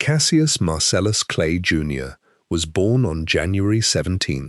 Cassius Marcellus Clay, Jr. was born on January 17,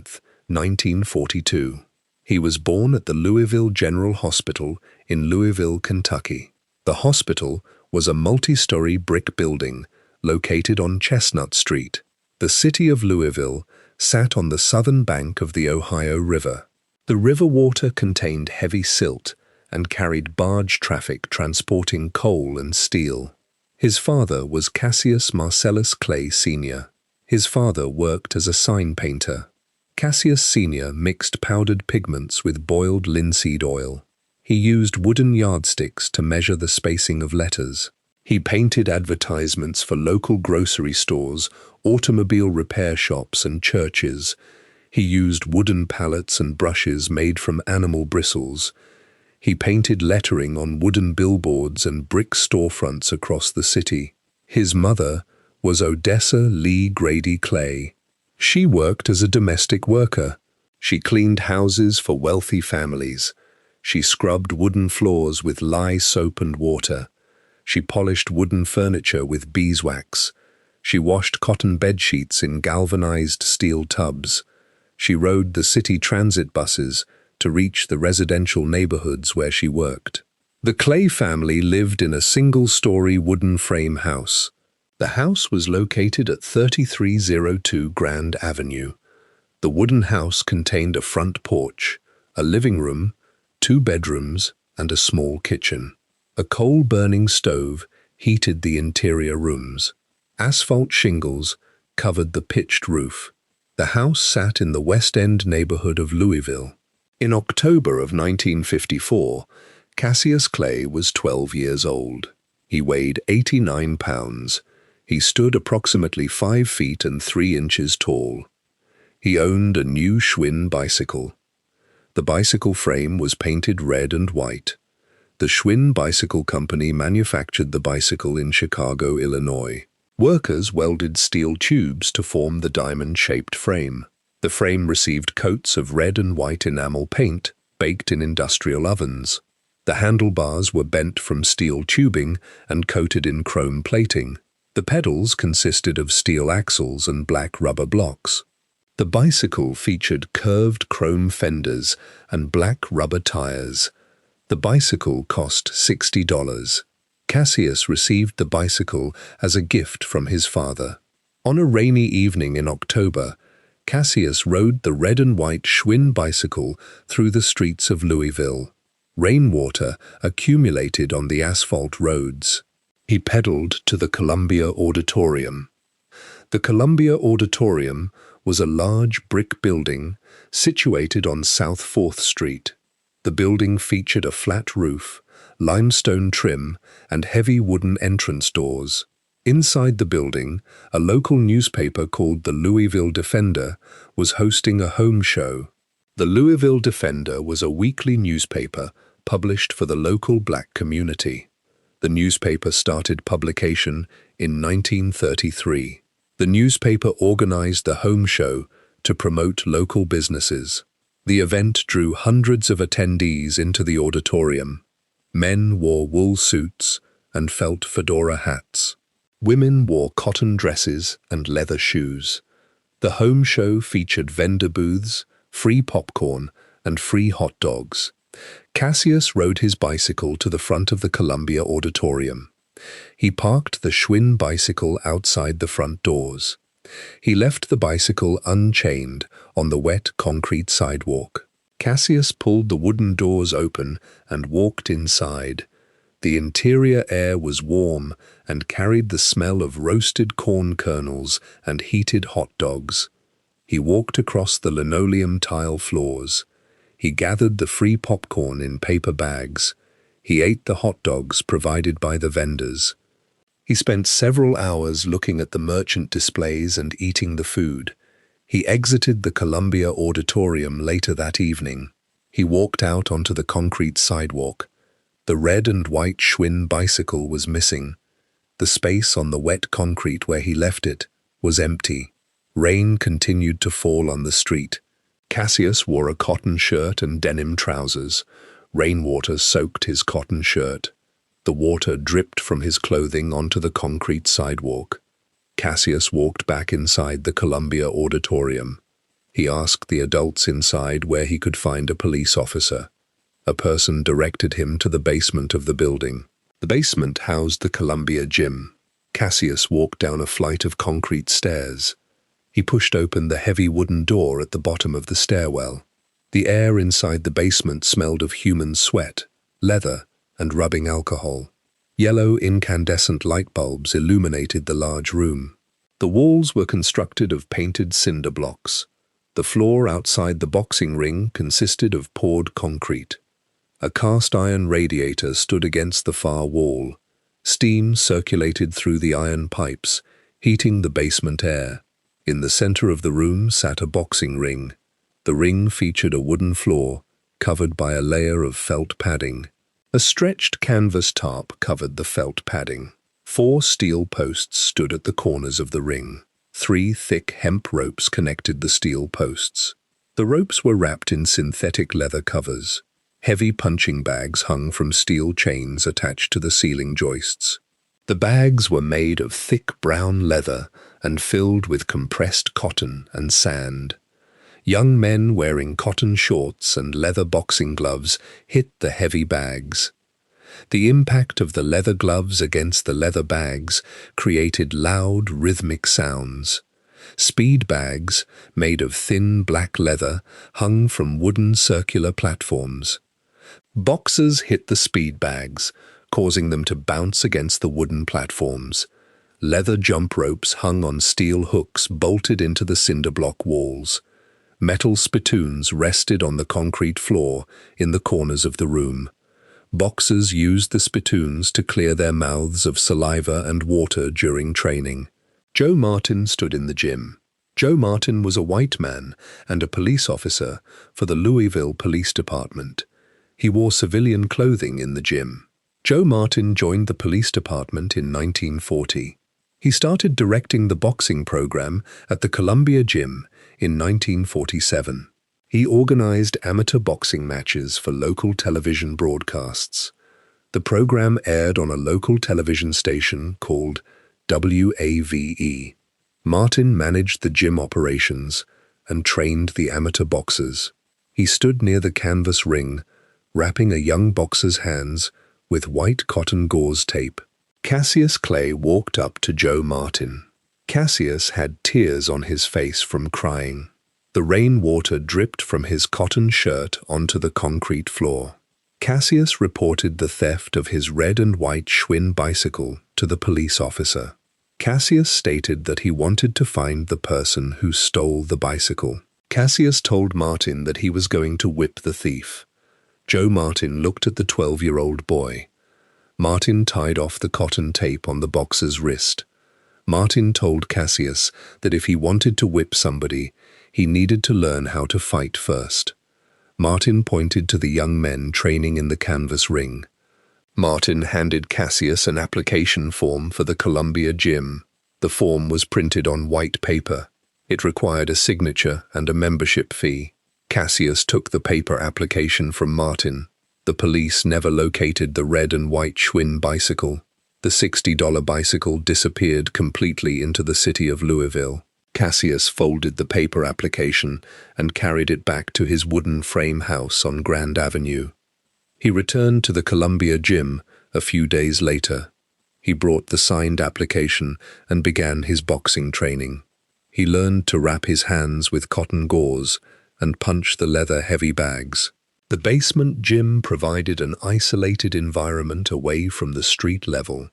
1942. He was born at the Louisville General Hospital in Louisville, Kentucky. The hospital was a multi-story brick building located on Chestnut Street. The city of Louisville sat on the southern bank of the Ohio River. The river water contained heavy silt and carried barge traffic transporting coal and steel. His father was Cassius Marcellus Clay, Sr. His father worked as a sign painter. Cassius Sr. mixed powdered pigments with boiled linseed oil. He used wooden yardsticks to measure the spacing of letters. He painted advertisements for local grocery stores, automobile repair shops, and churches. He used wooden pallets and brushes made from animal bristles. He painted lettering on wooden billboards and brick storefronts across the city. His mother was Odessa Lee Grady Clay. She worked as a domestic worker. She cleaned houses for wealthy families. She scrubbed wooden floors with lye soap and water. She polished wooden furniture with beeswax. She washed cotton bedsheets in galvanized steel tubs. She rode the city transit buses to reach the residential neighborhoods where she worked. The Clay family lived in a single-story wooden frame house. The house was located at 3302 Grand Avenue. The wooden house contained a front porch, a living room, 2 bedrooms, and a small kitchen. A coal-burning stove heated the interior rooms. Asphalt shingles covered the pitched roof. The house sat in the West End neighborhood of Louisville. In October of 1954, Cassius Clay was 12 years old. He weighed 89 pounds. He stood approximately 5 feet and 3 inches tall. He owned a new Schwinn bicycle. The bicycle frame was painted red and white. The Schwinn Bicycle Company manufactured the bicycle in Chicago, Illinois. Workers welded steel tubes to form the diamond-shaped frame. The frame received coats of red and white enamel paint baked in industrial ovens. The handlebars were bent from steel tubing and coated in chrome plating. The pedals consisted of steel axles and black rubber blocks. The bicycle featured curved chrome fenders and black rubber tires. The bicycle cost $60. Cassius received the bicycle as a gift from his father. On a rainy evening in October, Cassius rode the red and white Schwinn bicycle through the streets of Louisville. Rainwater accumulated on the asphalt roads. He pedaled to the Columbia Auditorium. The Columbia Auditorium was a large brick building situated on South 4th Street. The building featured a flat roof, limestone trim, and heavy wooden entrance doors. Inside the building, a local newspaper called the Louisville Defender was hosting a home show. The Louisville Defender was a weekly newspaper published for the local black community. The newspaper started publication in 1933. The newspaper organized the home show to promote local businesses. The event drew hundreds of attendees into the auditorium. Men wore wool suits and felt fedora hats. Women wore cotton dresses and leather shoes. The home show featured vendor booths, free popcorn, and free hot dogs. Cassius rode his bicycle to the front of the Columbia Auditorium. He parked the Schwinn bicycle outside the front doors. He left the bicycle unchained on the wet concrete sidewalk. Cassius pulled the wooden doors open and walked inside. The interior air was warm and carried the smell of roasted corn kernels and heated hot dogs. He walked across the linoleum tile floors. He gathered the free popcorn in paper bags. He ate the hot dogs provided by the vendors. He spent several hours looking at the merchant displays and eating the food. He exited the Columbia Auditorium later that evening. He walked out onto the concrete sidewalk. The red and white Schwinn bicycle was missing. The space on the wet concrete where he left it was empty. Rain continued to fall on the street. Cassius wore a cotton shirt and denim trousers. Rainwater soaked his cotton shirt. The water dripped from his clothing onto the concrete sidewalk. Cassius walked back inside the Columbia Auditorium. He asked the adults inside where he could find a police officer. A person directed him to the basement of the building. The basement housed the Columbia gym. Cassius walked down a flight of concrete stairs. He pushed open the heavy wooden door at the bottom of the stairwell. The air inside the basement smelled of human sweat, leather, and rubbing alcohol. Yellow incandescent light bulbs illuminated the large room. The walls were constructed of painted cinder blocks. The floor outside the boxing ring consisted of poured concrete. A cast-iron radiator stood against the far wall. Steam circulated through the iron pipes, heating the basement air. In the center of the room sat a boxing ring. The ring featured a wooden floor, covered by a layer of felt padding. A stretched canvas tarp covered the felt padding. 4 steel posts stood at the corners of the ring. 3 thick hemp ropes connected the steel posts. The ropes were wrapped in synthetic leather covers. Heavy punching bags hung from steel chains attached to the ceiling joists. The bags were made of thick brown leather and filled with compressed cotton and sand. Young men wearing cotton shorts and leather boxing gloves hit the heavy bags. The impact of the leather gloves against the leather bags created loud, rhythmic sounds. Speed bags, made of thin black leather, hung from wooden circular platforms. Boxers hit the speed bags, causing them to bounce against the wooden platforms. Leather jump ropes hung on steel hooks bolted into the cinder block walls. Metal spittoons rested on the concrete floor in the corners of the room. Boxers used the spittoons to clear their mouths of saliva and water during training. Joe Martin stood in the gym. Joe Martin was a white man and a police officer for the Louisville Police Department. He wore civilian clothing in the gym. Joe Martin joined the police department in 1940. He started directing the boxing program at the Columbia Gym in 1947. He organized amateur boxing matches for local television broadcasts. The program aired on a local television station called WAVE. Martin managed the gym operations and trained the amateur boxers. He stood near the canvas ring, wrapping a young boxer's hands with white cotton gauze tape. Cassius Clay walked up to Joe Martin. Cassius had tears on his face from crying. The rainwater dripped from his cotton shirt onto the concrete floor. Cassius reported the theft of his red and white Schwinn bicycle to the police officer. Cassius stated that he wanted to find the person who stole the bicycle. Cassius told Martin that he was going to whip the thief. Joe Martin looked at the 12-year-old boy. Martin tied off the cotton tape on the boxer's wrist. Martin told Cassius that if he wanted to whip somebody, he needed to learn how to fight first. Martin pointed to the young men training in the canvas ring. Martin handed Cassius an application form for the Columbia Gym. The form was printed on white paper. It required a signature and a membership fee. Cassius took the paper application from Martin. The police never located the red and white Schwinn bicycle. The $60 bicycle disappeared completely into the city of Louisville. Cassius folded the paper application and carried it back to his wooden frame house on Grand Avenue. He returned to the Columbia Gym a few days later. He brought the signed application and began his boxing training. He learned to wrap his hands with cotton gauze and punch the leather heavy bags. The basement gym provided an isolated environment away from the street level.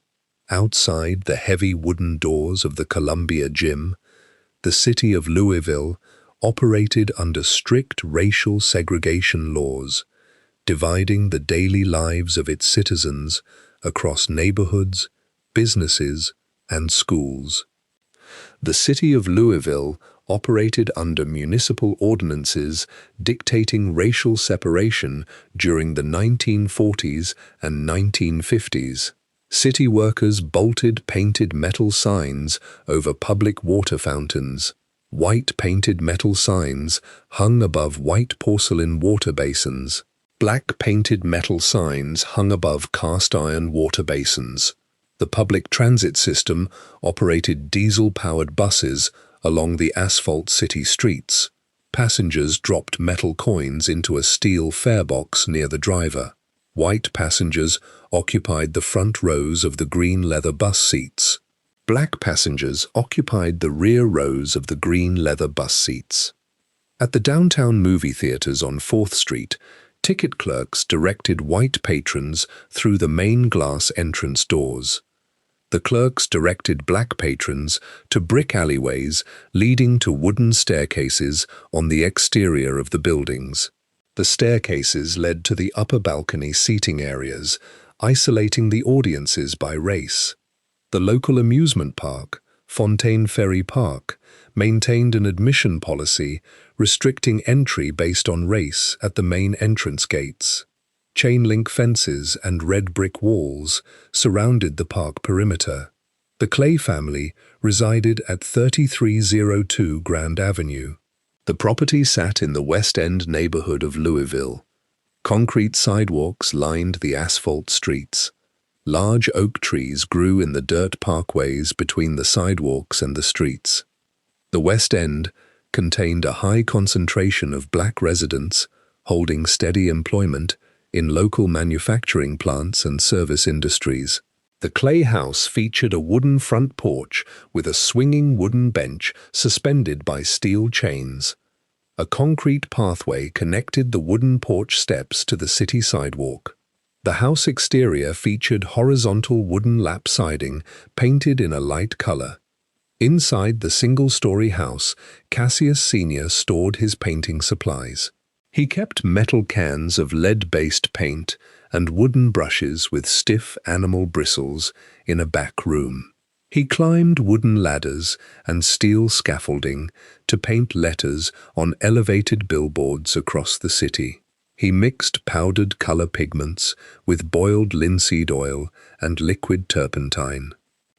Outside the heavy wooden doors of the Columbia Gym, the city of Louisville operated under strict racial segregation laws, dividing the daily lives of its citizens across neighborhoods, businesses, and schools. The city of Louisville operated under municipal ordinances dictating racial separation during the 1940s and 1950s. City workers bolted painted metal signs over public water fountains. White painted metal signs hung above white porcelain water basins. Black painted metal signs hung above cast iron water basins. The public transit system operated diesel-powered buses along the asphalt city streets. Passengers dropped metal coins into a steel fare box near the driver. White passengers occupied the front rows of the green leather bus seats. Black passengers occupied the rear rows of the green leather bus seats. At the downtown movie theaters on 4th Street, ticket clerks directed white patrons through the main glass entrance doors. The clerks directed black patrons to brick alleyways leading to wooden staircases on the exterior of the buildings. The staircases led to the upper balcony seating areas, isolating the audiences by race. The local amusement park, Fontaine Ferry Park, maintained an admission policy restricting entry based on race at the main entrance gates. Chain-link fences and red brick walls surrounded the park perimeter. The Clay family resided at 3302 Grand Avenue. The property sat in the West End neighborhood of Louisville. Concrete sidewalks lined the asphalt streets. Large oak trees grew in the dirt parkways between the sidewalks and the streets. The West End contained a high concentration of black residents holding steady employment in local manufacturing plants and service industries. The Clay house featured a wooden front porch with a swinging wooden bench suspended by steel chains. A concrete pathway connected the wooden porch steps to the city sidewalk. The house exterior featured horizontal wooden lap siding painted in a light color. Inside the single-story house, Cassius Sr. stored his painting supplies. He kept metal cans of lead-based paint and wooden brushes with stiff animal bristles in a back room. He climbed wooden ladders and steel scaffolding to paint letters on elevated billboards across the city. He mixed powdered color pigments with boiled linseed oil and liquid turpentine.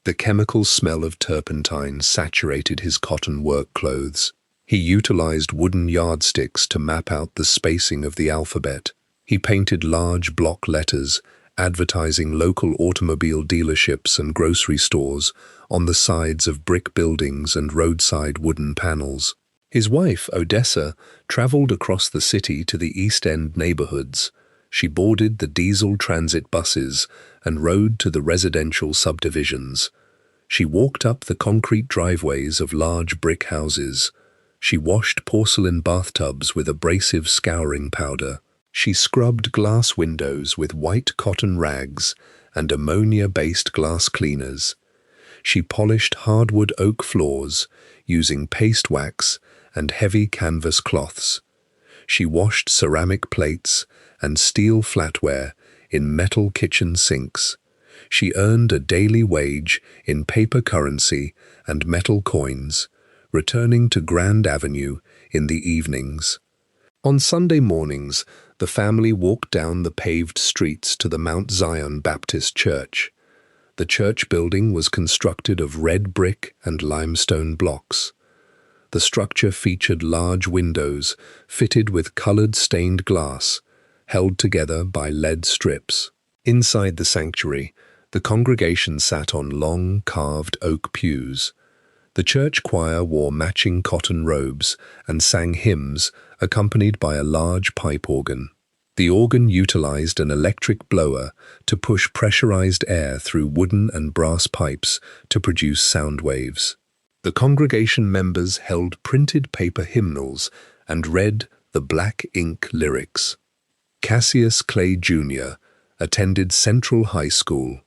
The chemical smell of turpentine saturated his cotton work clothes. He utilized wooden yardsticks to map out the spacing of the alphabet. He painted large block letters advertising local automobile dealerships and grocery stores on the sides of brick buildings and roadside wooden panels. His wife, Odessa, traveled across the city to the East End neighborhoods. She boarded the diesel transit buses and rode to the residential subdivisions. She walked up the concrete driveways of large brick houses. She washed porcelain bathtubs with abrasive scouring powder. She scrubbed glass windows with white cotton rags and ammonia-based glass cleaners. She polished hardwood oak floors using paste wax and heavy canvas cloths. She washed ceramic plates and steel flatware in metal kitchen sinks. She earned a daily wage in paper currency and metal coins, returning to Grand Avenue in the evenings. On Sunday mornings, the family walked down the paved streets to the Mount Zion Baptist Church. The church building was constructed of red brick and limestone blocks. The structure featured large windows fitted with colored stained glass, held together by lead strips. Inside the sanctuary, the congregation sat on long, carved oak pews. The church choir wore matching cotton robes and sang hymns accompanied by a large pipe organ. The organ utilized an electric blower to push pressurized air through wooden and brass pipes to produce sound waves. The congregation members held printed paper hymnals and read the black ink lyrics. Cassius Clay Jr. attended Central High School.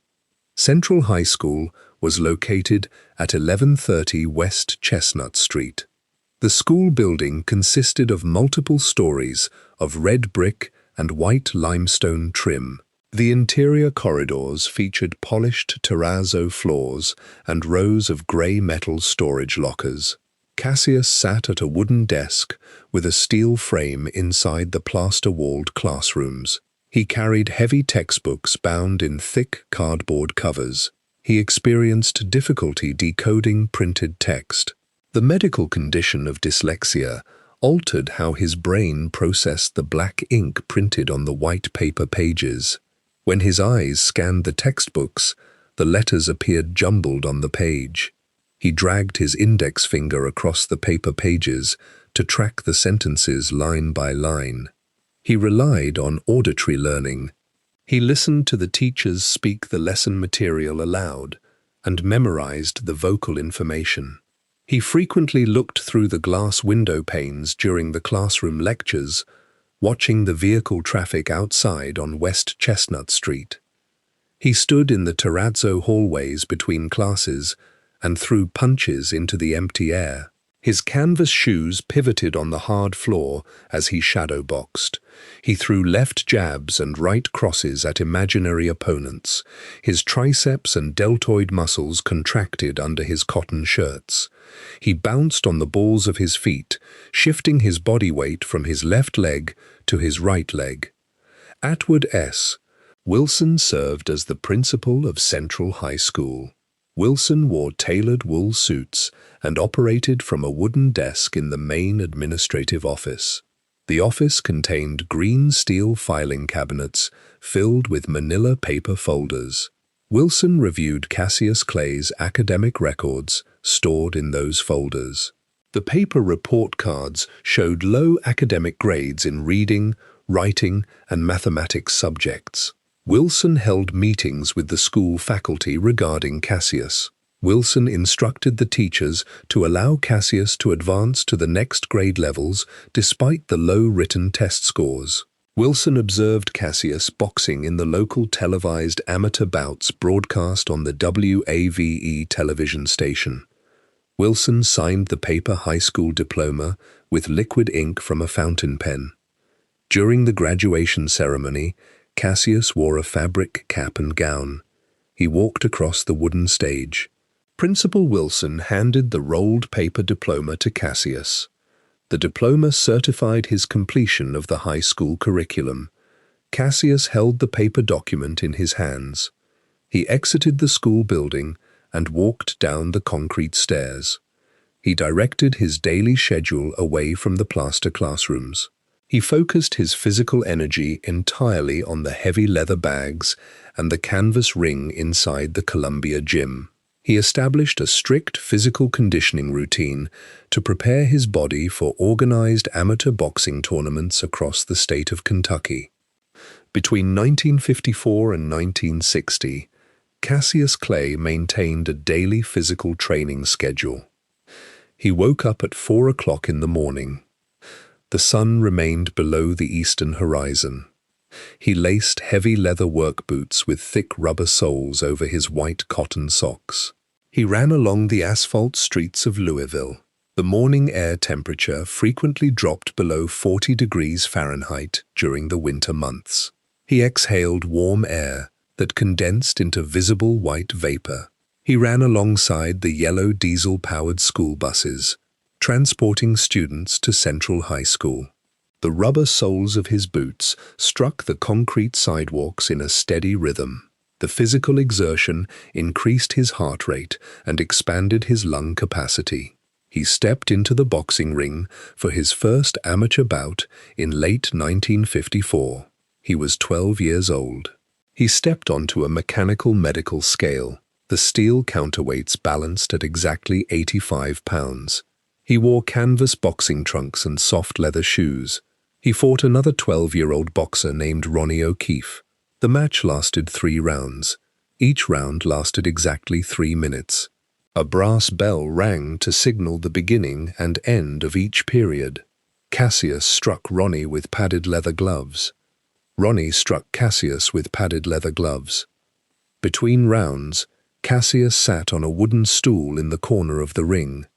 Central High School was located at 1130 West Chestnut Street. The school building consisted of multiple stories of red brick and white limestone trim. The interior corridors featured polished terrazzo floors and rows of gray metal storage lockers. Cassius sat at a wooden desk with a steel frame inside the plaster-walled classrooms. He carried heavy textbooks bound in thick cardboard covers. He experienced difficulty decoding printed text. The medical condition of dyslexia altered how his brain processed the black ink printed on the white paper pages. When his eyes scanned the textbooks, The letters appeared jumbled on the page. He dragged his index finger across the paper pages to track the sentences line by line. He relied on auditory learning. He listened to the teachers speak the lesson material aloud and memorized the vocal information. He frequently looked through the glass window panes during the classroom lectures, watching the vehicle traffic outside on West Chestnut Street. He stood in the terrazzo hallways between classes and threw punches into the empty air. His canvas shoes pivoted on the hard floor as he shadowboxed. He threw left jabs and right crosses at imaginary opponents. His triceps and deltoid muscles contracted under his cotton shirts. He bounced on the balls of his feet, shifting his body weight from his left leg to his right leg. Atwood S. Wilson served as the principal of Central High School. Wilson wore tailored wool suits and operated from a wooden desk in the main administrative office. The office contained green steel filing cabinets filled with manila paper folders. Wilson reviewed Cassius Clay's academic records stored in those folders. The paper report cards showed low academic grades in reading, writing, and mathematics subjects. Wilson held meetings with the school faculty regarding Cassius. Wilson instructed the teachers to allow Cassius to advance to the next grade levels despite the low written test scores. Wilson observed Cassius boxing in the local televised amateur bouts broadcast on the WAVE television station. Wilson signed the paper high school diploma with liquid ink from a fountain pen. During the graduation ceremony, Cassius wore a fabric cap and gown. He walked across the wooden stage. Principal Wilson handed the rolled paper diploma to Cassius. The diploma certified his completion of the high school curriculum. Cassius held the paper document in his hands. He exited the school building and walked down the concrete stairs. He directed his daily schedule away from the plaster classrooms. He focused his physical energy entirely on the heavy leather bags and the canvas ring inside the Columbia gym. He established a strict physical conditioning routine to prepare his body for organized amateur boxing tournaments across the state of Kentucky. Between 1954 and 1960, Cassius Clay maintained a daily physical training schedule. He woke up at 4 o'clock in the morning. The sun remained below the eastern horizon. He laced heavy leather work boots with thick rubber soles over his white cotton socks. He ran along the asphalt streets of Louisville. The morning air temperature frequently dropped below 40 degrees Fahrenheit during the winter months. He exhaled warm air that condensed into visible white vapor. He ran alongside the yellow diesel-powered school buses, transporting students to Central High School. The rubber soles of his boots struck the concrete sidewalks in a steady rhythm. The physical exertion increased his heart rate and expanded his lung capacity. He stepped into the boxing ring for his first amateur bout in late 1954. He was 12 years old. He stepped onto a mechanical medical scale. The steel counterweights balanced at exactly 85 pounds. He wore canvas boxing trunks and soft leather shoes. He fought another 12-year-old boxer named Ronnie O'Keefe. The match lasted 3 rounds. Each round lasted exactly 3 minutes. A brass bell rang to signal the beginning and end of each period. Cassius struck Ronnie with padded leather gloves. Ronnie struck Cassius with padded leather gloves. Between rounds, Cassius sat on a wooden stool in the corner of the ring.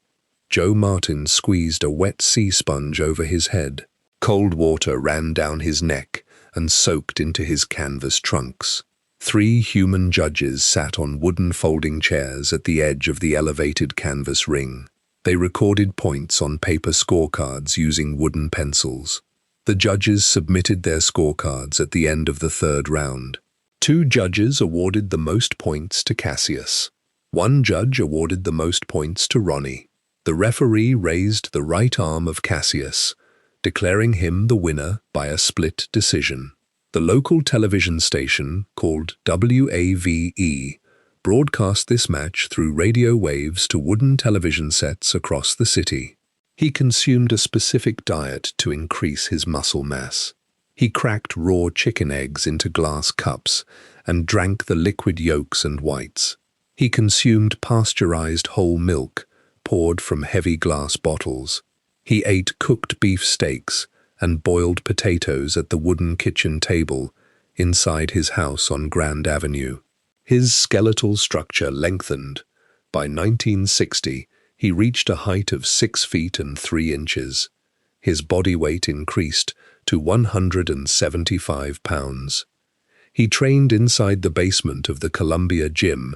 Joe Martin squeezed a wet sea sponge over his head. Cold water ran down his neck and soaked into his canvas trunks. 3 human judges sat on wooden folding chairs at the edge of the elevated canvas ring. They recorded points on paper scorecards using wooden pencils. The judges submitted their scorecards at the end of the 3rd round. 2 judges awarded the most points to Cassius. 1 judge awarded the most points to Ronnie. The referee raised the right arm of Cassius, declaring him the winner by a split decision. The local television station, called WAVE, broadcast this match through radio waves to wooden television sets across the city. He consumed a specific diet to increase his muscle mass. He cracked raw chicken eggs into glass cups and drank the liquid yolks and whites. He consumed pasteurized whole milk, poured from heavy glass bottles. He ate cooked beef steaks and boiled potatoes at the wooden kitchen table inside his house on Grand Avenue. His skeletal structure lengthened. By 1960, he reached a height of 6 feet and 3 inches. His body weight increased to 175 pounds. He trained inside the basement of the Columbia Gym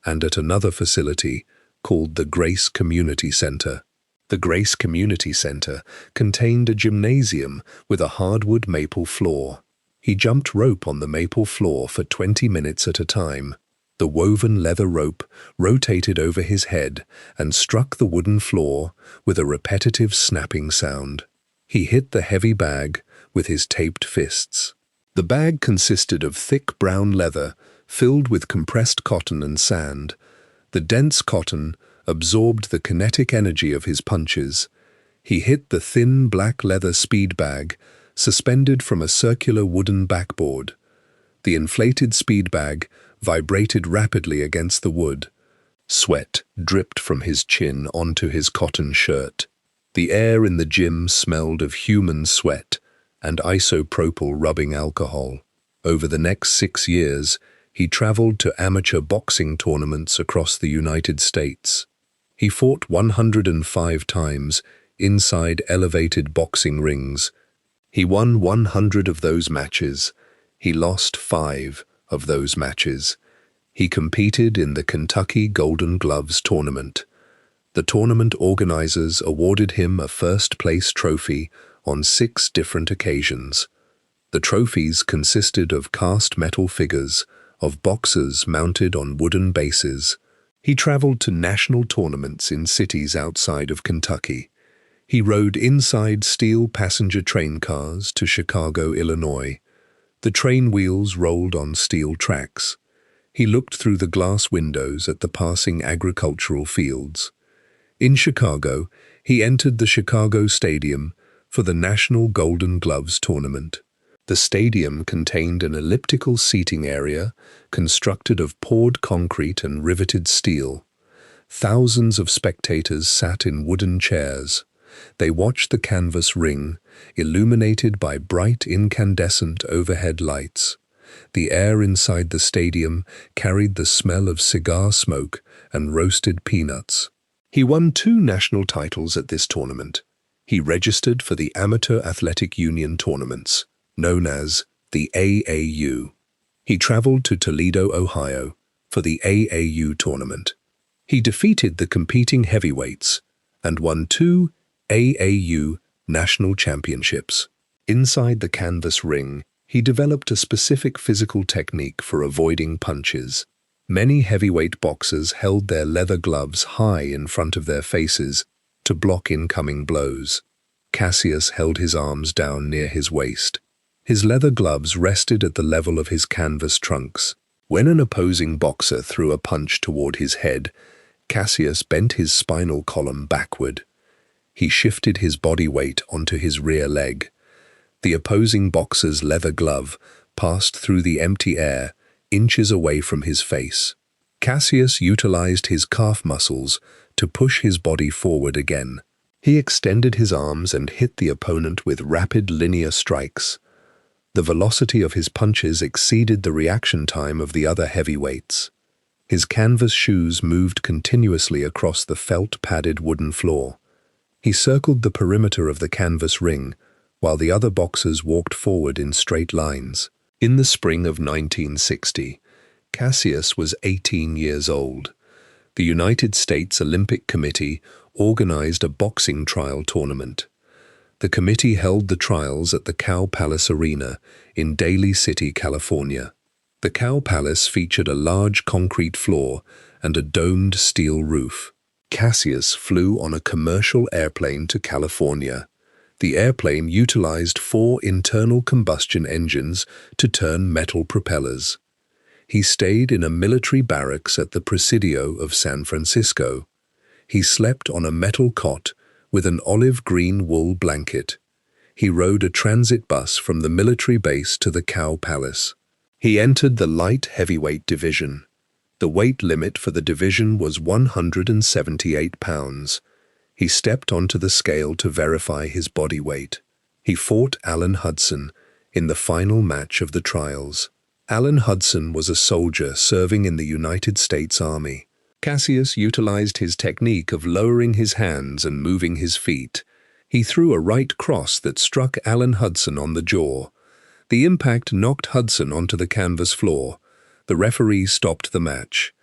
and at another facility called the Grace Community Center. The Grace Community Center contained a gymnasium with a hardwood maple floor. He jumped rope on the maple floor for 20 minutes at a time. The woven leather rope rotated over his head and struck the wooden floor with a repetitive snapping sound. He hit the heavy bag with his taped fists. The bag consisted of thick brown leather filled with compressed cotton and sand. The dense cotton absorbed the kinetic energy of his punches. He hit the thin black leather speed bag suspended from a circular wooden backboard. The inflated speed bag vibrated rapidly against the wood. Sweat dripped from his chin onto his cotton shirt. The air in the gym smelled of human sweat and isopropyl rubbing alcohol. Over the next 6 years, he traveled to amateur boxing tournaments across the United States. He fought 105 times inside elevated boxing rings. He won 100 of those matches. He lost 5 of those matches. He competed in the Kentucky Golden Gloves tournament. The tournament organizers awarded him a first-place trophy on 6 different occasions. The trophies consisted of cast metal figures of boxers mounted on wooden bases. He traveled to national tournaments in cities outside of Kentucky. He rode inside steel passenger train cars to Chicago, Illinois. The train wheels rolled on steel tracks. He looked through the glass windows at the passing agricultural fields. In Chicago, he entered the Chicago Stadium for the National Golden Gloves tournament. The stadium contained an elliptical seating area constructed of poured concrete and riveted steel. Thousands of spectators sat in wooden chairs. They watched the canvas ring, illuminated by bright incandescent overhead lights. The air inside the stadium carried the smell of cigar smoke and roasted peanuts. He won 2 national titles at this tournament. He registered for the Amateur Athletic Union tournaments, known as the AAU. He traveled to Toledo, Ohio, for the AAU tournament. He defeated the competing heavyweights and won 2 AAU national championships. Inside the canvas ring, he developed a specific physical technique for avoiding punches. Many heavyweight boxers held their leather gloves high in front of their faces to block incoming blows. Cassius held his arms down near his waist. His leather gloves rested at the level of his canvas trunks. When an opposing boxer threw a punch toward his head, Cassius bent his spinal column backward. He shifted his body weight onto his rear leg. The opposing boxer's leather glove passed through the empty air, inches away from his face. Cassius utilized his calf muscles to push his body forward again. He extended his arms and hit the opponent with rapid linear strikes. The velocity of his punches exceeded the reaction time of the other heavyweights. His canvas shoes moved continuously across the felt-padded wooden floor. He circled the perimeter of the canvas ring, while the other boxers walked forward in straight lines. In the spring of 1960, Cassius was 18 years old. The United States Olympic Committee organized a boxing trial tournament. The committee held the trials at the Cow Palace Arena in Daly City, California. The Cow Palace featured a large concrete floor and a domed steel roof. Cassius flew on a commercial airplane to California. The airplane utilized 4 internal combustion engines to turn metal propellers. He stayed in a military barracks at the Presidio of San Francisco. He slept on a metal cot with an olive-green wool blanket. He rode a transit bus from the military base to the Cow Palace. He entered the light heavyweight division. The weight limit for the division was 178 pounds. He stepped onto the scale to verify his body weight. He fought Alan Hudson in the final match of the trials. Alan Hudson was a soldier serving in the United States Army. Cassius utilized his technique of lowering his hands and moving his feet. He threw a right cross that struck Alan Hudson on the jaw. The impact knocked Hudson onto the canvas floor. The referee stopped the match.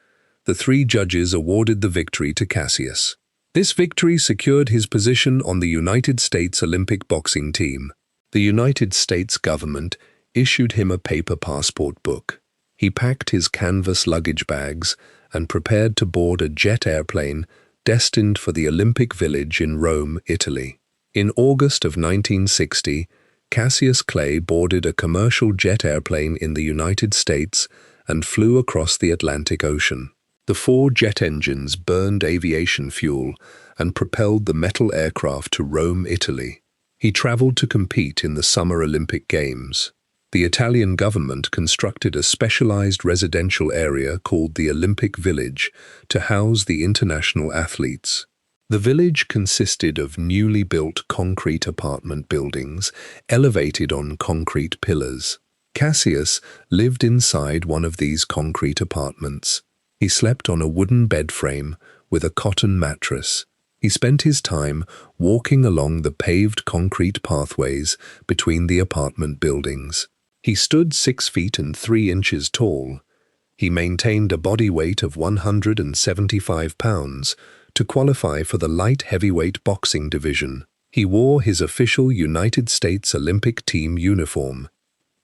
The three judges awarded the victory to Cassius. This victory secured his position on the United States Olympic boxing team. The United States government issued him a paper passport book. He packed his canvas luggage bags and prepared to board a jet airplane destined for the Olympic Village in Rome, Italy. In August of 1960, Cassius Clay boarded a commercial jet airplane in the United States and flew across the Atlantic Ocean. The 4 jet engines burned aviation fuel and propelled the metal aircraft to Rome, Italy. He traveled to compete in the Summer Olympic Games. The Italian government constructed a specialized residential area called the Olympic Village to house the international athletes. The village consisted of newly built concrete apartment buildings elevated on concrete pillars. Cassius lived inside one of these concrete apartments. He slept on a wooden bed frame with a cotton mattress. He spent his time walking along the paved concrete pathways between the apartment buildings. He stood 6 feet and 3 inches tall. He maintained a body weight of 175 pounds to qualify for the light heavyweight boxing division. He wore his official United States Olympic team uniform.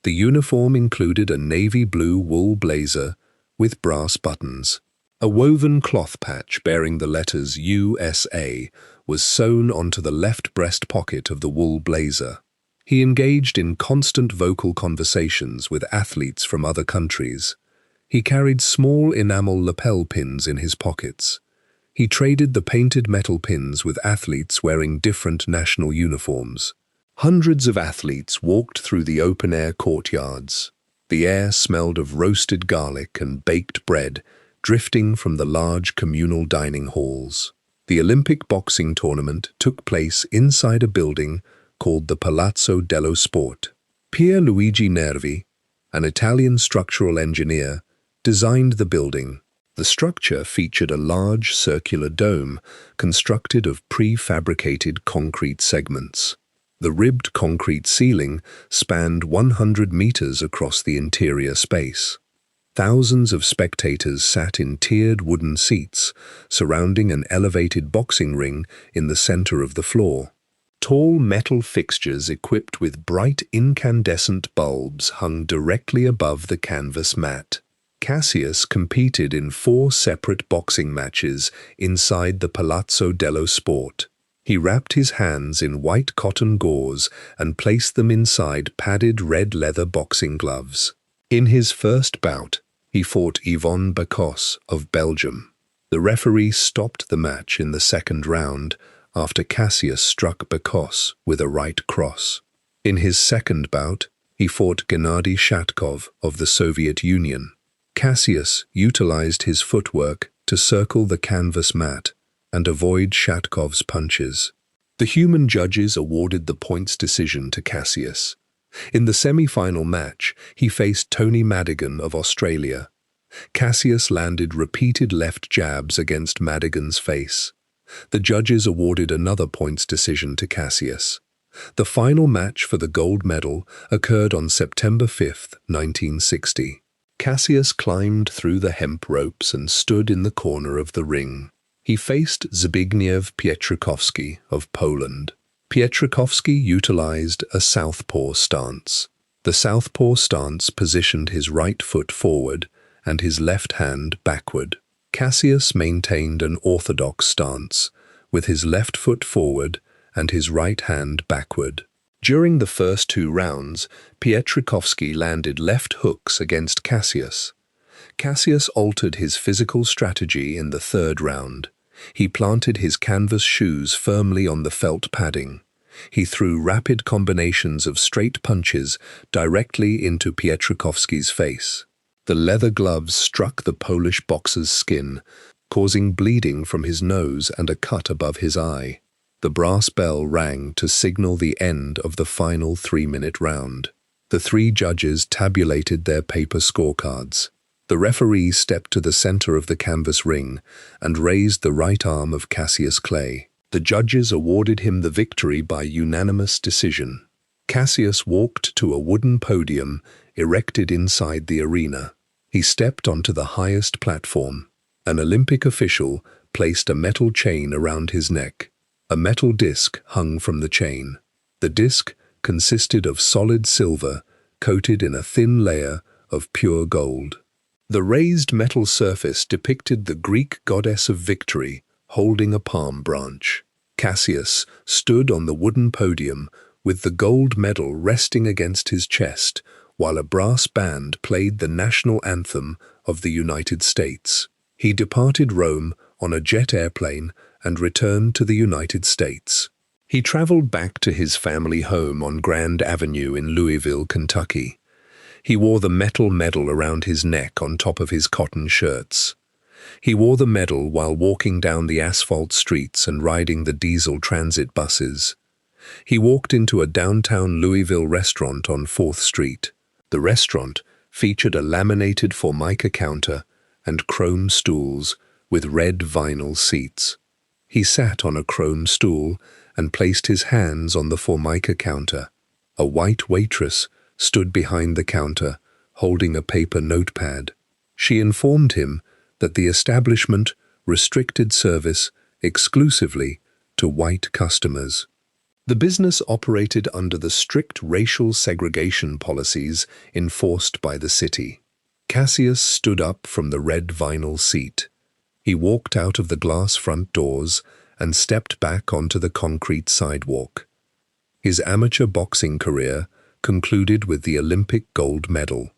The uniform included a navy blue wool blazer with brass buttons. A woven cloth patch bearing the letters USA was sewn onto the left breast pocket of the wool blazer. He engaged in constant vocal conversations with athletes from other countries. He carried small enamel lapel pins in his pockets. He traded the painted metal pins with athletes wearing different national uniforms. Hundreds of athletes walked through the open-air courtyards. The air smelled of roasted garlic and baked bread drifting from the large communal dining halls. The Olympic boxing tournament took place inside a building called the Palazzo dello Sport. Pierluigi Nervi, an Italian structural engineer, designed the building. The structure featured a large circular dome constructed of prefabricated concrete segments. The ribbed concrete ceiling spanned 100 meters across the interior space. Thousands of spectators sat in tiered wooden seats surrounding an elevated boxing ring in the center of the floor. Tall metal fixtures equipped with bright incandescent bulbs hung directly above the canvas mat. Cassius competed in 4 separate boxing matches inside the Palazzo dello Sport. He wrapped his hands in white cotton gauze and placed them inside padded red leather boxing gloves. In his first bout, he fought Yvon Bacos of Belgium. The referee stopped the match in the second round after Cassius struck Bacos with a right cross. In his second bout, he fought Gennady Shatkov of the Soviet Union. Cassius utilized his footwork to circle the canvas mat and avoid Shatkov's punches. The human judges awarded the points decision to Cassius. In the semi-final match, he faced Tony Madigan of Australia. Cassius landed repeated left jabs against Madigan's face. The judges awarded another points decision to Cassius. The final match for the gold medal occurred on September 5, 1960. Cassius climbed through the hemp ropes and stood in the corner of the ring. He faced Zbigniew Pietrzykowski of Poland. Pietrzykowski utilized a southpaw stance. The southpaw stance positioned his right foot forward and his left hand backward. Cassius maintained an orthodox stance, with his left foot forward and his right hand backward. During the first 2 rounds, Pietrzykowski landed left hooks against Cassius. Cassius altered his physical strategy in the third round. He planted his canvas shoes firmly on the felt padding. He threw rapid combinations of straight punches directly into Pietrkowski's face. The leather gloves struck the Polish boxer's skin, causing bleeding from his nose and a cut above his eye. The brass bell rang to signal the end of the final 3-minute round. The three judges tabulated their paper scorecards. The referee stepped to the center of the canvas ring and raised the right arm of Cassius Clay. The judges awarded him the victory by unanimous decision. Cassius walked to a wooden podium erected inside the arena. He stepped onto the highest platform. An Olympic official placed a metal chain around his neck. A metal disc hung from the chain. The disc consisted of solid silver coated in a thin layer of pure gold. The raised metal surface depicted the Greek goddess of victory holding a palm branch. Cassius stood on the wooden podium with the gold medal resting against his chest while a brass band played the national anthem of the United States. He departed Rome on a jet airplane and returned to the United States. He traveled back to his family home on Grand Avenue in Louisville, Kentucky. He wore the metal medal around his neck on top of his cotton shirts. He wore the medal while walking down the asphalt streets and riding the diesel transit buses. He walked into a downtown Louisville restaurant on 4th Street. The restaurant featured a laminated formica counter and chrome stools with red vinyl seats. He sat on a chrome stool and placed his hands on the formica counter. A white waitress stood behind the counter, holding a paper notepad. She informed him that the establishment restricted service exclusively to white customers. The business operated under the strict racial segregation policies enforced by the city. Cassius stood up from the red vinyl seat. He walked out of the glass front doors and stepped back onto the concrete sidewalk. His amateur boxing career concluded with the Olympic gold medal.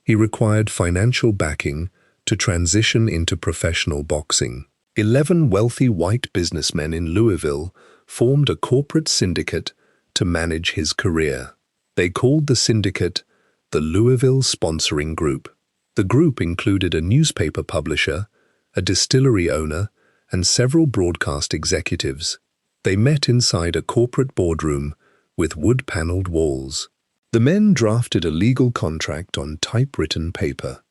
He required financial backing to transition into professional boxing. 11 wealthy white businessmen in Louisville formed a corporate syndicate to manage his career. They called the syndicate the Louisville Sponsoring Group. The group included a newspaper publisher, a distillery owner, and several broadcast executives. They met inside a corporate boardroom with wood-paneled walls. The men drafted a legal contract on typewritten paper.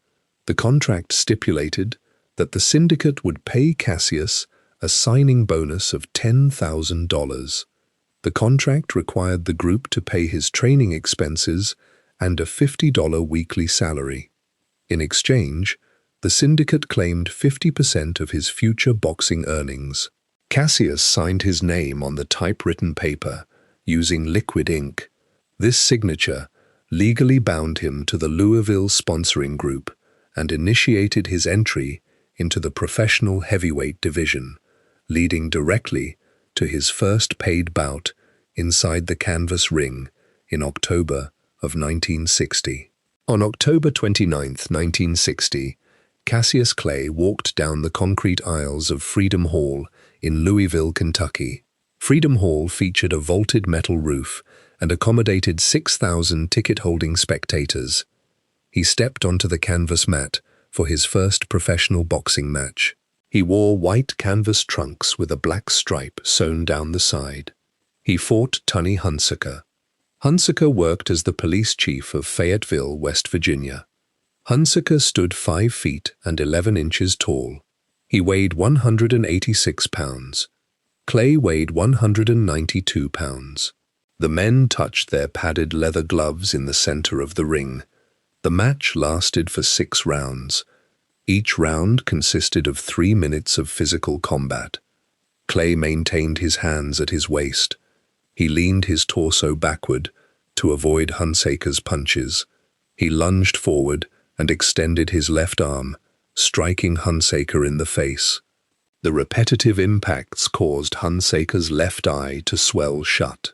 The contract stipulated that the syndicate would pay Cassius a signing bonus of $10,000. The contract required the group to pay his training expenses and a $50 weekly salary. In exchange, the syndicate claimed 50% of his future boxing earnings. Cassius signed his name on the typewritten paper using liquid ink. This signature legally bound him to the Louisville Sponsoring Group and initiated his entry into the professional heavyweight division, leading directly to his first paid bout inside the canvas ring in October of 1960. On October 29, 1960, Cassius Clay walked down the concrete aisles of Freedom Hall in Louisville, Kentucky. Freedom Hall featured a vaulted metal roof and accommodated 6,000 ticket-holding spectators. He stepped onto the canvas mat for his first professional boxing match. He wore white canvas trunks with a black stripe sewn down the side. He fought Tunney Hunsaker. Hunsaker worked as the police chief of Fayetteville, West Virginia. Hunsaker stood 5 feet and 11 inches tall. He weighed 186 pounds. Clay weighed 192 pounds. The men touched their padded leather gloves in the center of the ring. The match lasted for 6 rounds. Each round consisted of 3 minutes of physical combat. Clay maintained his hands at his waist. He leaned his torso backward to avoid Hunsaker's punches. He lunged forward and extended his left arm, striking Hunsaker in the face. The repetitive impacts caused Hunsaker's left eye to swell shut.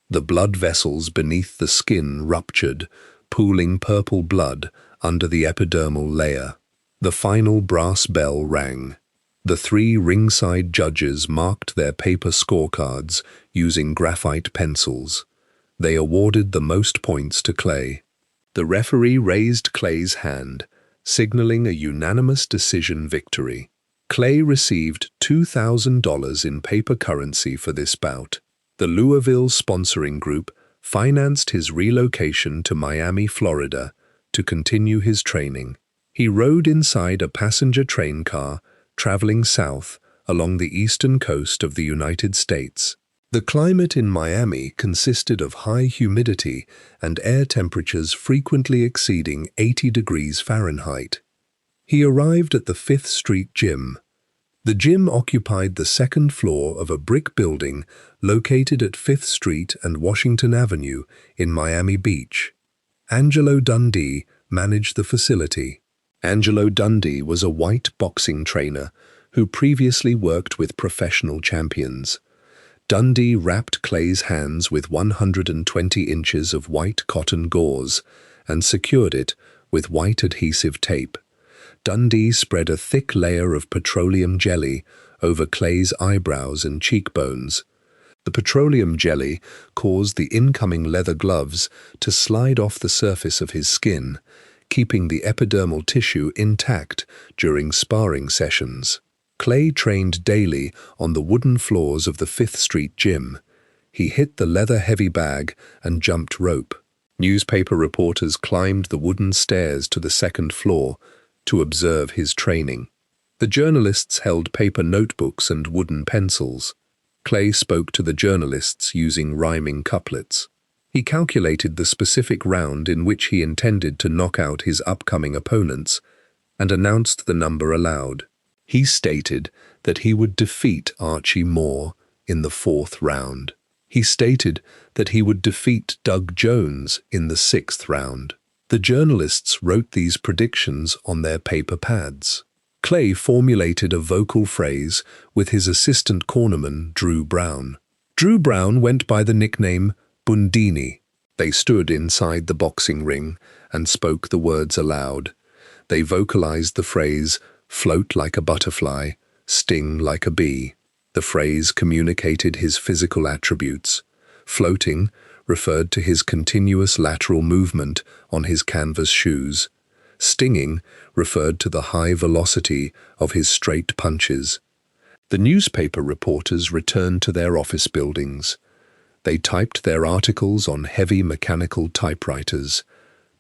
The blood vessels beneath the skin ruptured, pooling purple blood under the epidermal layer. The final brass bell rang. The three ringside judges marked their paper scorecards using graphite pencils. They awarded the most points to Clay. The referee raised Clay's hand, signaling a unanimous decision victory. Clay received $2,000 in paper currency for this bout. The Louisville sponsoring group financed his relocation to Miami, Florida, to continue his training. He rode inside a passenger train car traveling south along the eastern coast of the United States. The climate in Miami consisted of high humidity and air temperatures frequently exceeding 80 degrees Fahrenheit. He arrived at the 5th Street Gym. The gym occupied the second floor of a brick building located at 5th Street and Washington Avenue in Miami Beach. Angelo Dundee managed the facility. Angelo Dundee was a white boxing trainer who previously worked with professional champions. Dundee wrapped Clay's hands with 120 inches of white cotton gauze and secured it with white adhesive tape. Dundee spread a thick layer of petroleum jelly over Clay's eyebrows and cheekbones. The petroleum jelly caused the incoming leather gloves to slide off the surface of his skin, keeping the epidermal tissue intact during sparring sessions. Clay trained daily on the wooden floors of the 5th Street Gym. He hit the leather-heavy bag and jumped rope. Newspaper reporters climbed the wooden stairs to the second floor to observe his training. The journalists held paper notebooks and wooden pencils. Clay spoke to the journalists using rhyming couplets. He calculated the specific round in which he intended to knock out his upcoming opponents and announced the number aloud. He stated that he would defeat Archie Moore in the 4th round. He stated that he would defeat Doug Jones in the 6th round. The journalists wrote these predictions on their paper pads. Clay formulated a vocal phrase with his assistant cornerman, Drew Brown. Drew Brown went by the nickname Bundini. They stood inside the boxing ring and spoke the words aloud. They vocalized the phrase, "float like a butterfly, sting like a bee." The phrase communicated his physical attributes. Floating referred to his continuous lateral movement on his canvas shoes. Stinging referred to the high velocity of his straight punches. The newspaper reporters returned to their office buildings. They typed their articles on heavy mechanical typewriters,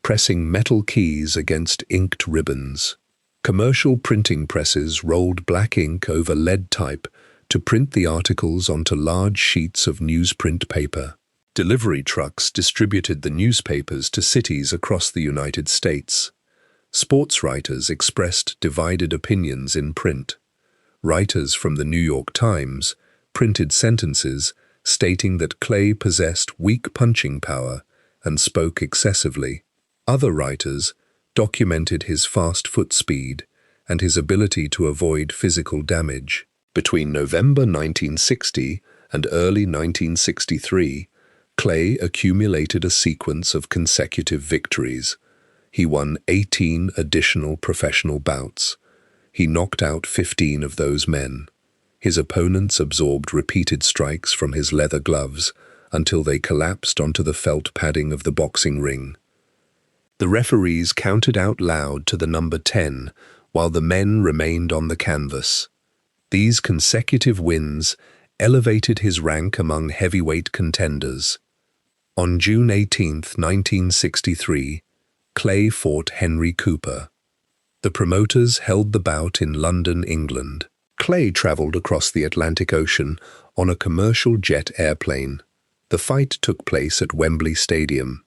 pressing metal keys against inked ribbons. Commercial printing presses rolled black ink over lead type to print the articles onto large sheets of newsprint paper. Delivery trucks distributed the newspapers to cities across the United States. Sports writers expressed divided opinions in print. Writers from the New York Times printed sentences stating that Clay possessed weak punching power and spoke excessively. Other writers documented his fast foot speed and his ability to avoid physical damage. Between November 1960 and early 1963, Clay accumulated a sequence of consecutive victories. He won 18 additional professional bouts. He knocked out 15 of those men. His opponents absorbed repeated strikes from his leather gloves until they collapsed onto the felt padding of the boxing ring. The referees counted out loud to the number 10 while the men remained on the canvas. These consecutive wins elevated his rank among heavyweight contenders. On June 18, 1963, Clay fought Henry Cooper. The promoters held the bout in London, England. Clay traveled across the Atlantic Ocean on a commercial jet airplane. The fight took place at Wembley Stadium.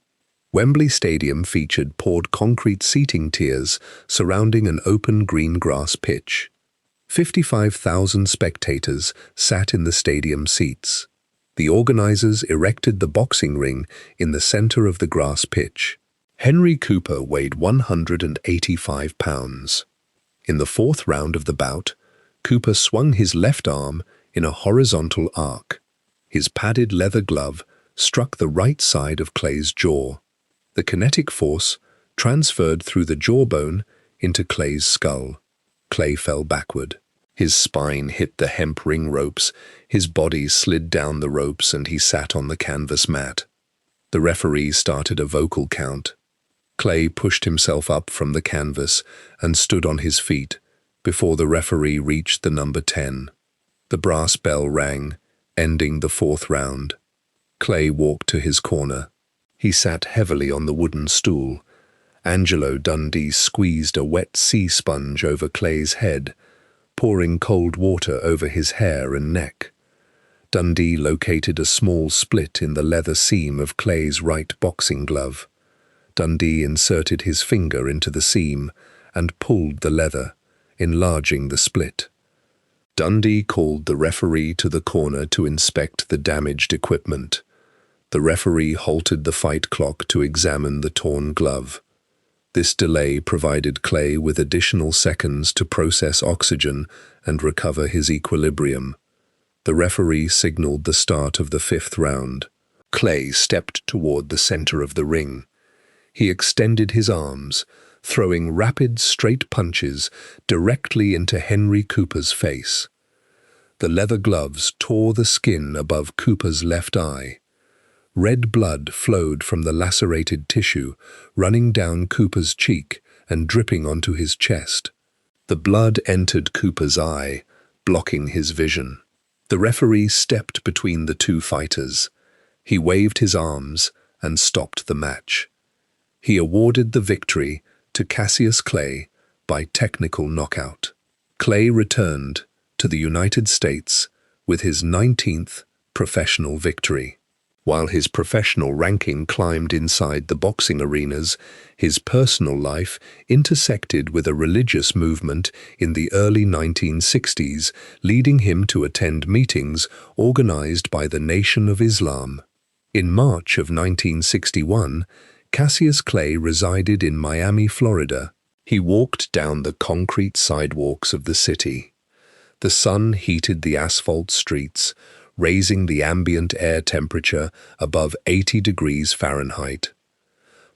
Wembley Stadium featured poured concrete seating tiers surrounding an open green grass pitch. 55,000 spectators sat in the stadium seats. The organizers erected the boxing ring in the center of the grass pitch. Henry Cooper weighed 185 pounds. In the 4th round of the bout, Cooper swung his left arm in a horizontal arc. His padded leather glove struck the right side of Clay's jaw. The kinetic force transferred through the jawbone into Clay's skull. Clay fell backward. His spine hit the hemp ring ropes, his body slid down the ropes, and he sat on the canvas mat. The referee started a vocal count. Clay pushed himself up from the canvas and stood on his feet before the referee reached the number 10. The brass bell rang, ending the fourth round. Clay walked to his corner. He sat heavily on the wooden stool. Angelo Dundee squeezed a wet sea sponge over Clay's head, pouring cold water over his hair and neck. Dundee located a small split in the leather seam of Clay's right boxing glove. Dundee inserted his finger into the seam and pulled the leather, enlarging the split. Dundee called the referee to the corner to inspect the damaged equipment. The referee halted the fight clock to examine the torn glove. This delay provided Clay with additional seconds to process oxygen and recover his equilibrium. The referee signaled the start of the fifth round. Clay stepped toward the center of the ring. He extended his arms, throwing rapid, straight punches directly into Henry Cooper's face. The leather gloves tore the skin above Cooper's left eye. Red blood flowed from the lacerated tissue, running down Cooper's cheek and dripping onto his chest. The blood entered Cooper's eye, blocking his vision. The referee stepped between the two fighters. He waved his arms and stopped the match. He awarded the victory to Cassius Clay by technical knockout. Clay returned to the United States with his 19th professional victory. While his professional ranking climbed inside the boxing arenas, his personal life intersected with a religious movement in the early 1960s, leading him to attend meetings organized by the Nation of Islam. In March of 1961, Cassius Clay resided in Miami, Florida. He walked down the concrete sidewalks of the city. The sun heated the asphalt streets, raising the ambient air temperature above 80 degrees Fahrenheit.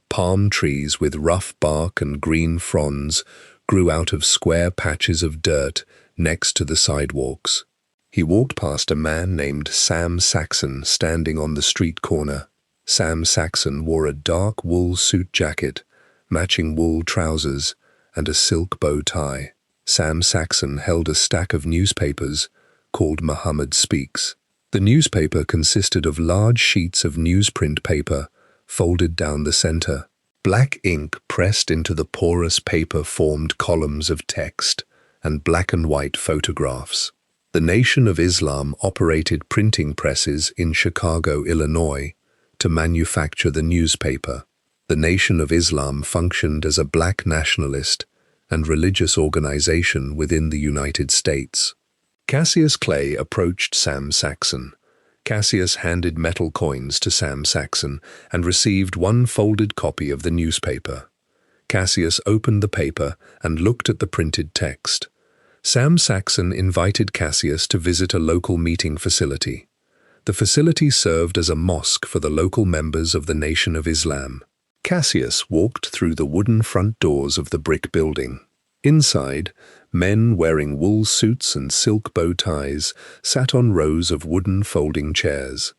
Palm trees with rough bark and green fronds grew out of square patches of dirt next to the sidewalks. He walked past a man named Sam Saxon standing on the street corner. Sam Saxon wore a dark wool suit jacket, matching wool trousers, and a silk bow tie. Sam Saxon held a stack of newspapers called Muhammad Speaks. The newspaper consisted of large sheets of newsprint paper folded down the center. Black ink pressed into the porous paper formed columns of text and black and white photographs. The Nation of Islam operated printing presses in Chicago, Illinois, to manufacture the newspaper. The Nation of Islam functioned as a black nationalist and religious organization within the United States. Cassius Clay approached Sam Saxon. Cassius handed metal coins to Sam Saxon and received one folded copy of the newspaper. Cassius opened the paper and looked at the printed text. Sam Saxon invited Cassius to visit a local meeting facility. The facility served as a mosque for the local members of the Nation of Islam. Cassius walked through the wooden front doors of the brick building. Inside, men wearing wool suits and silk bow ties sat on rows of wooden folding chairs.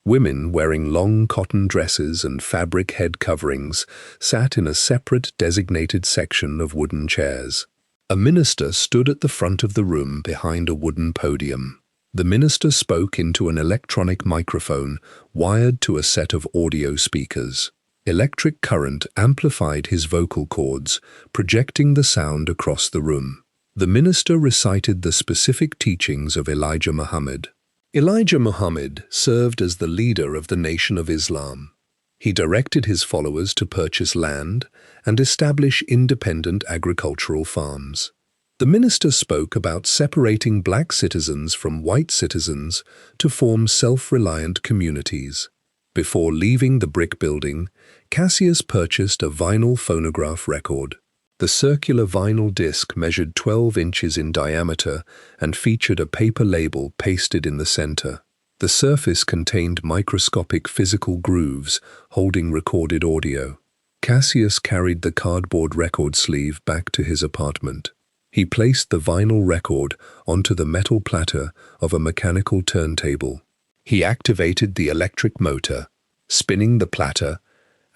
Women wearing long cotton dresses and fabric head coverings sat in a separate designated section of wooden chairs. A minister stood at the front of the room behind a wooden podium. The minister spoke into an electronic microphone wired to a set of audio speakers. Electric current amplified his vocal cords, projecting the sound across the room. The minister recited the specific teachings of Elijah Muhammad. Elijah Muhammad served as the leader of the Nation of Islam. He directed his followers to purchase land and establish independent agricultural farms. The minister spoke about separating black citizens from white citizens to form self-reliant communities. Before leaving the brick building, Cassius purchased a vinyl phonograph record. The circular vinyl disc measured 12 inches in diameter and featured a paper label pasted in the center. The surface contained microscopic physical grooves holding recorded audio. Cassius carried the cardboard record sleeve back to his apartment. He placed the vinyl record onto the metal platter of a mechanical turntable. He activated the electric motor, spinning the platter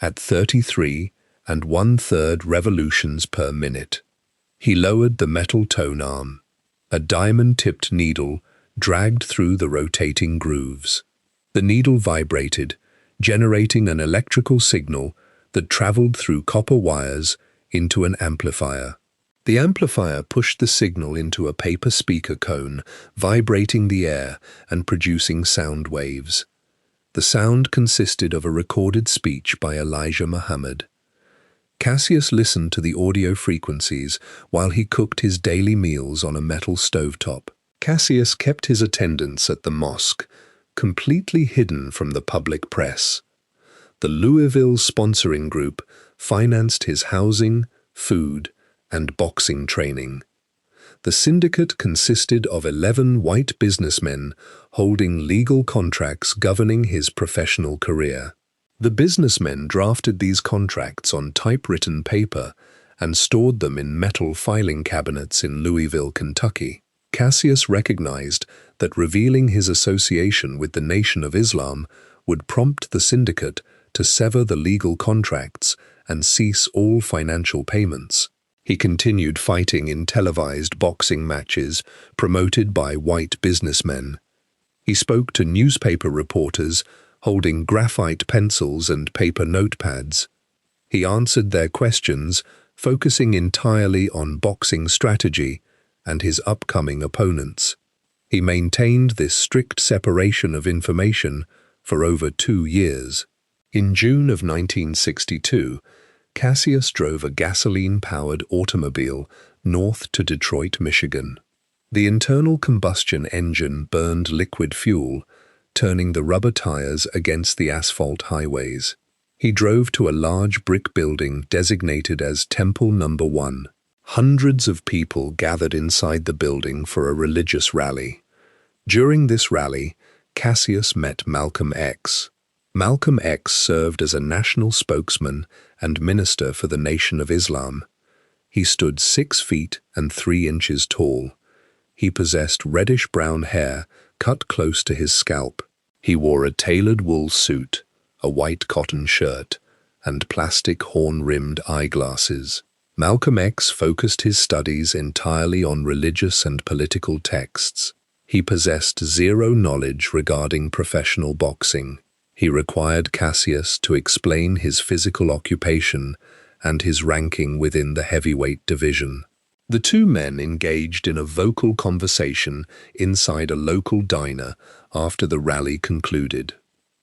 at 33 1/3 revolutions per minute. He lowered the metal tone arm. A diamond-tipped needle dragged through the rotating grooves. The needle vibrated, generating an electrical signal that traveled through copper wires into an amplifier. The amplifier pushed the signal into a paper speaker cone, vibrating the air and producing sound waves. The sound consisted of a recorded speech by Elijah Muhammad. Cassius listened to the audio frequencies while he cooked his daily meals on a metal stovetop. Cassius kept his attendance at the mosque, completely hidden from the public press. The Louisville sponsoring group financed his housing, food, and boxing training. The syndicate consisted of 11 white businessmen holding legal contracts governing his professional career. The businessmen drafted these contracts on typewritten paper and stored them in metal filing cabinets in Louisville, Kentucky. Cassius recognized that revealing his association with the Nation of Islam would prompt the syndicate to sever the legal contracts and cease all financial payments. He continued fighting in televised boxing matches promoted by white businessmen. He spoke to newspaper reporters holding graphite pencils and paper notepads. He answered their questions, focusing entirely on boxing strategy and his upcoming opponents. He maintained this strict separation of information for over 2 years. In June of 1962, Cassius drove a gasoline-powered automobile north to Detroit, Michigan. The internal combustion engine burned liquid fuel, turning the rubber tires against the asphalt highways. He drove to a large brick building designated as Temple No. 1. Hundreds of people gathered inside the building for a religious rally. During this rally, Cassius met Malcolm X. Malcolm X served as a national spokesman and minister for the Nation of Islam. He stood 6 feet and 3 inches tall. He possessed reddish-brown hair cut close to his scalp. He wore a tailored wool suit, a white cotton shirt, and plastic horn-rimmed eyeglasses. Malcolm X focused his studies entirely on religious and political texts. He possessed zero knowledge regarding professional boxing. He required Cassius to explain his physical occupation and his ranking within the heavyweight division. The two men engaged in a vocal conversation inside a local diner after the rally concluded.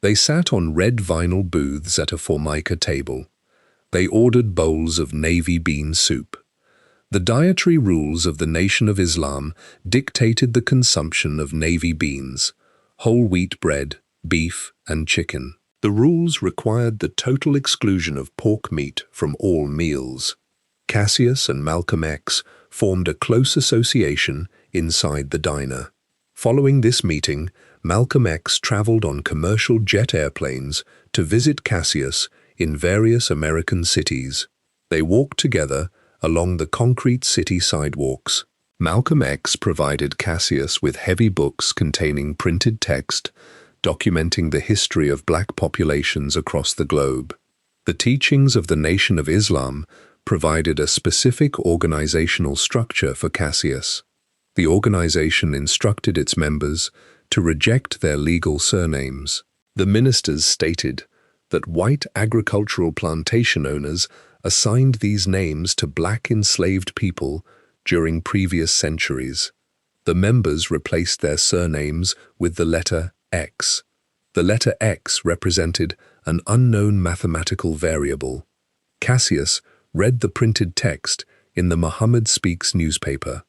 They sat on red vinyl booths at a formica table. They ordered bowls of navy bean soup. The dietary rules of the Nation of Islam dictated the consumption of navy beans, whole wheat bread, beef, and chicken. The rules required the total exclusion of pork meat from all meals. Cassius and Malcolm X formed a close association inside the diner. Following this meeting, Malcolm X traveled on commercial jet airplanes to visit Cassius in various American cities. They walked together along the concrete city sidewalks. Malcolm X provided Cassius with heavy books containing printed text documenting the history of black populations across the globe. The teachings of the Nation of Islam provided a specific organizational structure for Cassius. The organization instructed its members to reject their legal surnames. The ministers stated that white agricultural plantation owners assigned these names to black enslaved people during previous centuries. The members replaced their surnames with the letter X. The letter X represented an unknown mathematical variable. Cassius read the printed text in the Muhammad Speaks newspaper.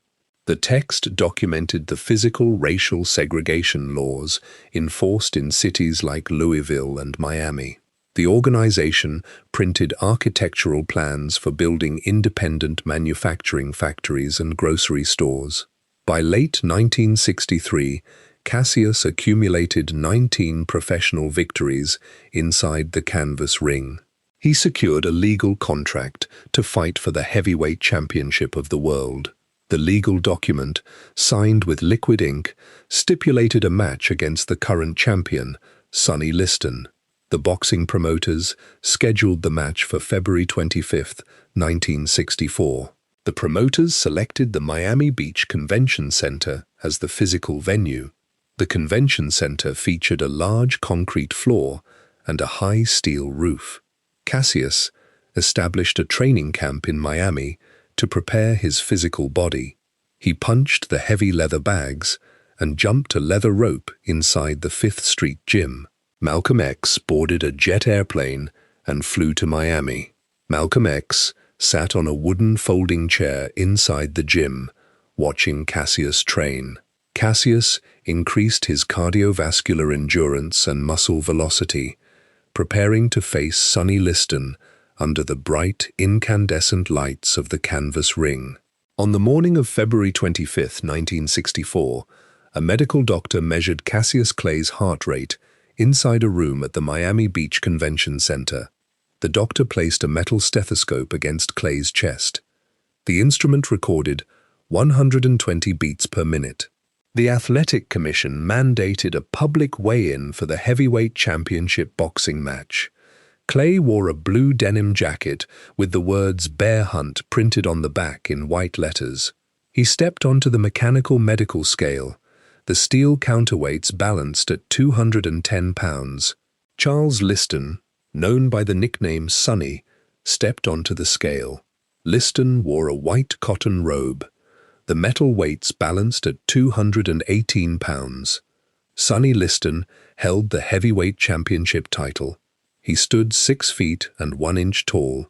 The text documented the physical racial segregation laws enforced in cities like Louisville and Miami. The organization printed architectural plans for building independent manufacturing factories and grocery stores. By late 1963, Cassius accumulated 19 professional victories inside the canvas ring. He secured a legal contract to fight for the heavyweight championship of the world. The legal document, signed with liquid ink, stipulated a match against the current champion, Sonny Liston. The boxing promoters scheduled the match for February 25, 1964. The promoters selected the Miami Beach Convention Center as the physical venue. The convention center featured a large concrete floor and a high steel roof. Cassius established a training camp in Miami to prepare his physical body. He punched the heavy leather bags and jumped a leather rope inside the 5th Street gym. Malcolm X boarded a jet airplane and flew to Miami. Malcolm X sat on a wooden folding chair inside the gym, watching Cassius train. Cassius increased his cardiovascular endurance and muscle velocity, preparing to face Sonny Liston under the bright, incandescent lights of the canvas ring. On the morning of February 25, 1964, a medical doctor measured Cassius Clay's heart rate inside a room at the Miami Beach Convention Center. The doctor placed a metal stethoscope against Clay's chest. The instrument recorded 120 beats per minute. The Athletic Commission mandated a public weigh-in for the heavyweight championship boxing match. Clay wore a blue denim jacket with the words "Bear Hunt" printed on the back in white letters. He stepped onto the mechanical medical scale. The steel counterweights balanced at 210 pounds. Charles Liston, known by the nickname Sonny, stepped onto the scale. Liston wore a white cotton robe. The metal weights balanced at 218 pounds. Sonny Liston held the heavyweight championship title. He stood 6 feet and 1 inch tall.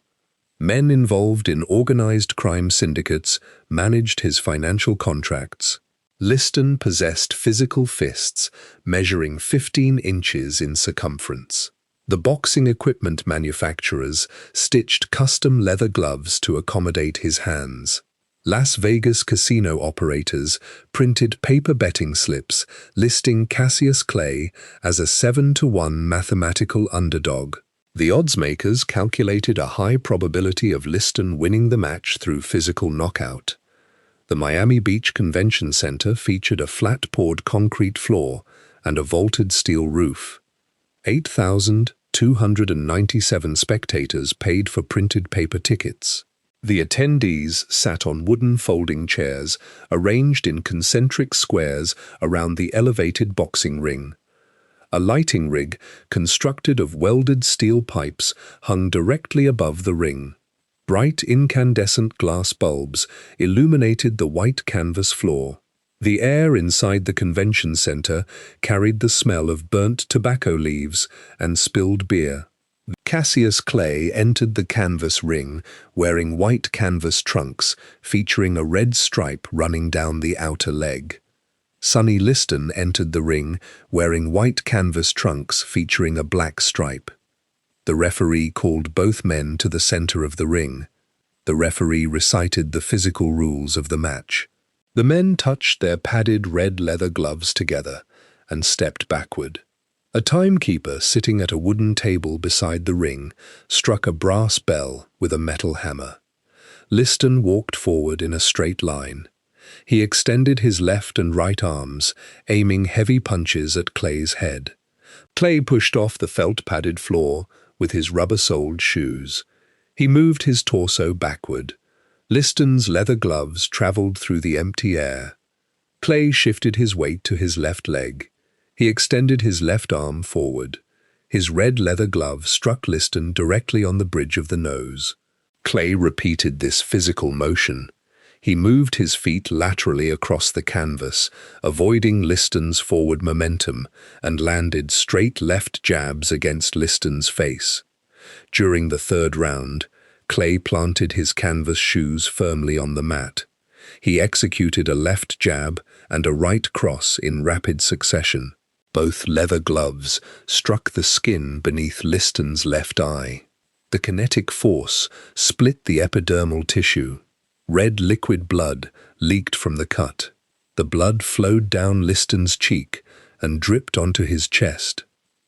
Men involved in organized crime syndicates managed his financial contracts. Liston possessed physical fists measuring 15 inches in circumference. The boxing equipment manufacturers stitched custom leather gloves to accommodate his hands. Las Vegas casino operators printed paper betting slips listing Cassius Clay as a 7-to-1 mathematical underdog. The oddsmakers calculated a high probability of Liston winning the match through physical knockout. The Miami Beach Convention Center featured a flat-poured concrete floor and a vaulted steel roof. 8,297 spectators paid for printed paper tickets. The attendees sat on wooden folding chairs arranged in concentric squares around the elevated boxing ring. A lighting rig constructed of welded steel pipes hung directly above the ring. Bright incandescent glass bulbs illuminated the white canvas floor. The air inside the convention center carried the smell of burnt tobacco leaves and spilled beer. Cassius Clay entered the canvas ring wearing white canvas trunks featuring a red stripe running down the outer leg. Sonny Liston entered the ring wearing white canvas trunks featuring a black stripe. The referee called both men to the center of the ring. The referee recited the physical rules of the match. The men touched their padded red leather gloves together and stepped backward. A timekeeper sitting at a wooden table beside the ring struck a brass bell with a metal hammer. Liston walked forward in a straight line. He extended his left and right arms, aiming heavy punches at Clay's head. Clay pushed off the felt-padded floor with his rubber-soled shoes. He moved his torso backward. Liston's leather gloves traveled through the empty air. Clay shifted his weight to his left leg. He extended his left arm forward. His red leather glove struck Liston directly on the bridge of the nose. Clay repeated this physical motion. He moved his feet laterally across the canvas, avoiding Liston's forward momentum, and landed straight left jabs against Liston's face. During the third round, Clay planted his canvas shoes firmly on the mat. He executed a left jab and a right cross in rapid succession. Both leather gloves struck the skin beneath Liston's left eye. The kinetic force split the epidermal tissue. Red liquid blood leaked from the cut. The blood flowed down Liston's cheek and dripped onto his chest.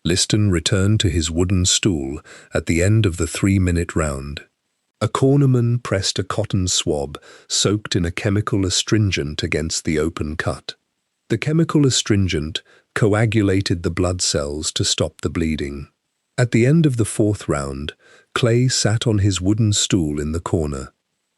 Liston returned to his wooden stool at the end of the 3-minute round. A cornerman pressed a cotton swab soaked in a chemical astringent against the open cut. The chemical astringent coagulated the blood cells to stop the bleeding. At the end of the 4th round, Clay sat on his wooden stool in the corner.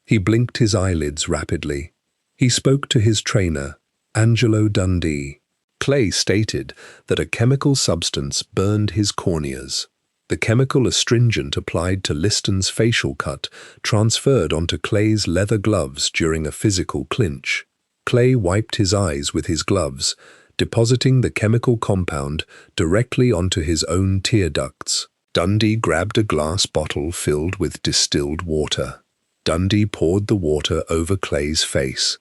He blinked his eyelids rapidly. He spoke to his trainer, Angelo Dundee. Clay stated that a chemical substance burned his corneas. The chemical astringent applied to Liston's facial cut transferred onto Clay's leather gloves during a physical clinch. Clay wiped his eyes with his gloves, depositing the chemical compound directly onto his own tear ducts. Dundee grabbed a glass bottle filled with distilled water. Dundee poured the water over Clay's face.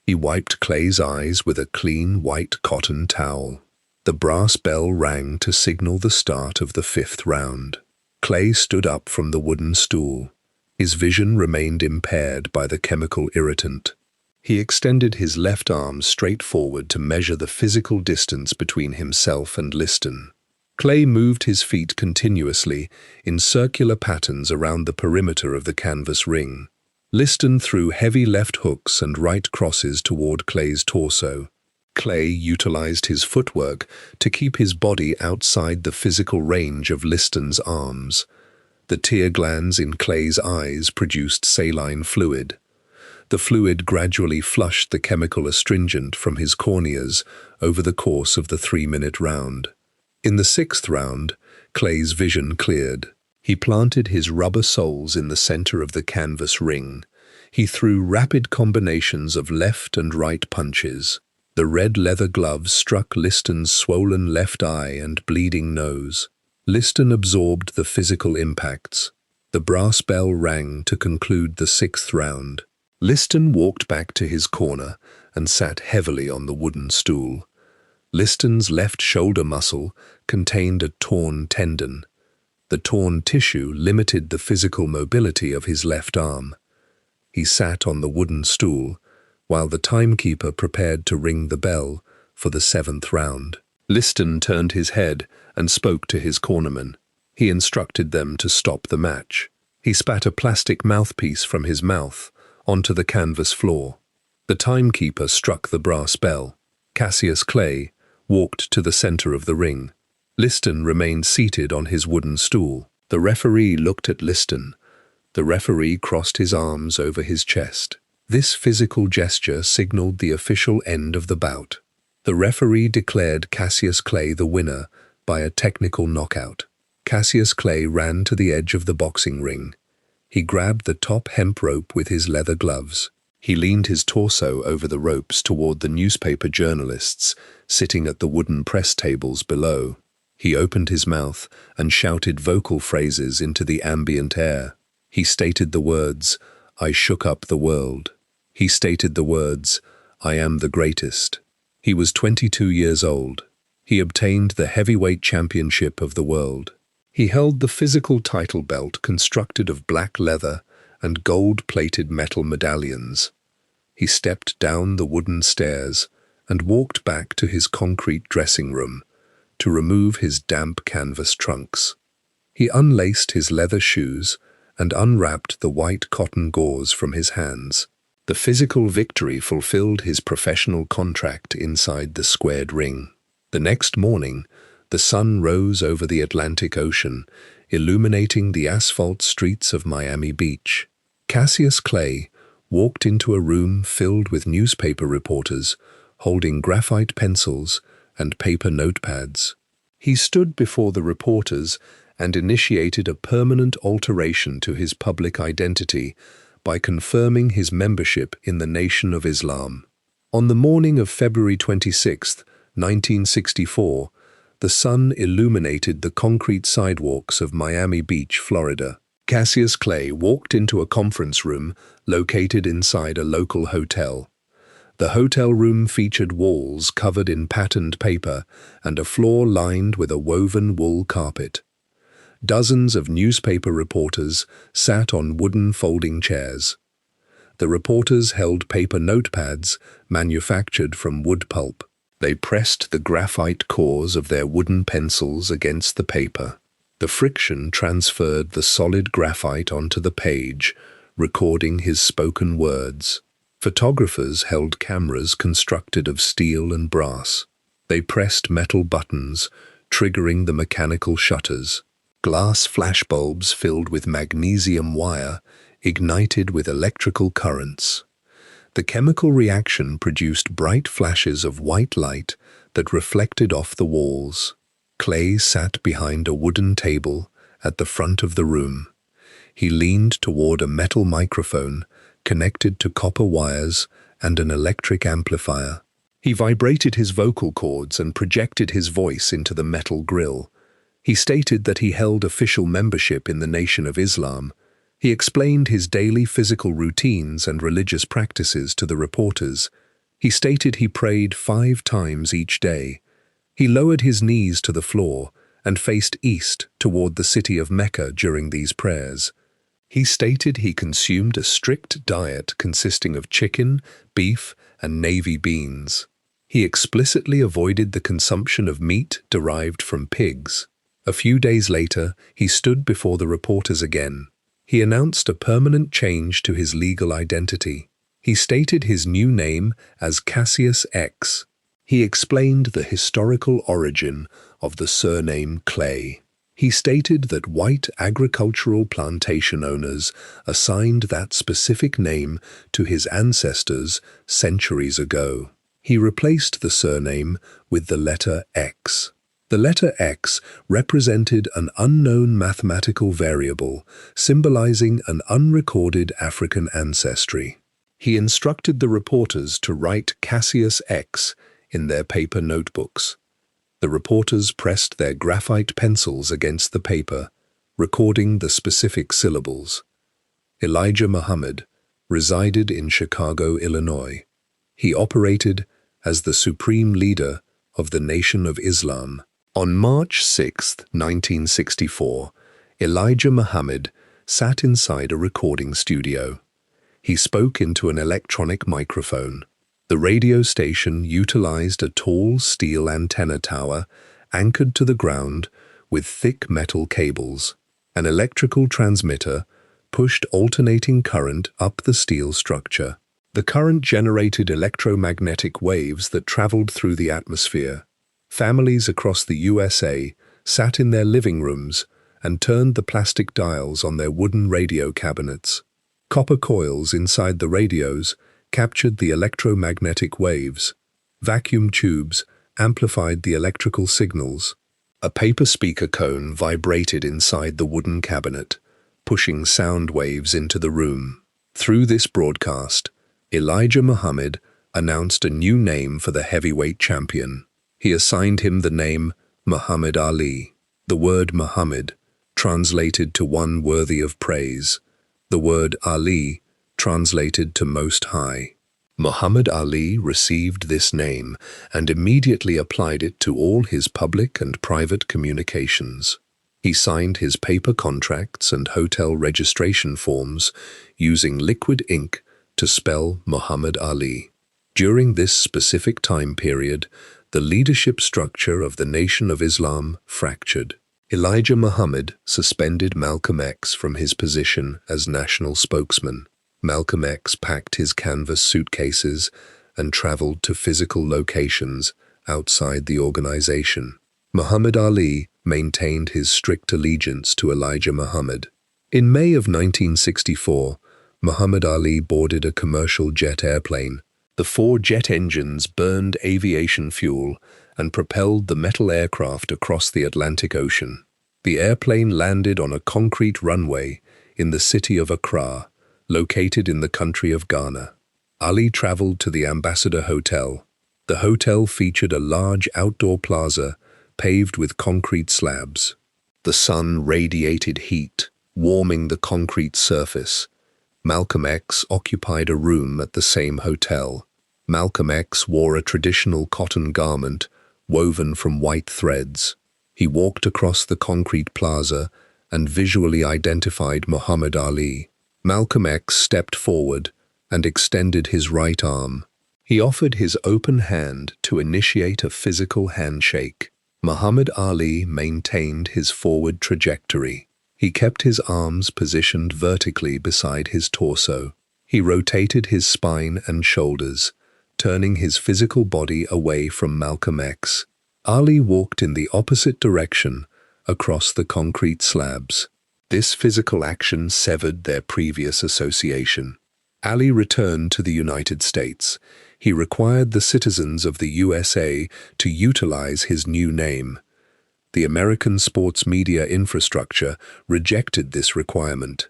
He wiped Clay's eyes with a clean white cotton towel. The brass bell rang to signal the start of the 5th round. Clay stood up from the wooden stool. His vision remained impaired by the chemical irritant. He extended his left arm straight forward to measure the physical distance between himself and Liston. Clay moved his feet continuously in circular patterns around the perimeter of the canvas ring. Liston threw heavy left hooks and right crosses toward Clay's torso. Clay utilized his footwork to keep his body outside the physical range of Liston's arms. The tear glands in Clay's eyes produced saline fluid. The fluid gradually flushed the chemical astringent from his corneas over the course of the 3-minute round. In the 6th round, Clay's vision cleared. He planted his rubber soles in the center of the canvas ring. He threw rapid combinations of left and right punches. The red leather gloves struck Liston's swollen left eye and bleeding nose. Liston absorbed the physical impacts. The brass bell rang to conclude the 6th round. Liston walked back to his corner and sat heavily on the wooden stool. Liston's left shoulder muscle contained a torn tendon. The torn tissue limited the physical mobility of his left arm. He sat on the wooden stool, while the timekeeper prepared to ring the bell for the 7th round. Liston turned his head and spoke to his cornermen. He instructed them to stop the match. He spat a plastic mouthpiece from his mouth onto the canvas floor. The timekeeper struck the brass bell. Cassius Clay walked to the center of the ring. Liston remained seated on his wooden stool. The referee looked at Liston. The referee crossed his arms over his chest. This physical gesture signaled the official end of the bout. The referee declared Cassius Clay the winner by a technical knockout. Cassius Clay ran to the edge of the boxing ring. He grabbed the top hemp rope with his leather gloves. He leaned his torso over the ropes toward the newspaper journalists sitting at the wooden press tables below. He opened his mouth and shouted vocal phrases into the ambient air. He stated the words, "I shook up the world." He stated the words, "I am the greatest." He was 22 years old. He obtained the heavyweight championship of the world. He held the physical title belt constructed of black leather and gold-plated metal medallions. He stepped down the wooden stairs and walked back to his concrete dressing room to remove his damp canvas trunks. He unlaced his leather shoes and unwrapped the white cotton gauze from his hands. The physical victory fulfilled his professional contract inside the squared ring. The next morning, the sun rose over the Atlantic Ocean, illuminating the asphalt streets of Miami Beach. Cassius Clay walked into a room filled with newspaper reporters, holding graphite pencils and paper notepads. He stood before the reporters and initiated a permanent alteration to his public identity by confirming his membership in the Nation of Islam. On the morning of February 26, 1964, the sun illuminated the concrete sidewalks of Miami Beach, Florida. Cassius Clay walked into a conference room located inside a local hotel. The hotel room featured walls covered in patterned paper and a floor lined with a woven wool carpet. Dozens of newspaper reporters sat on wooden folding chairs. The reporters held paper notepads manufactured from wood pulp. They pressed the graphite cores of their wooden pencils against the paper. The friction transferred the solid graphite onto the page, recording his spoken words. Photographers held cameras constructed of steel and brass. They pressed metal buttons, triggering the mechanical shutters. Glass flashbulbs filled with magnesium wire ignited with electrical currents. The chemical reaction produced bright flashes of white light that reflected off the walls. Clay sat behind a wooden table at the front of the room. He leaned toward a metal microphone connected to copper wires and an electric amplifier. He vibrated his vocal cords and projected his voice into the metal grill. He stated that he held official membership in the Nation of Islam. He explained his daily physical routines and religious practices to the reporters. He stated he prayed 5 times each day. He lowered his knees to the floor and faced east toward the city of Mecca during these prayers. He stated he consumed a strict diet consisting of chicken, beef, and navy beans. He explicitly avoided the consumption of meat derived from pigs. A few days later, he stood before the reporters again. He announced a permanent change to his legal identity. He stated his new name as Cassius X. He explained the historical origin of the surname Clay. He stated that white agricultural plantation owners assigned that specific name to his ancestors centuries ago. He replaced the surname with the letter X. The letter X represented an unknown mathematical variable, symbolizing an unrecorded African ancestry. He instructed the reporters to write Cassius X in their paper notebooks. The reporters pressed their graphite pencils against the paper, recording the specific syllables. Elijah Muhammad resided in Chicago, Illinois. He operated as the supreme leader of the Nation of Islam. On March 6, 1964, Elijah Muhammad sat inside a recording studio. He spoke into an electronic microphone. The radio station utilized a tall steel antenna tower anchored to the ground with thick metal cables. An electrical transmitter pushed alternating current up the steel structure. The current generated electromagnetic waves that traveled through the atmosphere. Families across the USA sat in their living rooms and turned the plastic dials on their wooden radio cabinets. Copper coils inside the radios captured the electromagnetic waves. Vacuum tubes amplified the electrical signals. A paper speaker cone vibrated inside the wooden cabinet, pushing sound waves into the room. Through this broadcast, Elijah Muhammad announced a new name for the heavyweight champion. He assigned him the name Muhammad Ali. The word Muhammad translated to one worthy of praise. The word Ali translated to Most High. Muhammad Ali received this name and immediately applied it to all his public and private communications. He signed his paper contracts and hotel registration forms using liquid ink to spell Muhammad Ali. During this specific time period, the leadership structure of the Nation of Islam fractured. Elijah Muhammad suspended Malcolm X from his position as national spokesman. Malcolm X packed his canvas suitcases and traveled to physical locations outside the organization. Muhammad Ali maintained his strict allegiance to Elijah Muhammad. In May of 1964, Muhammad Ali boarded a commercial jet airplane. The 4 jet engines burned aviation fuel and propelled the metal aircraft across the Atlantic Ocean. The airplane landed on a concrete runway in the city of Accra, located in the country of Ghana. Ali traveled to the Ambassador Hotel. The hotel featured a large outdoor plaza paved with concrete slabs. The sun radiated heat, warming the concrete surface. Malcolm X occupied a room at the same hotel. Malcolm X wore a traditional cotton garment woven from white threads. He walked across the concrete plaza and visually identified Muhammad Ali. Malcolm X stepped forward and extended his right arm. He offered his open hand to initiate a physical handshake. Muhammad Ali maintained his forward trajectory. He kept his arms positioned vertically beside his torso. He rotated his spine and shoulders, turning his physical body away from Malcolm X. Ali walked in the opposite direction, across the concrete slabs. This physical action severed their previous association. Ali returned to the United States. He required the citizens of the USA to utilize his new name. The American sports media infrastructure rejected this requirement.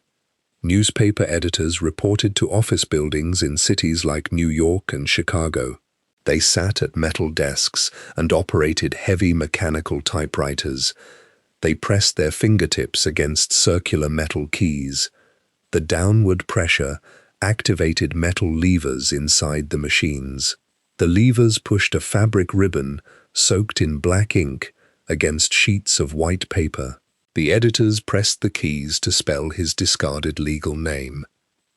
Newspaper editors reported to office buildings in cities like New York and Chicago. They sat at metal desks and operated heavy mechanical typewriters. They pressed their fingertips against circular metal keys. The downward pressure activated metal levers inside the machines. The levers pushed a fabric ribbon soaked in black ink against sheets of white paper. The editors pressed the keys to spell his discarded legal name.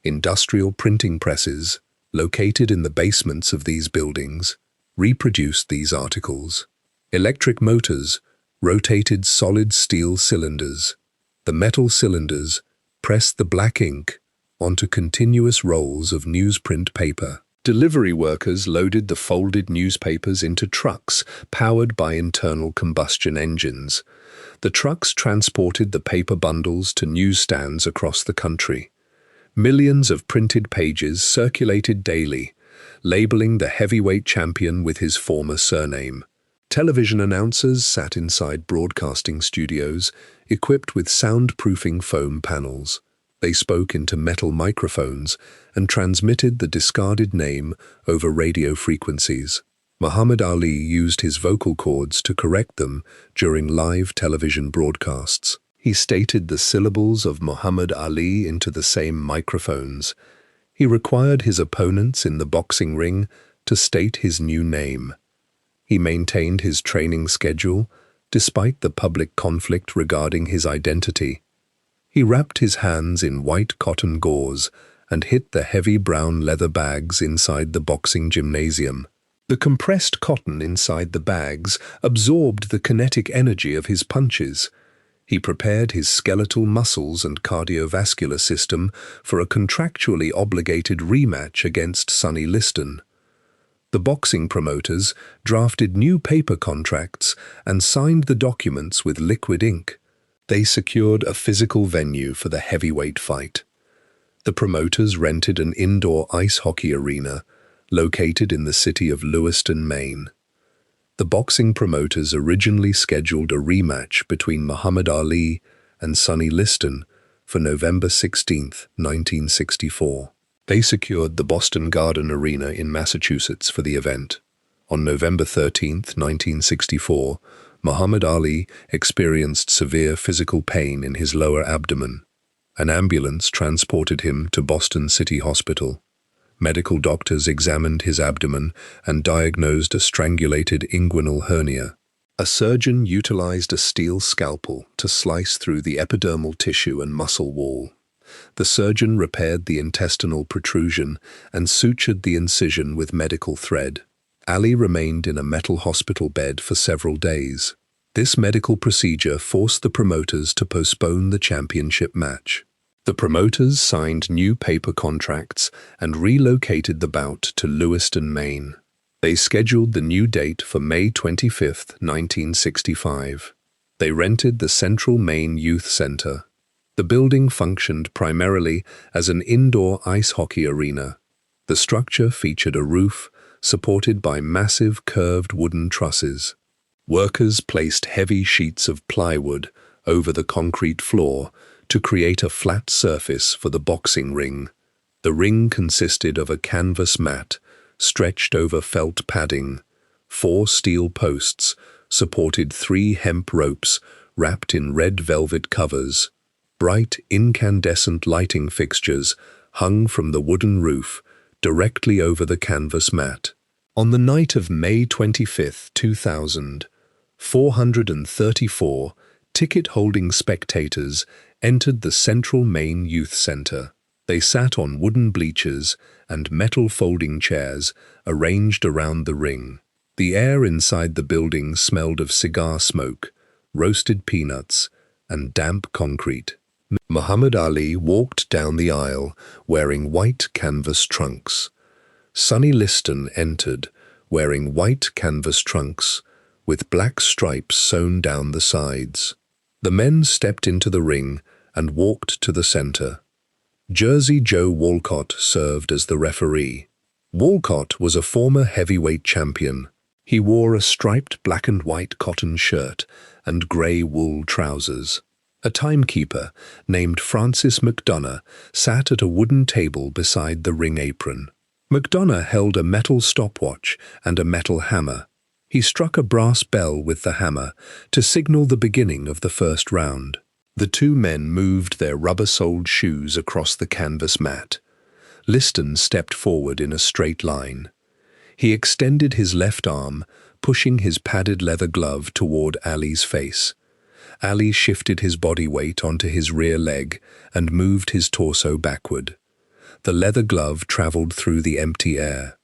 Industrial printing presses, located in the basements of these buildings, reproduced these articles. Electric motors rotated solid steel cylinders. The metal cylinders pressed the black ink onto continuous rolls of newsprint paper. Delivery workers loaded the folded newspapers into trucks powered by internal combustion engines. The trucks transported the paper bundles to newsstands across the country. Millions of printed pages circulated daily, labeling the heavyweight champion with his former surname. Television announcers sat inside broadcasting studios, equipped with soundproofing foam panels. They spoke into metal microphones and transmitted the discarded name over radio frequencies. Muhammad Ali used his vocal cords to correct them during live television broadcasts. He stated the syllables of Muhammad Ali into the same microphones. He required his opponents in the boxing ring to state his new name. He maintained his training schedule despite the public conflict regarding his identity. He wrapped his hands in white cotton gauze and hid the heavy brown leather bags inside the boxing gymnasium. The compressed cotton inside the bags absorbed the kinetic energy of his punches. He prepared his skeletal muscles and cardiovascular system for a contractually obligated rematch against Sonny Liston. The boxing promoters drafted new paper contracts and signed the documents with liquid ink. They secured a physical venue for the heavyweight fight. The promoters rented an indoor ice hockey arena located in the city of Lewiston, Maine. The boxing promoters originally scheduled a rematch between Muhammad Ali and Sonny Liston for November 16, 1964. They secured the Boston Garden Arena in Massachusetts for the event. On November 13, 1964, Muhammad Ali experienced severe physical pain in his lower abdomen. An ambulance transported him to Boston City Hospital. Medical doctors examined his abdomen and diagnosed a strangulated inguinal hernia. A surgeon utilized a steel scalpel to slice through the epidermal tissue and muscle wall. The surgeon repaired the intestinal protrusion and sutured the incision with medical thread. Ali remained in a metal hospital bed for several days. This medical procedure forced the promoters to postpone the championship match. The promoters signed new paper contracts and relocated the bout to Lewiston, Maine. They scheduled the new date for May 25, 1965. They rented the Central Maine Youth Center. The building functioned primarily as an indoor ice hockey arena. The structure featured a roof supported by massive curved wooden trusses. Workers placed heavy sheets of plywood over the concrete floor to create a flat surface for the boxing ring. The ring consisted of a canvas mat stretched over felt padding. 4 steel posts supported 3 hemp ropes wrapped in red velvet covers. Bright, incandescent lighting fixtures hung from the wooden roof directly over the canvas mat. On the night of May 25, 2000, 434 ticket-holding spectators entered the Central Maine Youth Center. They sat on wooden bleachers and metal folding chairs arranged around the ring. The air inside the building smelled of cigar smoke, roasted peanuts, and damp concrete. Muhammad Ali walked down the aisle wearing white canvas trunks. Sonny Liston entered, wearing white canvas trunks with black stripes sewn down the sides. The men stepped into the ring and walked to the center. Jersey Joe Walcott served as the referee. Walcott was a former heavyweight champion. He wore a striped black and white cotton shirt and grey wool trousers. A timekeeper named Francis McDonough sat at a wooden table beside the ring apron. McDonough held a metal stopwatch and a metal hammer. He struck a brass bell with the hammer to signal the beginning of the first round. The two men moved their rubber-soled shoes across the canvas mat. Liston stepped forward in a straight line. He extended his left arm, pushing his padded leather glove toward Ali's face. Ali shifted his body weight onto his rear leg and moved his torso backward. The leather glove traveled through the empty air.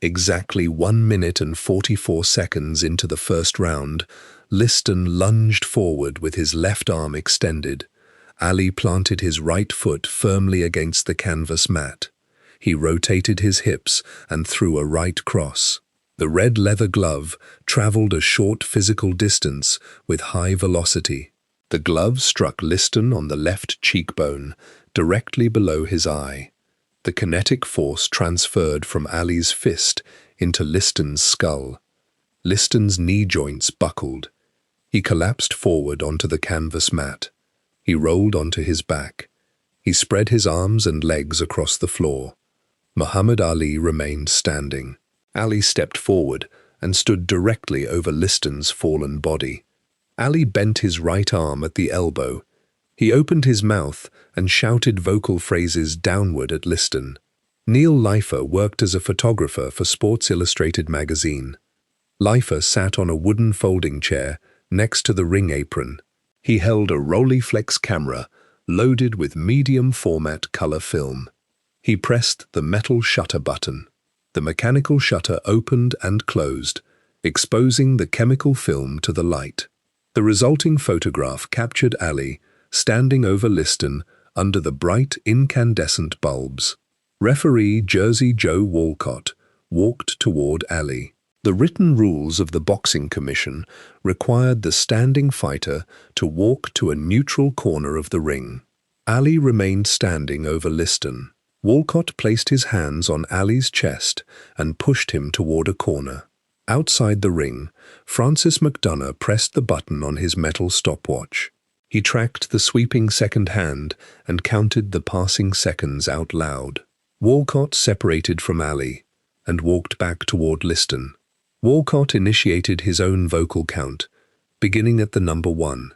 Exactly 1 minute and 44 seconds into the first round, Liston lunged forward with his left arm extended. Ali planted his right foot firmly against the canvas mat. He rotated his hips and threw a right cross. The red leather glove traveled a short physical distance with high velocity. The glove struck Liston on the left cheekbone, directly below his eye. The kinetic force transferred from Ali's fist into Liston's skull. Liston's knee joints buckled. He collapsed forward onto the canvas mat. He rolled onto his back. He spread his arms and legs across the floor. Muhammad Ali remained standing. Ali stepped forward and stood directly over Liston's fallen body. Ali bent his right arm at the elbow. He opened his mouth and shouted vocal phrases downward at Liston. Neil Leifer worked as a photographer for Sports Illustrated magazine. Leifer sat on a wooden folding chair next to the ring apron. He held a Rolleiflex camera loaded with medium-format color film. He pressed the metal shutter button. The mechanical shutter opened and closed, exposing the chemical film to the light. The resulting photograph captured Ali standing over Liston under the bright incandescent bulbs. Referee Jersey Joe Walcott walked toward Ali. The written rules of the Boxing Commission required the standing fighter to walk to a neutral corner of the ring. Ali remained standing over Liston. Walcott placed his hands on Ali's chest and pushed him toward a corner. Outside the ring, Francis McDonough pressed the button on his metal stopwatch. He tracked the sweeping second hand and counted the passing seconds out loud. Walcott separated from Ali and walked back toward Liston. Walcott initiated his own vocal count, beginning at the number 1.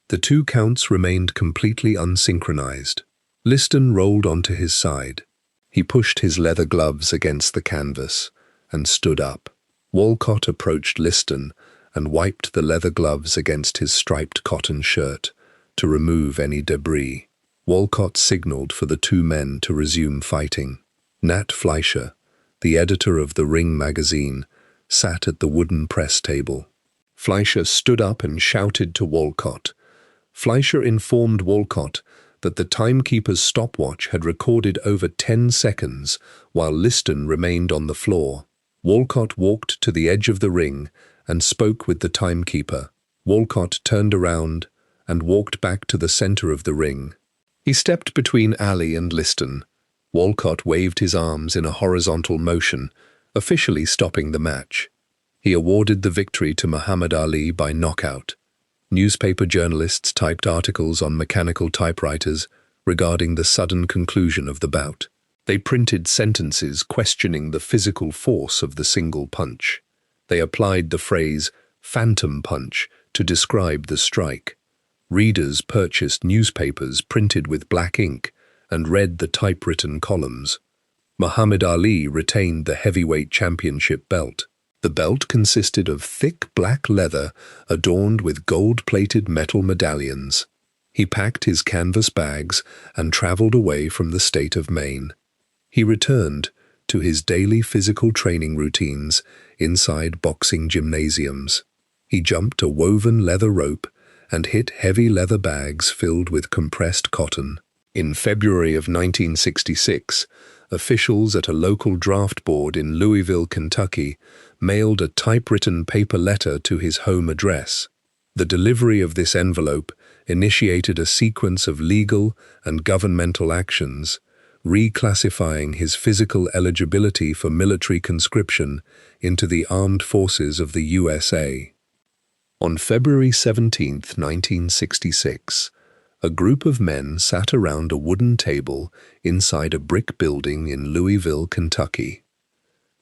The two counts remained completely unsynchronized. Liston rolled onto his side. He pushed his leather gloves against the canvas and stood up. Walcott approached Liston and wiped the leather gloves against his striped cotton shirt to remove any debris. Walcott signaled for the two men to resume fighting. Nat Fleischer, the editor of the Ring magazine, sat at the wooden press table. Fleischer stood up and shouted to Walcott. Fleischer informed Walcott that the timekeeper's stopwatch had recorded over 10 seconds while Liston remained on the floor. Walcott walked to the edge of the ring and spoke with the timekeeper. Walcott turned around and walked back to the center of the ring. He stepped between Ali and Liston. Walcott waved his arms in a horizontal motion, officially stopping the match. He awarded the victory to Muhammad Ali by knockout. Newspaper journalists typed articles on mechanical typewriters regarding the sudden conclusion of the bout. They printed sentences questioning the physical force of the single punch. They applied the phrase "phantom punch" to describe the strike. Readers purchased newspapers printed with black ink and read the typewritten columns. Muhammad Ali retained the heavyweight championship belt. The belt consisted of thick black leather adorned with gold-plated metal medallions. He packed his canvas bags and traveled away from the state of Maine. He returned to his daily physical training routines inside boxing gymnasiums. He jumped a woven leather rope and hit heavy leather bags filled with compressed cotton. In February of 1966, officials at a local draft board in Louisville, Kentucky, mailed a typewritten paper letter to his home address. The delivery of this envelope initiated a sequence of legal and governmental actions, reclassifying his physical eligibility for military conscription into the armed forces of the USA. On February 17, 1966, a group of men sat around a wooden table inside a brick building in Louisville, Kentucky.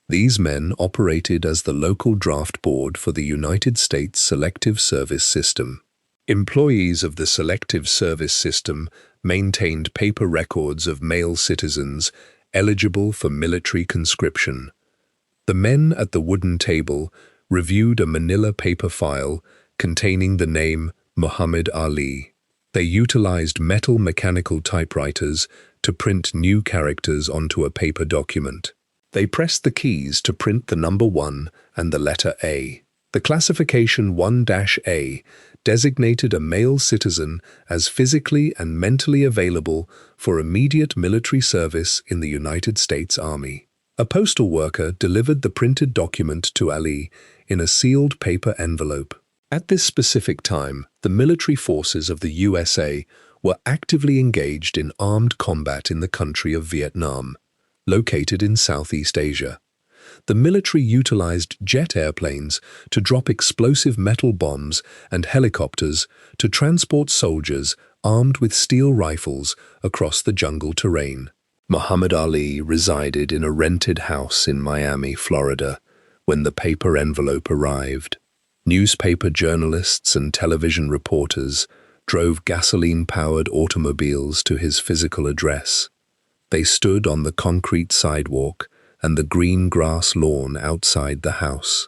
These men operated as the local draft board for the United States Selective Service System. Employees of the Selective Service System maintained paper records of male citizens eligible for military conscription. The men at the wooden table reviewed a manila paper file containing the name Muhammad Ali. They utilized metal mechanical typewriters to print new characters onto a paper document. They pressed the keys to print the number 1 and the letter A. The classification 1-A designated a male citizen as physically and mentally available for immediate military service in the United States Army. A postal worker delivered the printed document to Ali in a sealed paper envelope. At this specific time, the military forces of the USA were actively engaged in armed combat in the country of Vietnam, located in Southeast Asia. The military utilized jet airplanes to drop explosive metal bombs and helicopters to transport soldiers armed with steel rifles across the jungle terrain. Muhammad Ali resided in a rented house in Miami, Florida, when the paper envelope arrived. Newspaper journalists and television reporters drove gasoline-powered automobiles to his physical address. They stood on the concrete sidewalk and the green grass lawn outside the house.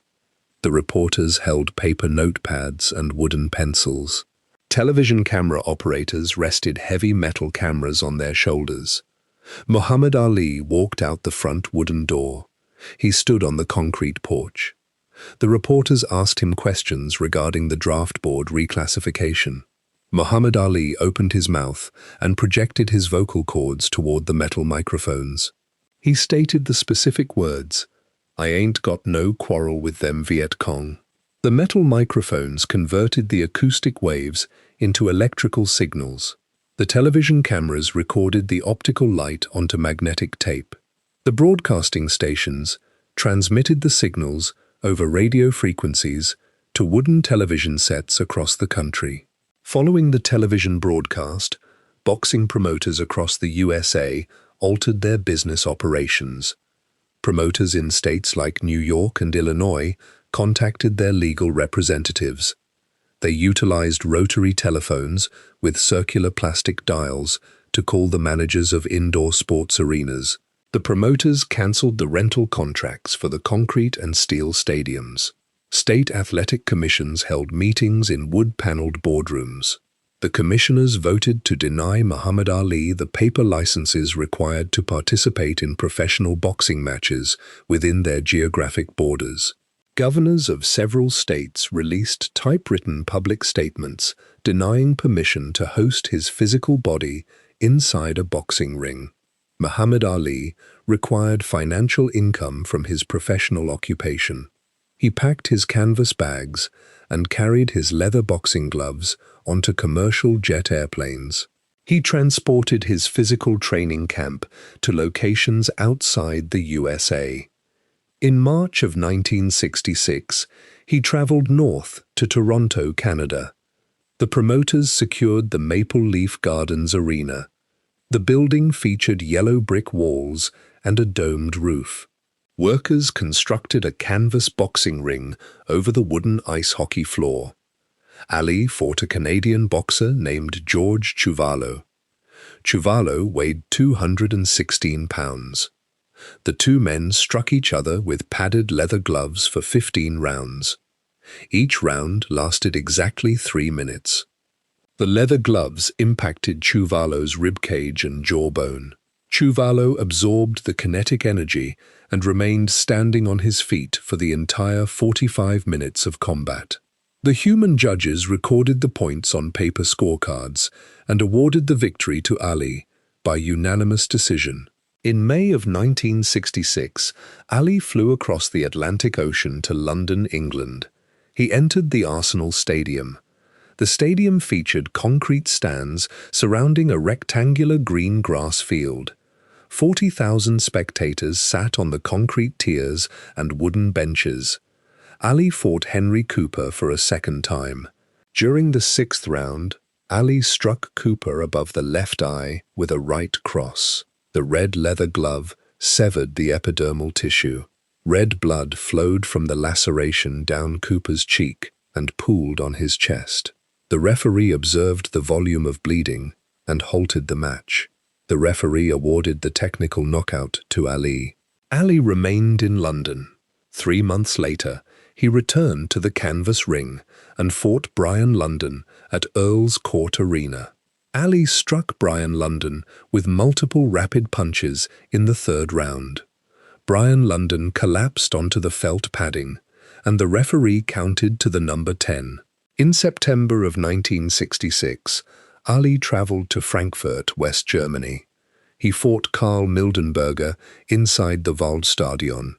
The reporters held paper notepads and wooden pencils. Television camera operators rested heavy metal cameras on their shoulders. Muhammad Ali walked out the front wooden door. He stood on the concrete porch. The reporters asked him questions regarding the draft board reclassification. Muhammad Ali opened his mouth and projected his vocal cords toward the metal microphones. He stated the specific words, "I ain't got no quarrel with them Viet Cong." The metal microphones converted the acoustic waves into electrical signals. The television cameras recorded the optical light onto magnetic tape. The broadcasting stations transmitted the signals over radio frequencies to wooden television sets across the country. Following the television broadcast, boxing promoters across the USA altered their business operations. Promoters in states like New York and Illinois contacted their legal representatives. They utilized rotary telephones with circular plastic dials to call the managers of indoor sports arenas. The promoters canceled the rental contracts for the concrete and steel stadiums. State athletic commissions held meetings in wood-paneled boardrooms. The commissioners voted to deny Muhammad Ali the paper licenses required to participate in professional boxing matches within their geographic borders. Governors of several states released typewritten public statements denying permission to host his physical body inside a boxing ring. Muhammad Ali required financial income from his professional occupation. He packed his canvas bags and carried his leather boxing gloves onto commercial jet airplanes. He transported his physical training camp to locations outside the USA. In March of 1966, he traveled north to Toronto, Canada. The promoters secured the Maple Leaf Gardens Arena. The building featured yellow brick walls and a domed roof. Workers constructed a canvas boxing ring over the wooden ice hockey floor. Ali fought a Canadian boxer named George Chuvalo. Chuvalo weighed 216 pounds. The two men struck each other with padded leather gloves for 15 rounds. Each round lasted exactly 3 minutes. The leather gloves impacted Chuvalo's ribcage and jawbone. Chuvalo absorbed the kinetic energy and remained standing on his feet for the entire 45 minutes of combat. The human judges recorded the points on paper scorecards and awarded the victory to Ali by unanimous decision. In May of 1966, Ali flew across the Atlantic Ocean to London, England. He entered the Arsenal Stadium. The stadium featured concrete stands surrounding a rectangular green grass field. 40,000 spectators sat on the concrete tiers and wooden benches. Ali fought Henry Cooper for a second time. During the 6th round, Ali struck Cooper above the left eye with a right cross. The red leather glove severed the epidermal tissue. Red blood flowed from the laceration down Cooper's cheek and pooled on his chest. The referee observed the volume of bleeding and halted the match. The referee awarded the technical knockout to Ali. Ali remained in London. 3 months later, he returned to the canvas ring and fought Brian London at Earl's Court Arena. Ali struck Brian London with multiple rapid punches in the 3rd round. Brian London collapsed onto the felt padding, and the referee counted to the number 10. In September of 1966, Ali traveled to Frankfurt, West Germany. He fought Karl Mildenberger inside the Waldstadion.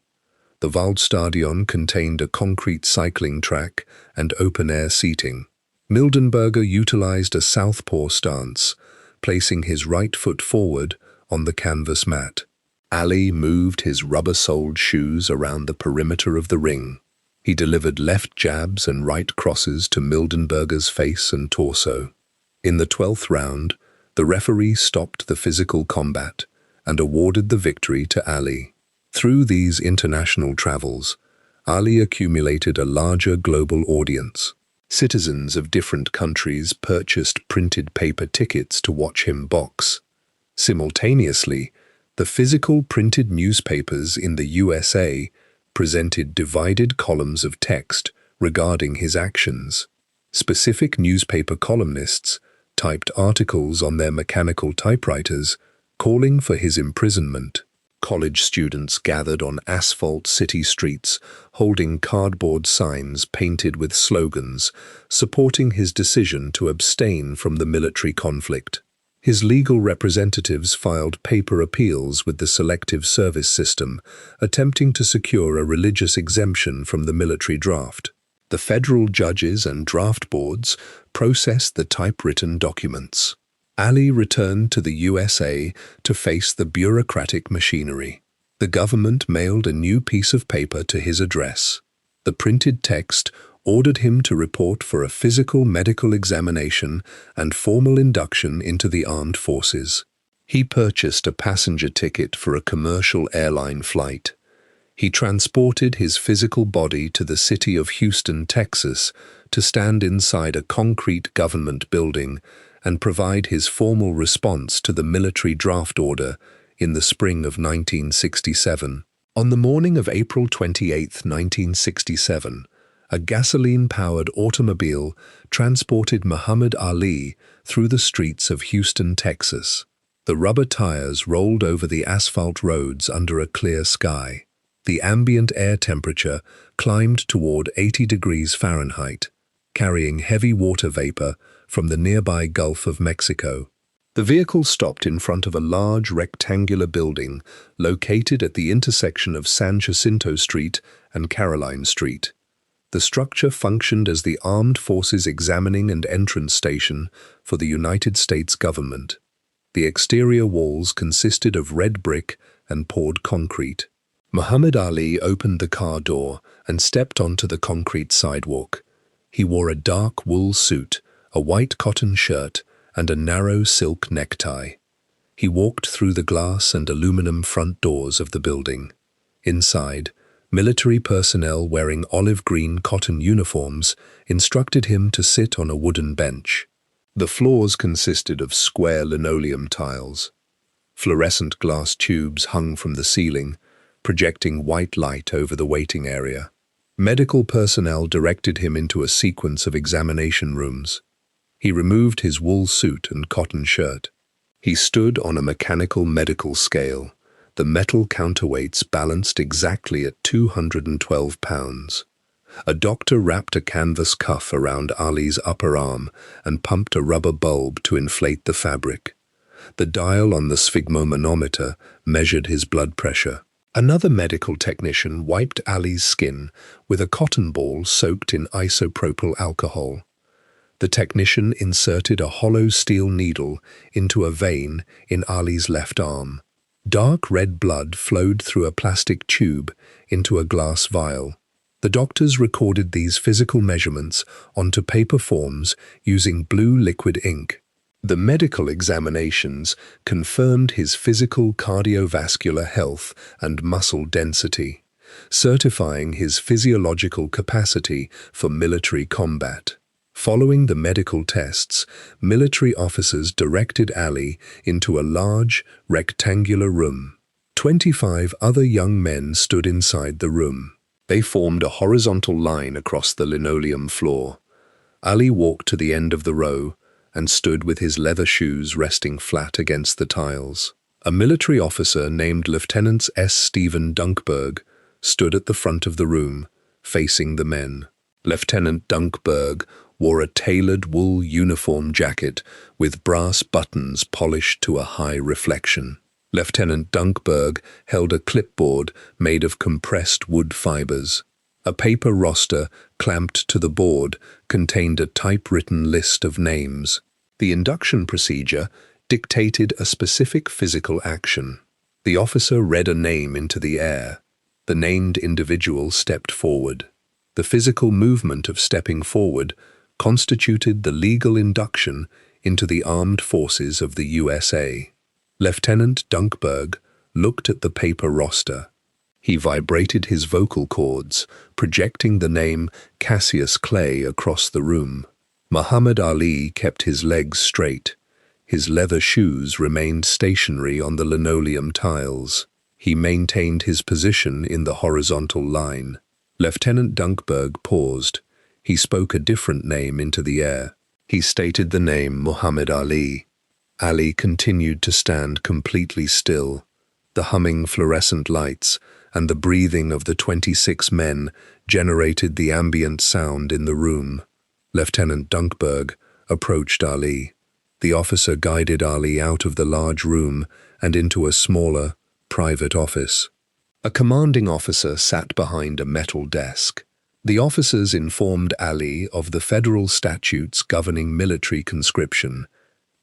The Waldstadion contained a concrete cycling track and open-air seating. Mildenberger utilized a southpaw stance, placing his right foot forward on the canvas mat. Ali moved his rubber-soled shoes around the perimeter of the ring. He delivered left jabs and right crosses to Mildenberger's face and torso. In the 12th round, the referee stopped the physical combat and awarded the victory to Ali. Through these international travels, Ali accumulated a larger global audience. Citizens of different countries purchased printed paper tickets to watch him box. Simultaneously, the physical printed newspapers in the USA presented divided columns of text regarding his actions. Specific newspaper columnists typed articles on their mechanical typewriters calling for his imprisonment. College students gathered on asphalt city streets holding cardboard signs painted with slogans supporting his decision to abstain from the military conflict. His legal representatives filed paper appeals with the Selective Service System, attempting to secure a religious exemption from the military draft. The federal judges and draft boards processed the typewritten documents. Ali returned to the USA to face the bureaucratic machinery. The government mailed a new piece of paper to his address. The printed text ordered him to report for a physical medical examination and formal induction into the armed forces. He purchased a passenger ticket for a commercial airline flight. He transported his physical body to the city of Houston, Texas, to stand inside a concrete government building and provide his formal response to the military draft order in the spring of 1967. On the morning of April 28, 1967, a gasoline-powered automobile transported Muhammad Ali through the streets of Houston, Texas. The rubber tires rolled over the asphalt roads under a clear sky. The ambient air temperature climbed toward 80 degrees Fahrenheit, carrying heavy water vapor from the nearby Gulf of Mexico. The vehicle stopped in front of a large rectangular building located at the intersection of San Jacinto Street and Caroline Street. The structure functioned as the Armed Forces Examining and Entrance Station for the United States government. The exterior walls consisted of red brick and poured concrete. Muhammad Ali opened the car door and stepped onto the concrete sidewalk. He wore a dark wool suit, a white cotton shirt, and a narrow silk necktie. He walked through the glass and aluminum front doors of the building. Inside, military personnel wearing olive-green cotton uniforms instructed him to sit on a wooden bench. The floors consisted of square linoleum tiles. Fluorescent glass tubes hung from the ceiling, projecting white light over the waiting area. Medical personnel directed him into a sequence of examination rooms. He removed his wool suit and cotton shirt. He stood on a mechanical medical scale. The metal counterweights balanced exactly at 212 pounds. A doctor wrapped a canvas cuff around Ali's upper arm and pumped a rubber bulb to inflate the fabric. The dial on the sphygmomanometer measured his blood pressure. Another medical technician wiped Ali's skin with a cotton ball soaked in isopropyl alcohol. The technician inserted a hollow steel needle into a vein in Ali's left arm. Dark red blood flowed through a plastic tube into a glass vial. The doctors recorded these physical measurements onto paper forms using blue liquid ink. The medical examinations confirmed his physical cardiovascular health and muscle density, certifying his physiological capacity for military combat. Following the medical tests, military officers directed Ali into a large, rectangular room. 25 other young men stood inside the room. They formed a horizontal line across the linoleum floor. Ali walked to the end of the row and stood with his leather shoes resting flat against the tiles. A military officer named Lieutenant S. Stephen Dunkberg stood at the front of the room, facing the men. Lieutenant Dunkberg wore a tailored wool uniform jacket with brass buttons polished to a high reflection. Lieutenant Dunkberg held a clipboard made of compressed wood fibers. A paper roster clamped to the board contained a typewritten list of names. The induction procedure dictated a specific physical action. The officer read a name into the air. The named individual stepped forward. The physical movement of stepping forward constituted the legal induction into the armed forces of the USA. Lieutenant Dunkberg looked at the paper roster. He vibrated his vocal cords, projecting the name Cassius Clay across the room. Muhammad Ali kept his legs straight. His leather shoes remained stationary on the linoleum tiles. He maintained his position in the horizontal line. Lieutenant Dunkberg paused. He spoke a different name into the air. He stated the name Muhammad Ali. Ali continued to stand completely still. The humming fluorescent lights and the breathing of the 26 men generated the ambient sound in the room. Lieutenant Dunkberg approached Ali. The officer guided Ali out of the large room and into a smaller, private office. A commanding officer sat behind a metal desk. The officers informed Ali of the federal statutes governing military conscription.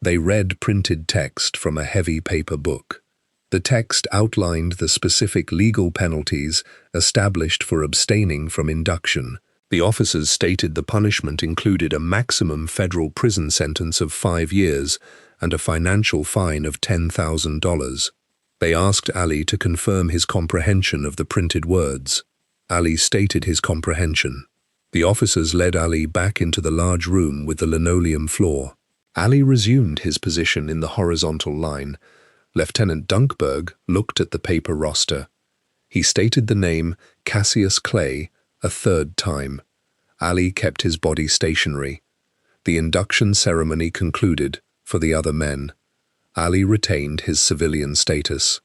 They read printed text from a heavy paper book. The text outlined the specific legal penalties established for abstaining from induction. The officers stated the punishment included a maximum federal prison sentence of 5 years and a financial fine of $10,000. They asked Ali to confirm his comprehension of the printed words. Ali stated his comprehension. The officers led Ali back into the large room with the linoleum floor. Ali resumed his position in the horizontal line. Lieutenant Dunkberg looked at the paper roster. He stated the name Cassius Clay a third time. Ali kept his body stationary. The induction ceremony concluded for the other men. Ali retained his civilian status.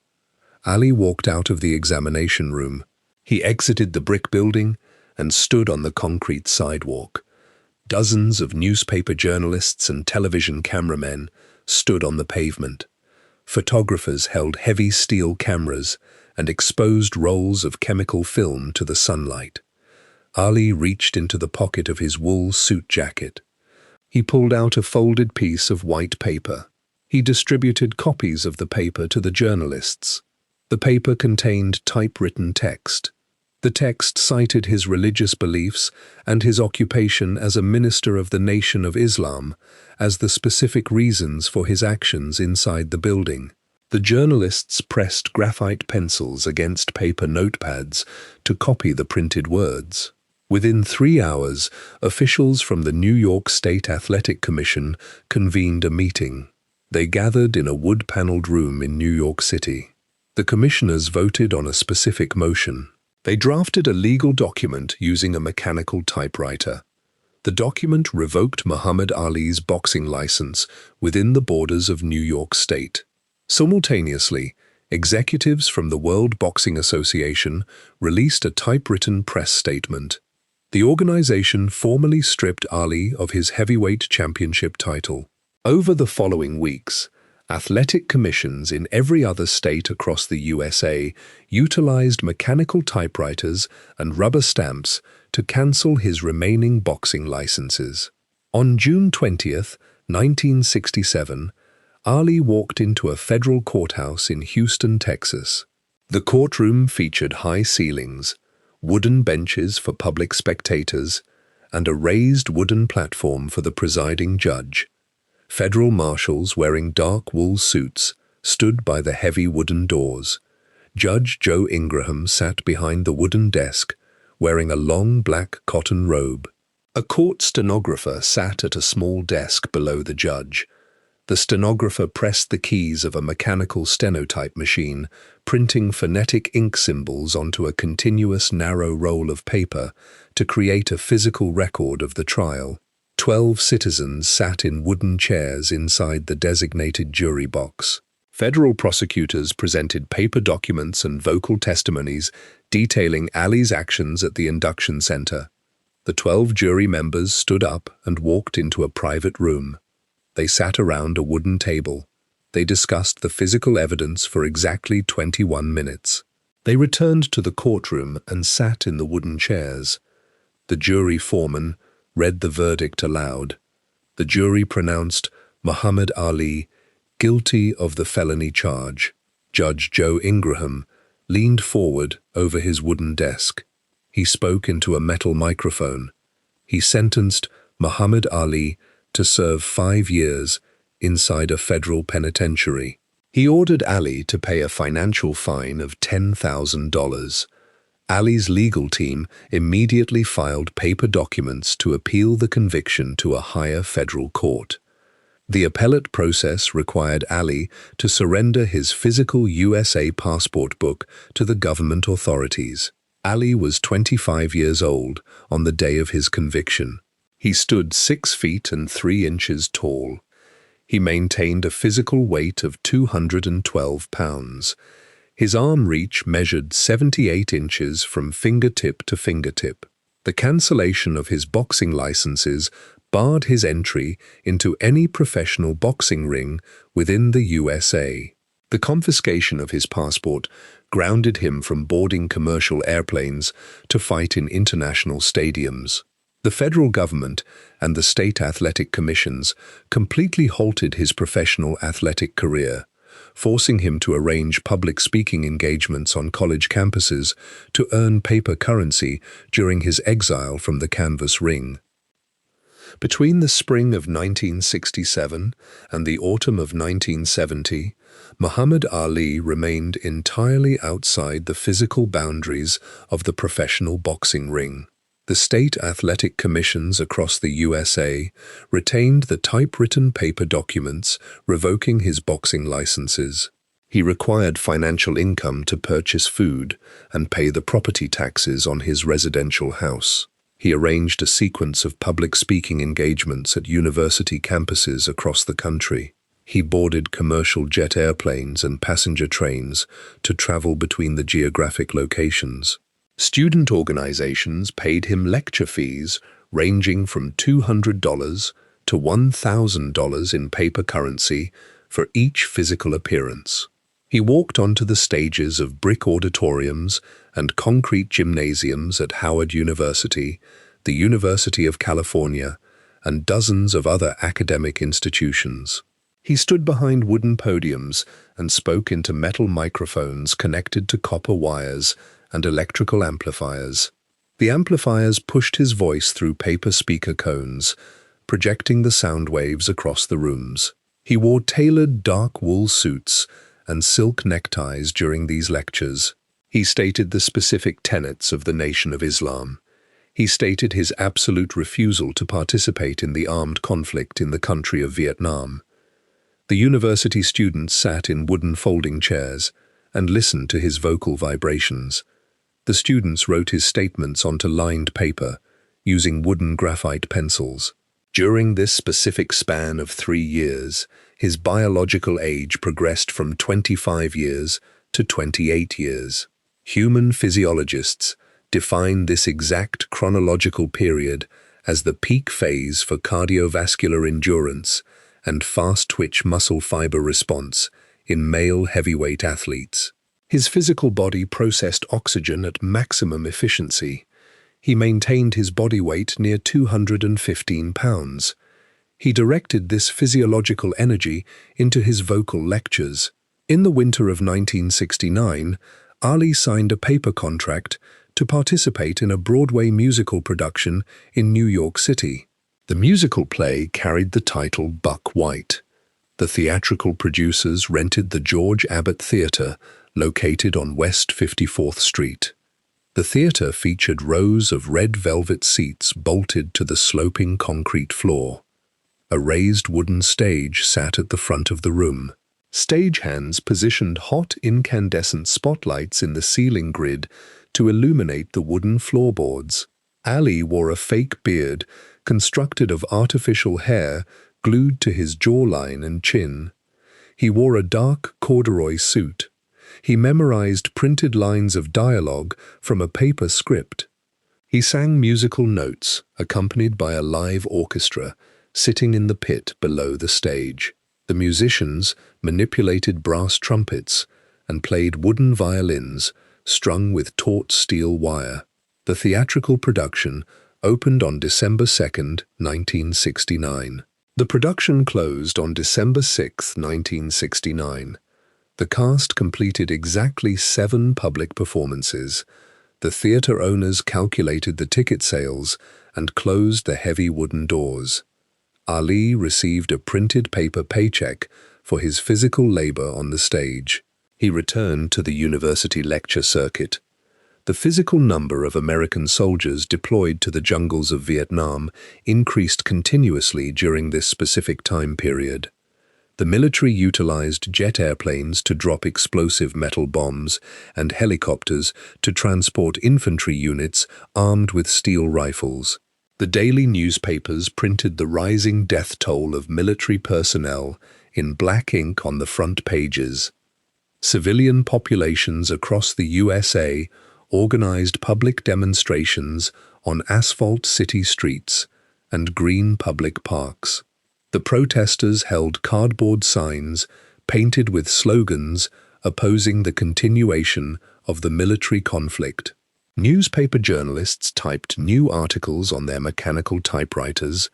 Ali walked out of the examination room. He exited the brick building and stood on the concrete sidewalk. Dozens of newspaper journalists and television cameramen stood on the pavement. Photographers held heavy steel cameras and exposed rolls of chemical film to the sunlight. Ali reached into the pocket of his wool suit jacket. He pulled out a folded piece of white paper. He distributed copies of the paper to the journalists. The paper contained typewritten text. The text cited his religious beliefs and his occupation as a minister of the Nation of Islam as the specific reasons for his actions inside the building. The journalists pressed graphite pencils against paper notepads to copy the printed words. Within 3 hours, officials from the New York State Athletic Commission convened a meeting. They gathered in a wood-paneled room in New York City. The commissioners voted on a specific motion. They drafted a legal document using a mechanical typewriter. The document revoked Muhammad Ali's boxing license within the borders of New York State. Simultaneously, executives from the World Boxing Association released a typewritten press statement. The organization formally stripped Ali of his heavyweight championship title. Over the following weeks, athletic commissions in every other state across the USA utilized mechanical typewriters and rubber stamps to cancel his remaining boxing licenses. On June 20th, 1967, Ali walked into a federal courthouse in Houston, Texas. The courtroom featured high ceilings, wooden benches for public spectators, and a raised wooden platform for the presiding judge. Federal marshals wearing dark wool suits stood by the heavy wooden doors. Judge Joe Ingraham sat behind the wooden desk, wearing a long black cotton robe. A court stenographer sat at a small desk below the judge. The stenographer pressed the keys of a mechanical stenotype machine, printing phonetic ink symbols onto a continuous narrow roll of paper to create a physical record of the trial. 12 citizens sat in wooden chairs inside the designated jury box. Federal prosecutors presented paper documents and vocal testimonies detailing Ali's actions at the induction center. The 12 jury members stood up and walked into a private room. They sat around a wooden table. They discussed the physical evidence for exactly 21 minutes. They returned to the courtroom and sat in the wooden chairs. The jury foreman read the verdict aloud. The jury pronounced Muhammad Ali guilty of the felony charge. Judge Joe Ingraham leaned forward over his wooden desk. He spoke into a metal microphone. He sentenced Muhammad Ali to serve 5 years inside a federal penitentiary. He ordered Ali to pay a financial fine of $10,000. Ali's legal team immediately filed paper documents to appeal the conviction to a higher federal court. The appellate process required Ali to surrender his physical USA passport book to the government authorities. Ali was 25 years old on the day of his conviction. He stood 6 feet and 3 inches tall. He maintained a physical weight of 212 pounds. His arm reach measured 78 inches from fingertip to fingertip. The cancellation of his boxing licenses barred his entry into any professional boxing ring within the USA. The confiscation of his passport grounded him from boarding commercial airplanes to fight in international stadiums. The federal government and the state athletic commissions completely halted his professional athletic career, forcing him to arrange public speaking engagements on college campuses to earn paper currency during his exile from the canvas ring. Between the spring of 1967 and the autumn of 1970, Muhammad Ali remained entirely outside the physical boundaries of the professional boxing ring. The state athletic commissions across the USA retained the typewritten paper documents revoking his boxing licenses. He required financial income to purchase food and pay the property taxes on his residential house. He arranged a sequence of public speaking engagements at university campuses across the country. He boarded commercial jet airplanes and passenger trains to travel between the geographic locations. Student organizations paid him lecture fees ranging from $200 to $1,000 in paper currency for each physical appearance. He walked onto the stages of brick auditoriums and concrete gymnasiums at Howard University, the University of California, and dozens of other academic institutions. He stood behind wooden podiums and spoke into metal microphones connected to copper wires and electrical amplifiers. The amplifiers pushed his voice through paper speaker cones, projecting the sound waves across the rooms. He wore tailored dark wool suits and silk neckties during these lectures. He stated the specific tenets of the Nation of Islam. He stated his absolute refusal to participate in the armed conflict in the country of Vietnam. The university students sat in wooden folding chairs and listened to his vocal vibrations. The students wrote his statements onto lined paper, using wooden graphite pencils. During this specific span of 3 years, his biological age progressed from 25 years to 28 years. Human physiologists define this exact chronological period as the peak phase for cardiovascular endurance and fast-twitch muscle fiber response in male heavyweight athletes. His physical body processed oxygen at maximum efficiency. He maintained his body weight near 215 pounds. He directed this physiological energy into his vocal lectures. In the winter of 1969, Ali signed a paper contract to participate in a Broadway musical production in New York City. The musical play carried the title Buck White. The theatrical producers rented the George Abbott Theatre, located on West 54th Street. The theatre featured rows of red velvet seats bolted to the sloping concrete floor. A raised wooden stage sat at the front of the room. Stagehands positioned hot incandescent spotlights in the ceiling grid to illuminate the wooden floorboards. Ali wore a fake beard constructed of artificial hair glued to his jawline and chin. He wore a dark corduroy suit. He memorized printed lines of dialogue from a paper script. He sang musical notes, accompanied by a live orchestra, sitting in the pit below the stage. The musicians manipulated brass trumpets and played wooden violins strung with taut steel wire. The theatrical production opened on December 2, 1969. The production closed on December 6, 1969. The cast completed exactly 7 public performances. The theatre owners calculated the ticket sales and closed the heavy wooden doors. Ali received a printed paper paycheck for his physical labor on the stage. He returned to the university lecture circuit. The physical number of American soldiers deployed to the jungles of Vietnam increased continuously during this specific time period. The military utilized jet airplanes to drop explosive metal bombs and helicopters to transport infantry units armed with steel rifles. The daily newspapers printed the rising death toll of military personnel in black ink on the front pages. Civilian populations across the USA organized public demonstrations on asphalt city streets and green public parks. The protesters held cardboard signs painted with slogans opposing the continuation of the military conflict. Newspaper journalists typed new articles on their mechanical typewriters,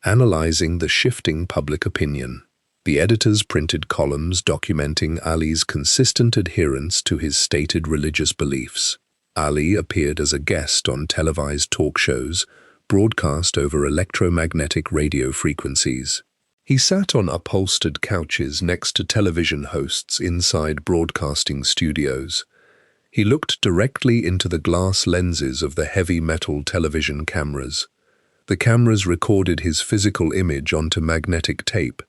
analyzing the shifting public opinion. The editors printed columns documenting Ali's consistent adherence to his stated religious beliefs. Ali appeared as a guest on televised talk shows, broadcast over electromagnetic radio frequencies. He sat on upholstered couches next to television hosts inside broadcasting studios. He looked directly into the glass lenses of the heavy metal television cameras. The cameras recorded his physical image onto magnetic tape.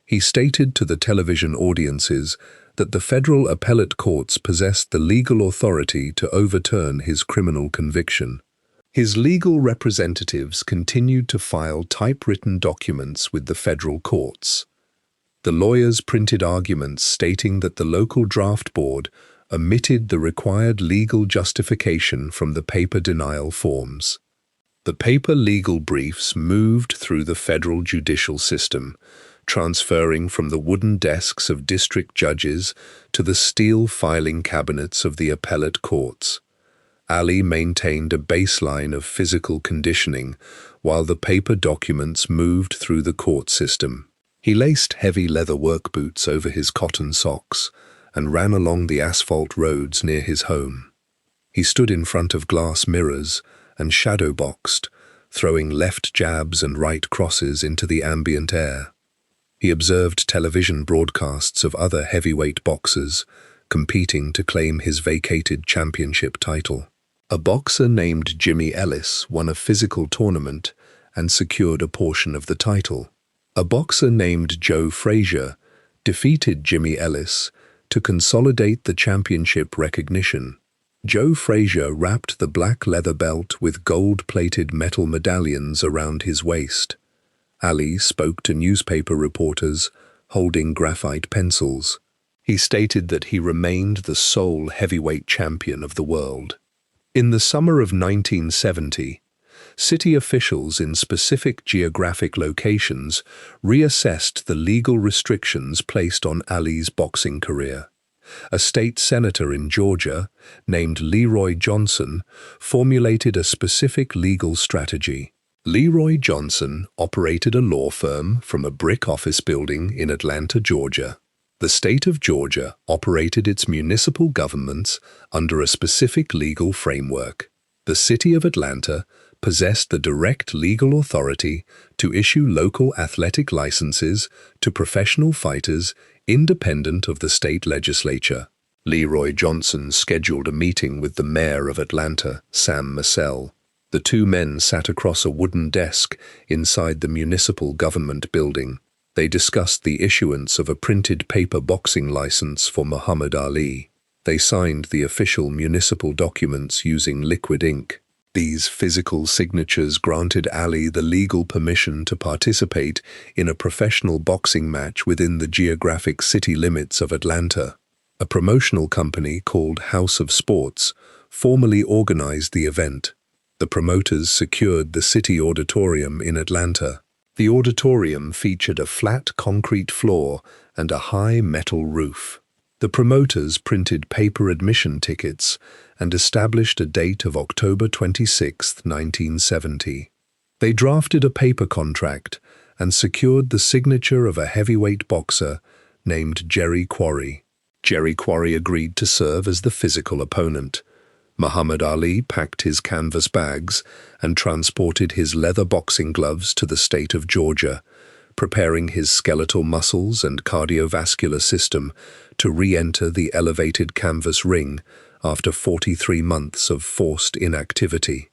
He stated to the television audiences that the federal appellate courts possessed the legal authority to overturn his criminal conviction. His legal representatives continued to file typewritten documents with the federal courts. The lawyers printed arguments stating that the local draft board omitted the required legal justification from the paper denial forms. The paper legal briefs moved through the federal judicial system, transferring from the wooden desks of district judges to the steel filing cabinets of the appellate courts. Ali maintained a baseline of physical conditioning while the paper documents moved through the court system. He laced heavy leather work boots over his cotton socks and ran along the asphalt roads near his home. He stood in front of glass mirrors and shadow-boxed, throwing left jabs and right crosses into the ambient air. He observed television broadcasts of other heavyweight boxers competing to claim his vacated championship title. A boxer named Jimmy Ellis won a physical tournament and secured a portion of the title. A boxer named Joe Frazier defeated Jimmy Ellis to consolidate the championship recognition. Joe Frazier wrapped the black leather belt with gold-plated metal medallions around his waist. Ali spoke to newspaper reporters, holding graphite pencils. He stated that he remained the sole heavyweight champion of the world. In the summer of 1970, city officials in specific geographic locations reassessed the legal restrictions placed on Ali's boxing career. A state senator in Georgia, named Leroy Johnson, formulated a specific legal strategy. Leroy Johnson operated a law firm from a brick office building in Atlanta, Georgia. The state of Georgia operated its municipal governments under a specific legal framework. The city of Atlanta possessed the direct legal authority to issue local athletic licenses to professional fighters independent of the state legislature. Leroy Johnson scheduled a meeting with the mayor of Atlanta, Sam Massell. The two men sat across a wooden desk inside the municipal government building. They discussed the issuance of a printed paper boxing license for Muhammad Ali. They signed the official municipal documents using liquid ink. These physical signatures granted Ali the legal permission to participate in a professional boxing match within the geographic city limits of Atlanta. A promotional company called House of Sports formally organized the event. The promoters secured the city auditorium in Atlanta. The auditorium featured a flat concrete floor and a high metal roof. The promoters printed paper admission tickets and established a date of October 26, 1970. They drafted a paper contract and secured the signature of a heavyweight boxer named Jerry Quarry. Jerry Quarry agreed to serve as the physical opponent. Muhammad Ali packed his canvas bags and transported his leather boxing gloves to the state of Georgia, preparing his skeletal muscles and cardiovascular system to re-enter the elevated canvas ring after 43 months of forced inactivity.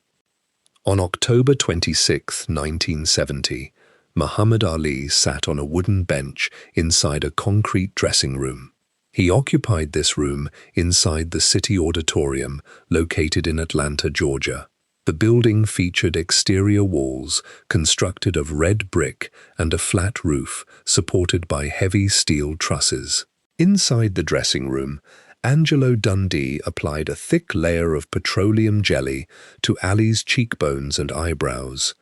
On October 26, 1970, Muhammad Ali sat on a wooden bench inside a concrete dressing room. He occupied this room inside the city auditorium located in Atlanta, Georgia. The building featured exterior walls constructed of red brick and a flat roof supported by heavy steel trusses. Inside the dressing room, Angelo Dundee applied a thick layer of petroleum jelly to Ali's cheekbones and eyebrows.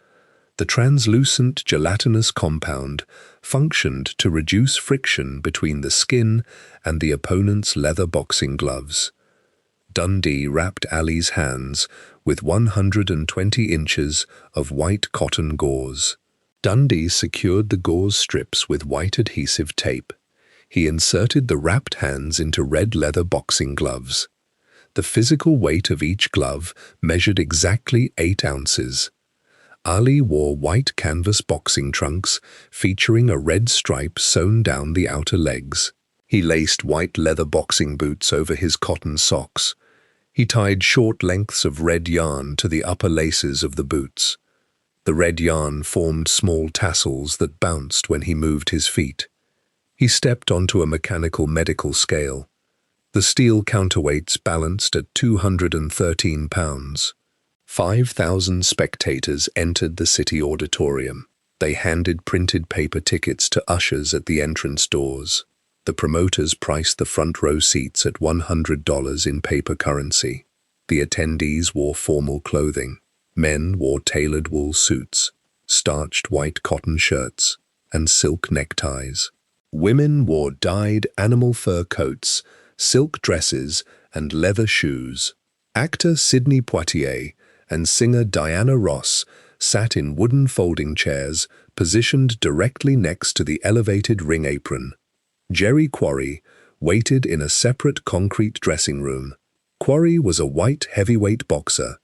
The translucent gelatinous compound functioned to reduce friction between the skin and the opponent's leather boxing gloves. Dundee wrapped Ali's hands with 120 inches of white cotton gauze. Dundee secured the gauze strips with white adhesive tape. He inserted the wrapped hands into red leather boxing gloves. The physical weight of each glove measured exactly 8 ounces. Ali wore white canvas boxing trunks featuring a red stripe sewn down the outer legs. He laced white leather boxing boots over his cotton socks. He tied short lengths of red yarn to the upper laces of the boots. The red yarn formed small tassels that bounced when he moved his feet. He stepped onto a mechanical medical scale. The steel counterweights balanced at 213 pounds. 5,000 spectators entered the city auditorium. They handed printed paper tickets to ushers at the entrance doors. The promoters priced the front row seats at $100 in paper currency. The attendees wore formal clothing. Men wore tailored wool suits, starched white cotton shirts, and silk neckties. Women wore dyed animal fur coats, silk dresses, and leather shoes. Actor Sidney Poitier and singer Diana Ross sat in wooden folding chairs positioned directly next to the elevated ring apron. Jerry Quarry waited in a separate concrete dressing room. Quarry was a white heavyweight boxer.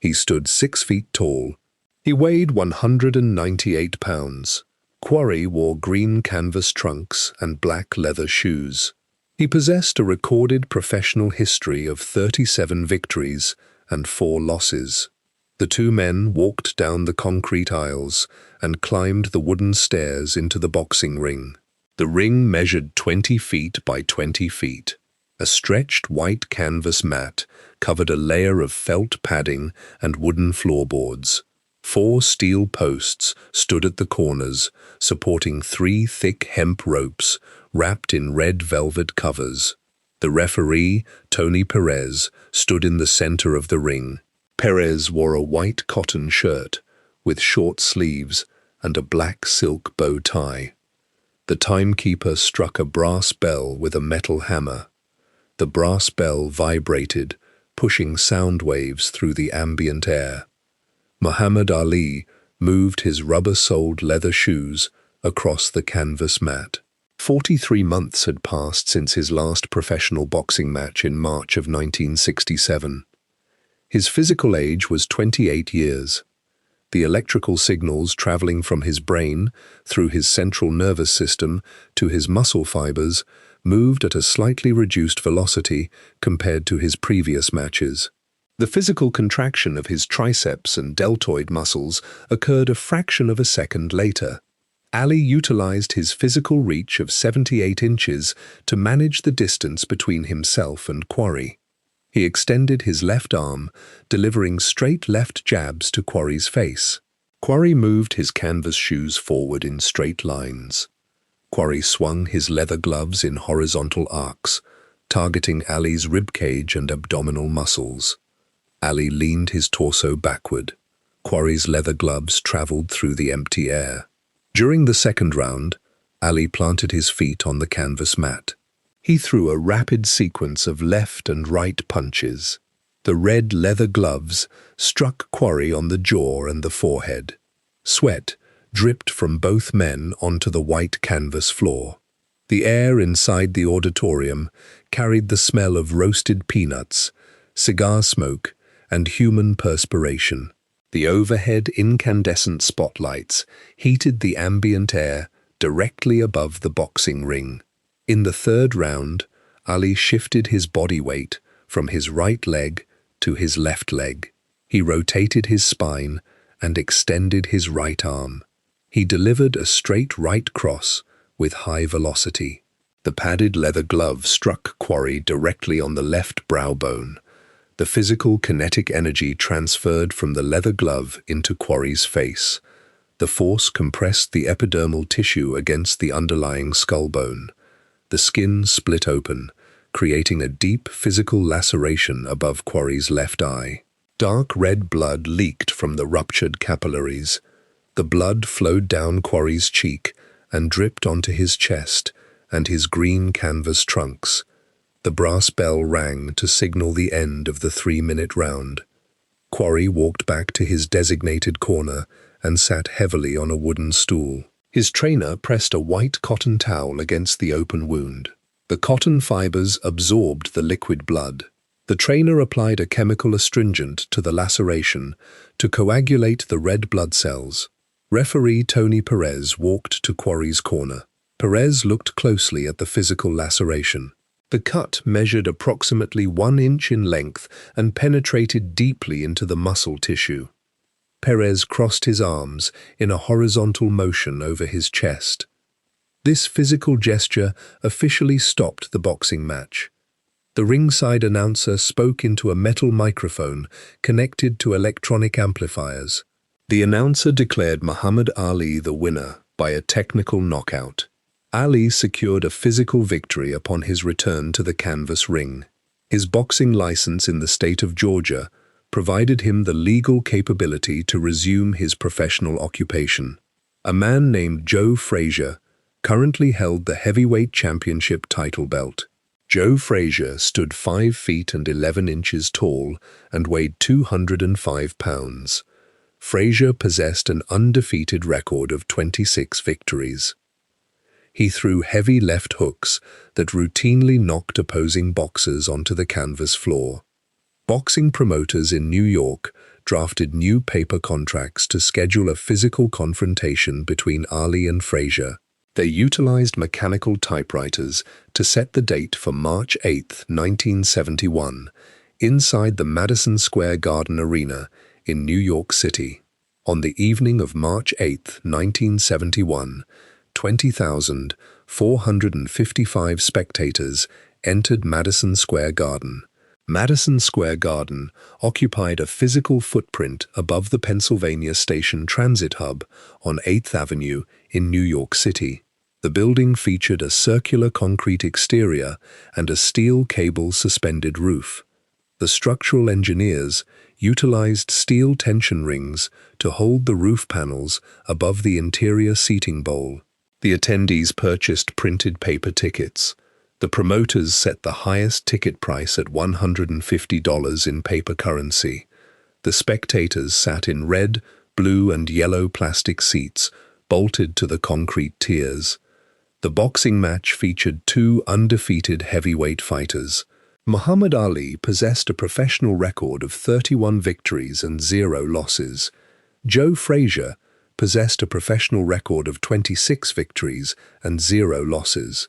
He stood 6 feet tall. He weighed 198 pounds. Quarry wore green canvas trunks and black leather shoes. He possessed a recorded professional history of 37 victories and 4 losses. The two men walked down the concrete aisles and climbed the wooden stairs into the boxing ring. The ring measured 20 feet by 20 feet. A stretched white canvas mat covered a layer of felt padding and wooden floorboards. 4 steel posts stood at the corners, supporting 3 thick hemp ropes wrapped in red velvet covers. The referee, Tony Perez, stood in the center of the ring. Perez wore a white cotton shirt with short sleeves and a black silk bow tie. The timekeeper struck a brass bell with a metal hammer. The brass bell vibrated, pushing sound waves through the ambient air. Muhammad Ali moved his rubber-soled leather shoes across the canvas mat. 43 months had passed since his last professional boxing match in March of 1967. His physical age was 28 years. The electrical signals traveling from his brain through his central nervous system to his muscle fibers moved at a slightly reduced velocity compared to his previous matches. The physical contraction of his triceps and deltoid muscles occurred a fraction of a second later. Ali utilized his physical reach of 78 inches to manage the distance between himself and Quarry. He extended his left arm, delivering straight left jabs to Quarry's face. Quarry moved his canvas shoes forward in straight lines. Quarry swung his leather gloves in horizontal arcs, targeting Ali's ribcage and abdominal muscles. Ali leaned his torso backward. Quarry's leather gloves traveled through the empty air. During the second round, Ali planted his feet on the canvas mat. He threw a rapid sequence of left and right punches. The red leather gloves struck Quarry on the jaw and the forehead. Sweat dripped from both men onto the white canvas floor. The air inside the auditorium carried the smell of roasted peanuts, cigar smoke, and human perspiration. The overhead incandescent spotlights heated the ambient air directly above the boxing ring. In the third round, Ali shifted his body weight from his right leg to his left leg. He rotated his spine and extended his right arm. He delivered a straight right cross with high velocity. The padded leather glove struck Quarry directly on the left brow bone. The physical kinetic energy transferred from the leather glove into Quarry's face. The force compressed the epidermal tissue against the underlying skull bone. The skin split open, creating a deep physical laceration above Quarry's left eye. Dark red blood leaked from the ruptured capillaries. The blood flowed down Quarry's cheek and dripped onto his chest and his green canvas trunks. The brass bell rang to signal the end of the 3-minute round. Quarry walked back to his designated corner and sat heavily on a wooden stool. His trainer pressed a white cotton towel against the open wound. The cotton fibers absorbed the liquid blood. The trainer applied a chemical astringent to the laceration to coagulate the red blood cells. Referee Tony Perez walked to Quarry's corner. Perez looked closely at the physical laceration. The cut measured approximately 1 inch in length and penetrated deeply into the muscle tissue. Perez crossed his arms in a horizontal motion over his chest. This physical gesture officially stopped the boxing match. The ringside announcer spoke into a metal microphone connected to electronic amplifiers. The announcer declared Muhammad Ali the winner by a technical knockout. Ali secured a physical victory upon his return to the canvas ring. His boxing license in the state of Georgia provided him the legal capability to resume his professional occupation. A man named Joe Frazier currently held the heavyweight championship title belt. Joe Frazier stood 5 feet and 11 inches tall and weighed 205 pounds. Frazier possessed an undefeated record of 26 victories. He threw heavy left hooks that routinely knocked opposing boxers onto the canvas floor. Boxing promoters in New York drafted new paper contracts to schedule a physical confrontation between Ali and Frazier. They utilized mechanical typewriters to set the date for March 8, 1971, inside the Madison Square Garden Arena in New York City. On the evening of March 8, 1971, 20,455 spectators entered Madison Square Garden. Madison Square Garden occupied a physical footprint above the Pennsylvania Station Transit Hub on 8th Avenue in New York City. The building featured a circular concrete exterior and a steel cable suspended roof. The structural engineers utilized steel tension rings to hold the roof panels above the interior seating bowl. The attendees purchased printed paper tickets. The promoters set the highest ticket price at $150 in paper currency. The spectators sat in red, blue, and yellow plastic seats, bolted to the concrete tiers. The boxing match featured two undefeated heavyweight fighters. Muhammad Ali possessed a professional record of 31 victories and 0 losses. Joe Frazier possessed a professional record of 26 victories and 0 losses.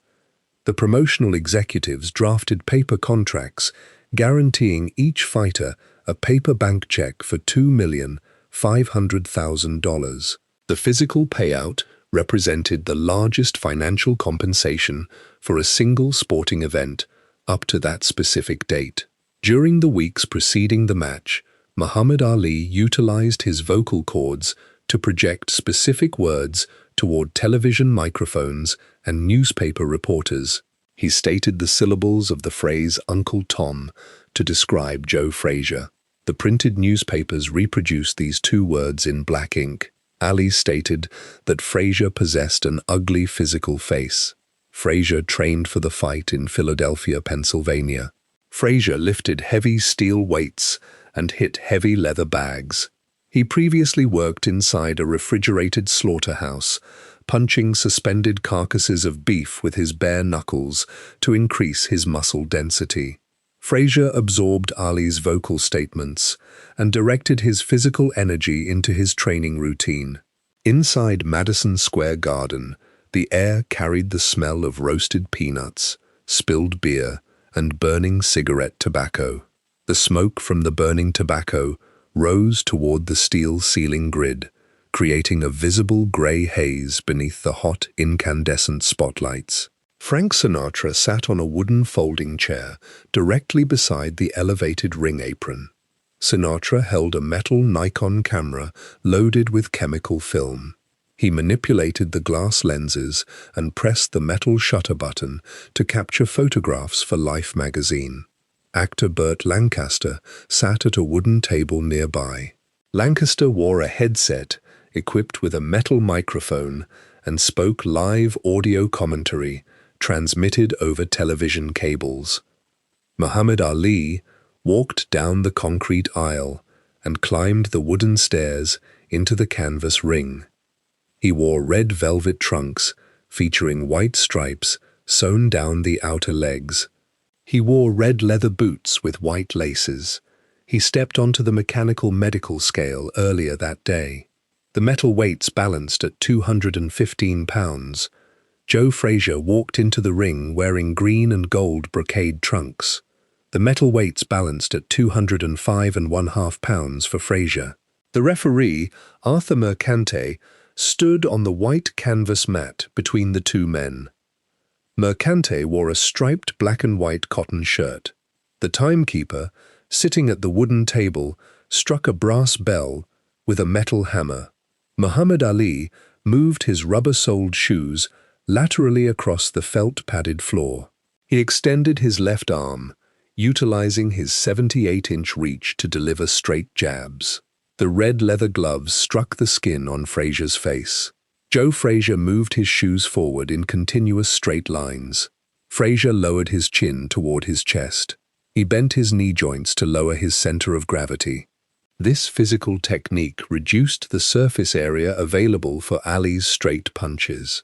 The promotional executives drafted paper contracts guaranteeing each fighter a paper bank check for $2,500,000. The physical payout represented the largest financial compensation for a single sporting event up to that specific date. During the weeks preceding the match, Muhammad Ali utilized his vocal cords to project specific words toward television microphones and newspaper reporters. He stated the syllables of the phrase "Uncle Tom" to describe Joe Frazier. The printed newspapers reproduced these two words in black ink. Ali stated that Frazier possessed an ugly physical face. Frazier trained for the fight in Philadelphia, Pennsylvania. Frazier lifted heavy steel weights and hit heavy leather bags. He previously worked inside a refrigerated slaughterhouse, punching suspended carcasses of beef with his bare knuckles to increase his muscle density. Frazier absorbed Ali's vocal statements and directed his physical energy into his training routine. Inside Madison Square Garden, the air carried the smell of roasted peanuts, spilled beer, and burning cigarette tobacco. The smoke from the burning tobacco rose toward the steel ceiling grid, creating a visible gray haze beneath the hot, incandescent spotlights. Frank Sinatra sat on a wooden folding chair directly beside the elevated ring apron. Sinatra held a metal Nikon camera loaded with chemical film. He manipulated the glass lenses and pressed the metal shutter button to capture photographs for Life magazine. Actor Burt Lancaster sat at a wooden table nearby. Lancaster wore a headset equipped with a metal microphone and spoke live audio commentary transmitted over television cables. Muhammad Ali walked down the concrete aisle and climbed the wooden stairs into the canvas ring. He wore red velvet trunks featuring white stripes sewn down the outer legs. He wore red leather boots with white laces. He stepped onto the mechanical medical scale earlier that day. The metal weights balanced at 215 pounds. Joe Frazier walked into the ring wearing green and gold brocade trunks. The metal weights balanced at 205.5 pounds for Frazier. The referee, Arthur Mercante, stood on the white canvas mat between the two men. Mercante wore a striped black and white cotton shirt. The timekeeper, sitting at the wooden table, struck a brass bell with a metal hammer. Muhammad Ali moved his rubber-soled shoes laterally across the felt-padded floor. He extended his left arm, utilizing his 78-inch reach to deliver straight jabs. The red leather gloves struck the skin on Frazier's face. Joe Frazier moved his shoes forward in continuous straight lines. Frazier lowered his chin toward his chest. He bent his knee joints to lower his center of gravity. This physical technique reduced the surface area available for Ali's straight punches.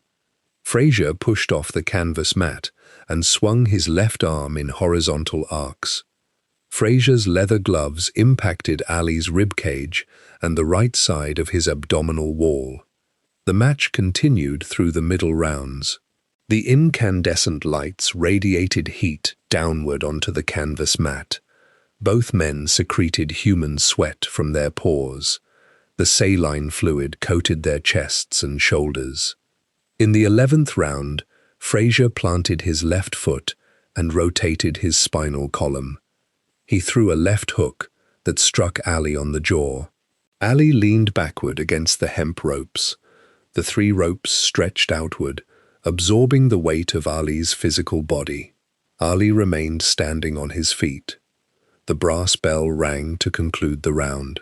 Frazier pushed off the canvas mat and swung his left arm in horizontal arcs. Frazier's leather gloves impacted Ali's ribcage and the right side of his abdominal wall. The match continued through the middle rounds. The incandescent lights radiated heat downward onto the canvas mat. Both men secreted human sweat from their pores. The saline fluid coated their chests and shoulders. In the 11th round, Frazier planted his left foot and rotated his spinal column. He threw a left hook that struck Ali on the jaw. Ali leaned backward against the hemp ropes. The 3 ropes stretched outward, absorbing the weight of Ali's physical body. Ali remained standing on his feet. The brass bell rang to conclude the round.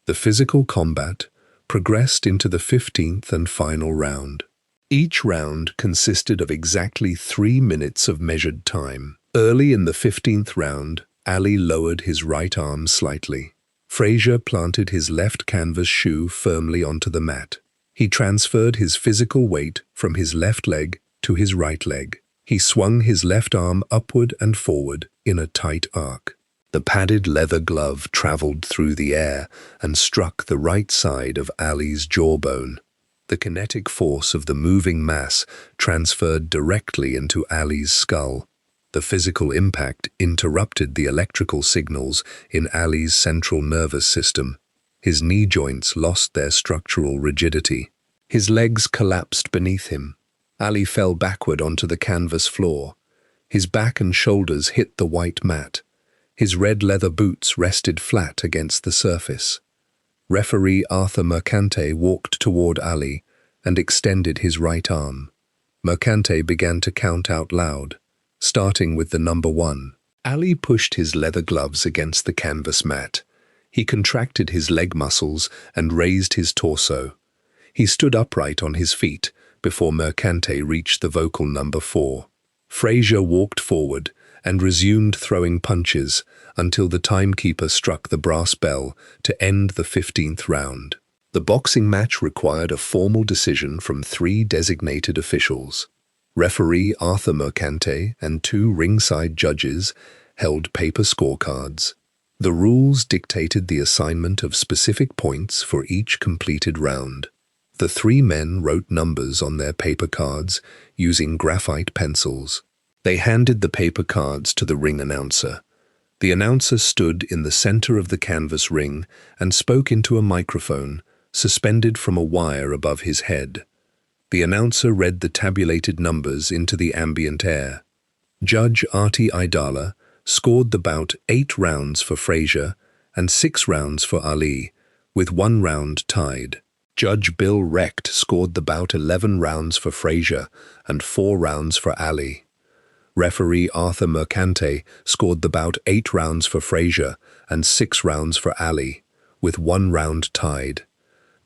The physical combat progressed into the 15th and final round. Each round consisted of exactly 3 minutes of measured time. Early in the 15th round, Ali lowered his right arm slightly. Frazier planted his left canvas shoe firmly onto the mat. He transferred his physical weight from his left leg to his right leg. He swung his left arm upward and forward in a tight arc. The padded leather glove traveled through the air and struck the right side of Ali's jawbone. The kinetic force of the moving mass transferred directly into Ali's skull. The physical impact interrupted the electrical signals in Ali's central nervous system. His knee joints lost their structural rigidity. His legs collapsed beneath him. Ali fell backward onto the canvas floor. His back and shoulders hit the white mat. His red leather boots rested flat against the surface. Referee Arthur Mercante walked toward Ali and extended his right arm. Mercante began to count out loud, starting with the number 1. Ali pushed his leather gloves against the canvas mat. He contracted his leg muscles and raised his torso. He stood upright on his feet before Mercante reached the vocal number 4. Frazier walked forward and resumed throwing punches until the timekeeper struck the brass bell to end the 15th round. The boxing match required a formal decision from 3 designated officials. Referee Arthur Mercante and 2 ringside judges held paper scorecards. The rules dictated the assignment of specific points for each completed round. The 3 men wrote numbers on their paper cards using graphite pencils. They handed the paper cards to the ring announcer. The announcer stood in the center of the canvas ring and spoke into a microphone suspended from a wire above his head. The announcer read the tabulated numbers into the ambient air. Judge Artie Aidala scored the bout 8 rounds for Frazier and 6 rounds for Ali, with 1 round tied. Judge Bill Recht scored the bout 11 rounds for Frazier and 4 rounds for Ali. Referee Arthur Mercante scored the bout 8 rounds for Frazier and 6 rounds for Ali, with 1 round tied.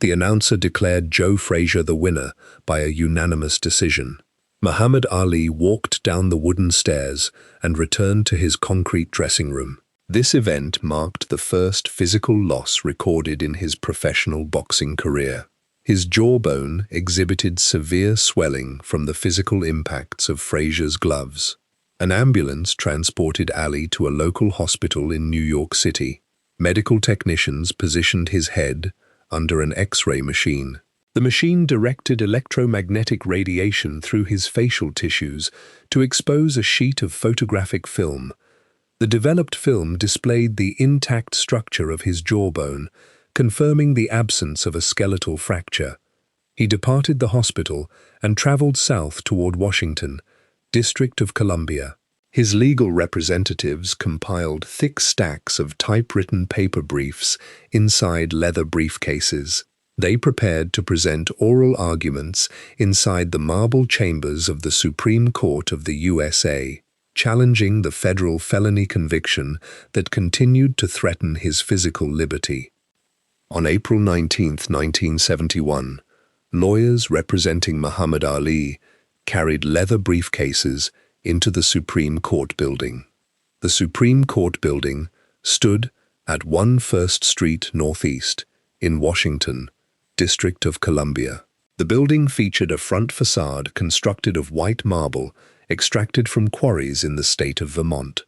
The announcer declared Joe Frazier the winner by a unanimous decision. Muhammad Ali walked down the wooden stairs and returned to his concrete dressing room. This event marked the first physical loss recorded in his professional boxing career. His jawbone exhibited severe swelling from the physical impacts of Frazier's gloves. An ambulance transported Ali to a local hospital in New York City. Medical technicians positioned his head under an X-ray machine. The machine directed electromagnetic radiation through his facial tissues to expose a sheet of photographic film. The developed film displayed the intact structure of his jawbone, confirming the absence of a skeletal fracture. He departed the hospital and traveled south toward Washington, District of Columbia. His legal representatives compiled thick stacks of typewritten paper briefs inside leather briefcases. They prepared to present oral arguments inside the marble chambers of the Supreme Court of the USA, challenging the federal felony conviction that continued to threaten his physical liberty. On April 19, 1971, lawyers representing Muhammad Ali carried leather briefcases into the Supreme Court building. The Supreme Court building stood at 1 First Street Northeast in Washington, District of Columbia. The building featured a front facade constructed of white marble extracted from quarries in the state of Vermont.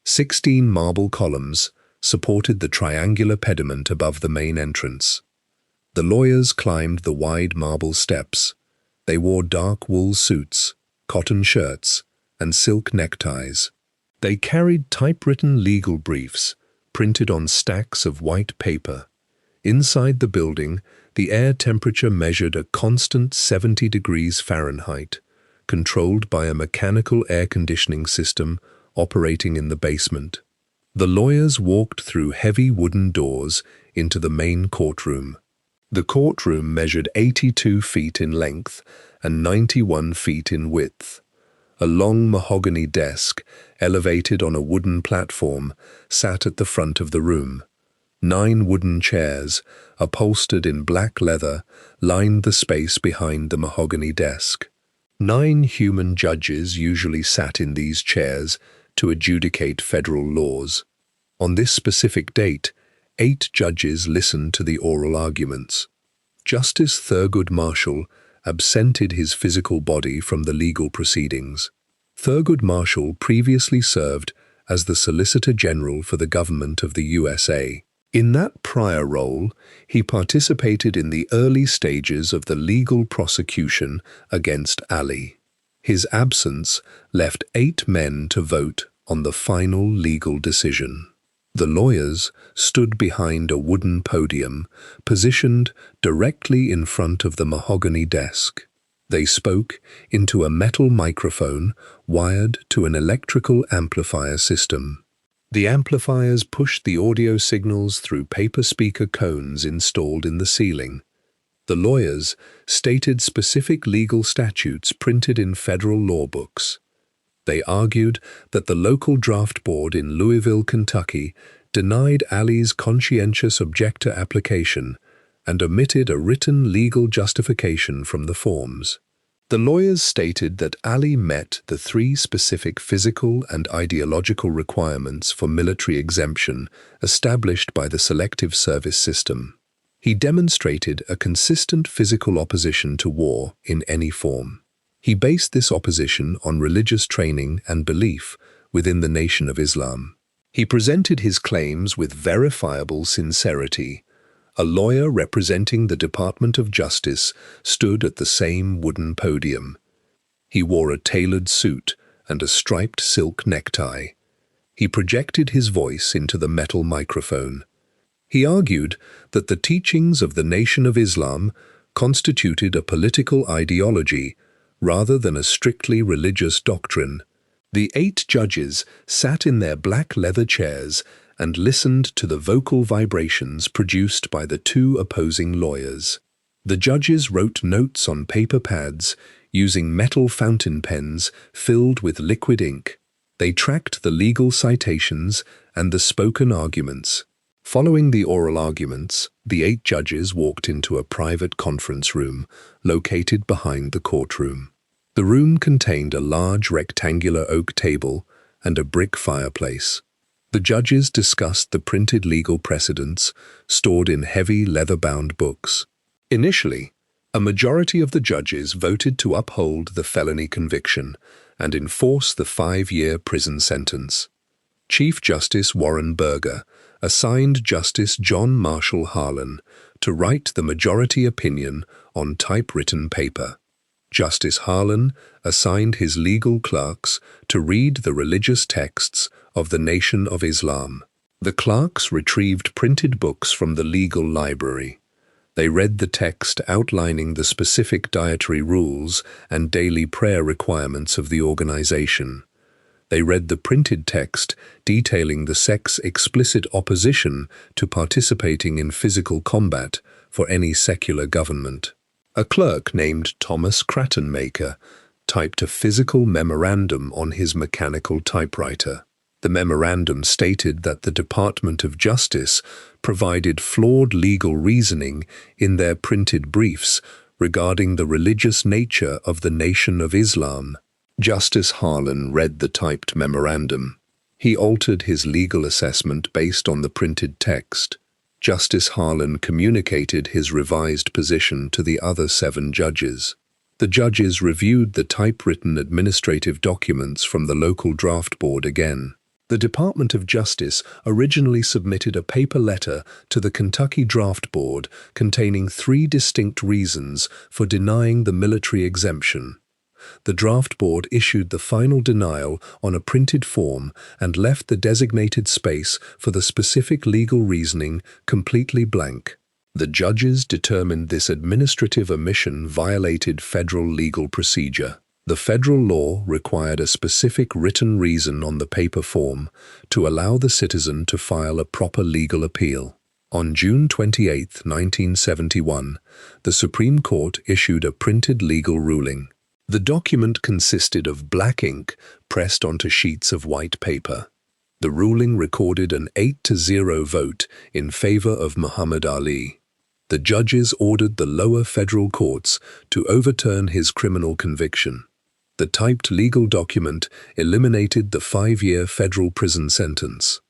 16 marble columns supported the triangular pediment above the main entrance. The lawyers climbed the wide marble steps. They wore dark wool suits, cotton shirts, and silk neckties. They carried typewritten legal briefs printed on stacks of white paper. Inside the building, the air temperature measured a constant 70 degrees Fahrenheit, controlled by a mechanical air conditioning system operating in the basement. The lawyers walked through heavy wooden doors into the main courtroom. The courtroom measured 82 feet in length and 91 feet in width. A long mahogany desk, elevated on a wooden platform, sat at the front of the room. 9 wooden chairs, upholstered in black leather, lined the space behind the mahogany desk. 9 human judges usually sat in these chairs to adjudicate federal laws. On this specific date, 8 judges listened to the oral arguments. Justice Thurgood Marshall absented his physical body from the legal proceedings. Thurgood Marshall previously served as the Solicitor General for the government of the USA. In that prior role, he participated in the early stages of the legal prosecution against Ali. His absence left 8 men to vote on the final legal decision. The lawyers stood behind a wooden podium, positioned directly in front of the mahogany desk. They spoke into a metal microphone wired to an electrical amplifier system. The amplifiers pushed the audio signals through paper speaker cones installed in the ceiling. The lawyers stated specific legal statutes printed in federal law books. They argued that the local draft board in Louisville, Kentucky, denied Ali's conscientious objector application and omitted a written legal justification from the forms. The lawyers stated that Ali met the 3 specific physical and ideological requirements for military exemption established by the Selective Service System. He demonstrated a consistent physical opposition to war in any form. He based this opposition on religious training and belief within the Nation of Islam. He presented his claims with verifiable sincerity. A lawyer representing the Department of Justice stood at the same wooden podium. He wore a tailored suit and a striped silk necktie. He projected his voice into the metal microphone. He argued that the teachings of the Nation of Islam constituted a political ideology rather than a strictly religious doctrine. The 8 judges sat in their black leather chairs and listened to the vocal vibrations produced by the 2 opposing lawyers. The judges wrote notes on paper pads using metal fountain pens filled with liquid ink. They tracked the legal citations and the spoken arguments. Following the oral arguments, the 8 judges walked into a private conference room located behind the courtroom. The room contained a large rectangular oak table and a brick fireplace. The judges discussed the printed legal precedents stored in heavy leather-bound books. Initially, a majority of the judges voted to uphold the felony conviction and enforce the 5-year prison sentence. Chief Justice Warren Burger assigned Justice John Marshall Harlan to write the majority opinion on typewritten paper. Justice Harlan assigned his legal clerks to read the religious texts of the Nation of Islam. The clerks retrieved printed books from the legal library. They read the text outlining the specific dietary rules and daily prayer requirements of the organization. They read the printed text detailing the sex-explicit opposition to participating in physical combat for any secular government. A clerk named Thomas Crattonmaker typed a physical memorandum on his mechanical typewriter. The memorandum stated that the Department of Justice provided flawed legal reasoning in their printed briefs regarding the religious nature of the Nation of Islam. Justice Harlan read the typed memorandum. He altered his legal assessment based on the printed text. Justice Harlan communicated his revised position to the other 7 judges. The judges reviewed the typewritten administrative documents from the local draft board again. The Department of Justice originally submitted a paper letter to the Kentucky Draft Board containing 3 distinct reasons for denying the military exemption. The draft board issued the final denial on a printed form and left the designated space for the specific legal reasoning completely blank. The judges determined this administrative omission violated federal legal procedure. The federal law required a specific written reason on the paper form to allow the citizen to file a proper legal appeal. On June 28, 1971, the Supreme Court issued a printed legal ruling. The document consisted of black ink pressed onto sheets of white paper. The ruling recorded an 8-0 vote in favor of Muhammad Ali. The judges ordered the lower federal courts to overturn his criminal conviction. The typed legal document eliminated the 5-year federal prison sentence.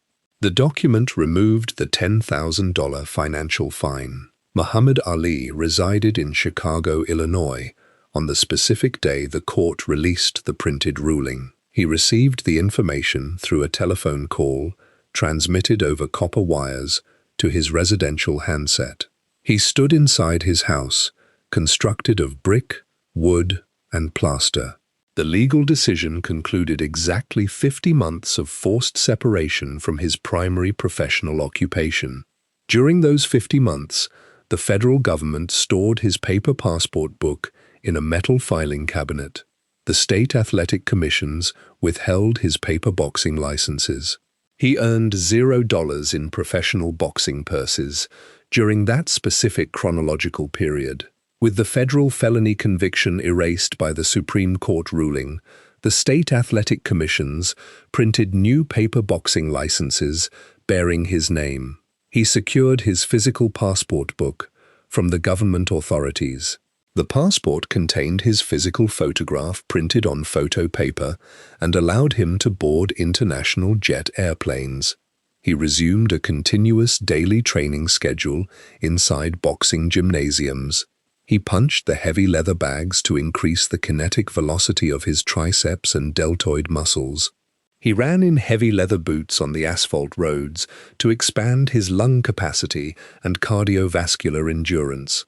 The document removed the $10,000 financial fine. Muhammad Ali resided in Chicago, Illinois, on the specific day the court released the printed ruling. He received the information through a telephone call transmitted over copper wires to his residential handset. He stood inside his house, constructed of brick, wood, and plaster. The legal decision concluded exactly 50 months of forced separation from his primary professional occupation. During those 50 months, the federal government stored his paper passport book in a metal filing cabinet. The state athletic commissions withheld his paper boxing licenses. He earned $0 in professional boxing purses during that specific chronological period. With the federal felony conviction erased by the Supreme Court ruling, the state athletic commissions printed new paper boxing licenses bearing his name. He secured his physical passport book from the government authorities. The passport contained his physical photograph printed on photo paper and allowed him to board international jet airplanes. He resumed a continuous daily training schedule inside boxing gymnasiums. He punched the heavy leather bags to increase the kinetic velocity of his triceps and deltoid muscles. He ran in heavy leather boots on the asphalt roads to expand his lung capacity and cardiovascular endurance.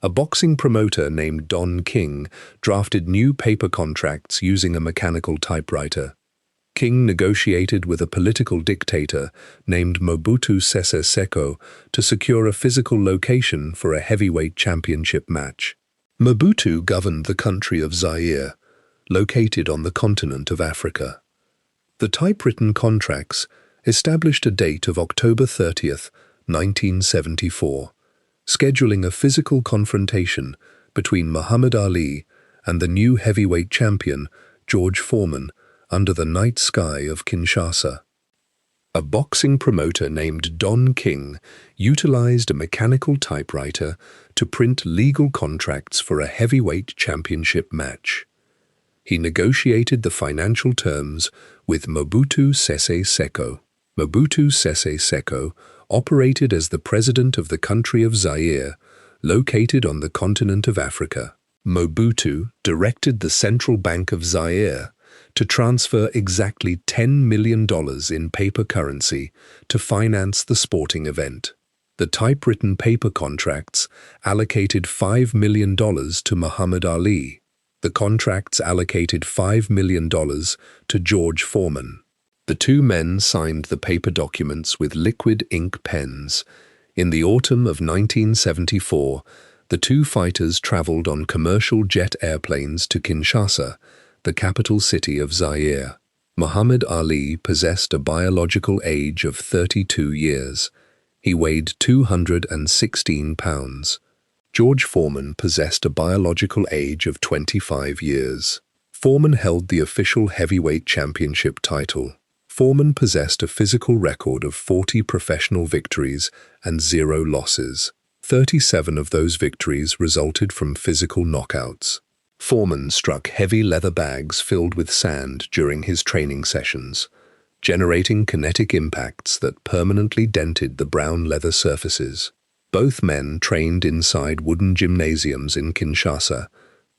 A boxing promoter named Don King drafted new paper contracts using a mechanical typewriter. King negotiated with a political dictator named Mobutu Sese Seko to secure a physical location for a heavyweight championship match. Mobutu governed the country of Zaire, located on the continent of Africa. The typewritten contracts established a date of October 30th, 1974, scheduling a physical confrontation between Muhammad Ali and the new heavyweight champion, George Foreman, under the night sky of Kinshasa. A boxing promoter named Don King utilized a mechanical typewriter to print legal contracts for a heavyweight championship match. He negotiated the financial terms with Mobutu Sese Seko. Mobutu Sese Seko operated as the president of the country of Zaire, located on the continent of Africa. Mobutu directed the Central Bank of Zaire to transfer exactly $10 million in paper currency to finance the sporting event. The typewritten paper contracts allocated $5 million to Muhammad Ali. The contracts allocated $5 million to George Foreman. The two men signed the paper documents with liquid ink pens. In the autumn of 1974, the two fighters traveled on commercial jet airplanes to Kinshasa, the capital city of Zaire. Muhammad Ali possessed a biological age of 32 years. He weighed 216 pounds. George Foreman possessed a biological age of 25 years. Foreman held the official heavyweight championship title. Foreman possessed a physical record of 40 professional victories and 0 losses. 37 of those victories resulted from physical knockouts. Foreman struck heavy leather bags filled with sand during his training sessions, generating kinetic impacts that permanently dented the brown leather surfaces. Both men trained inside wooden gymnasiums in Kinshasa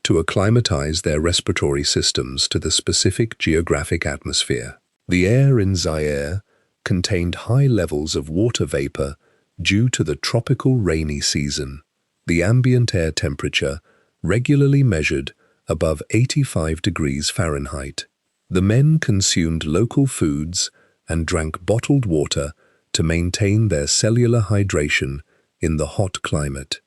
to acclimatize their respiratory systems to the specific geographic atmosphere. The air in Zaire contained high levels of water vapor due to the tropical rainy season. The ambient air temperature regularly measured above 85 degrees Fahrenheit. The men consumed local foods and drank bottled water to maintain their cellular hydration in the hot climate.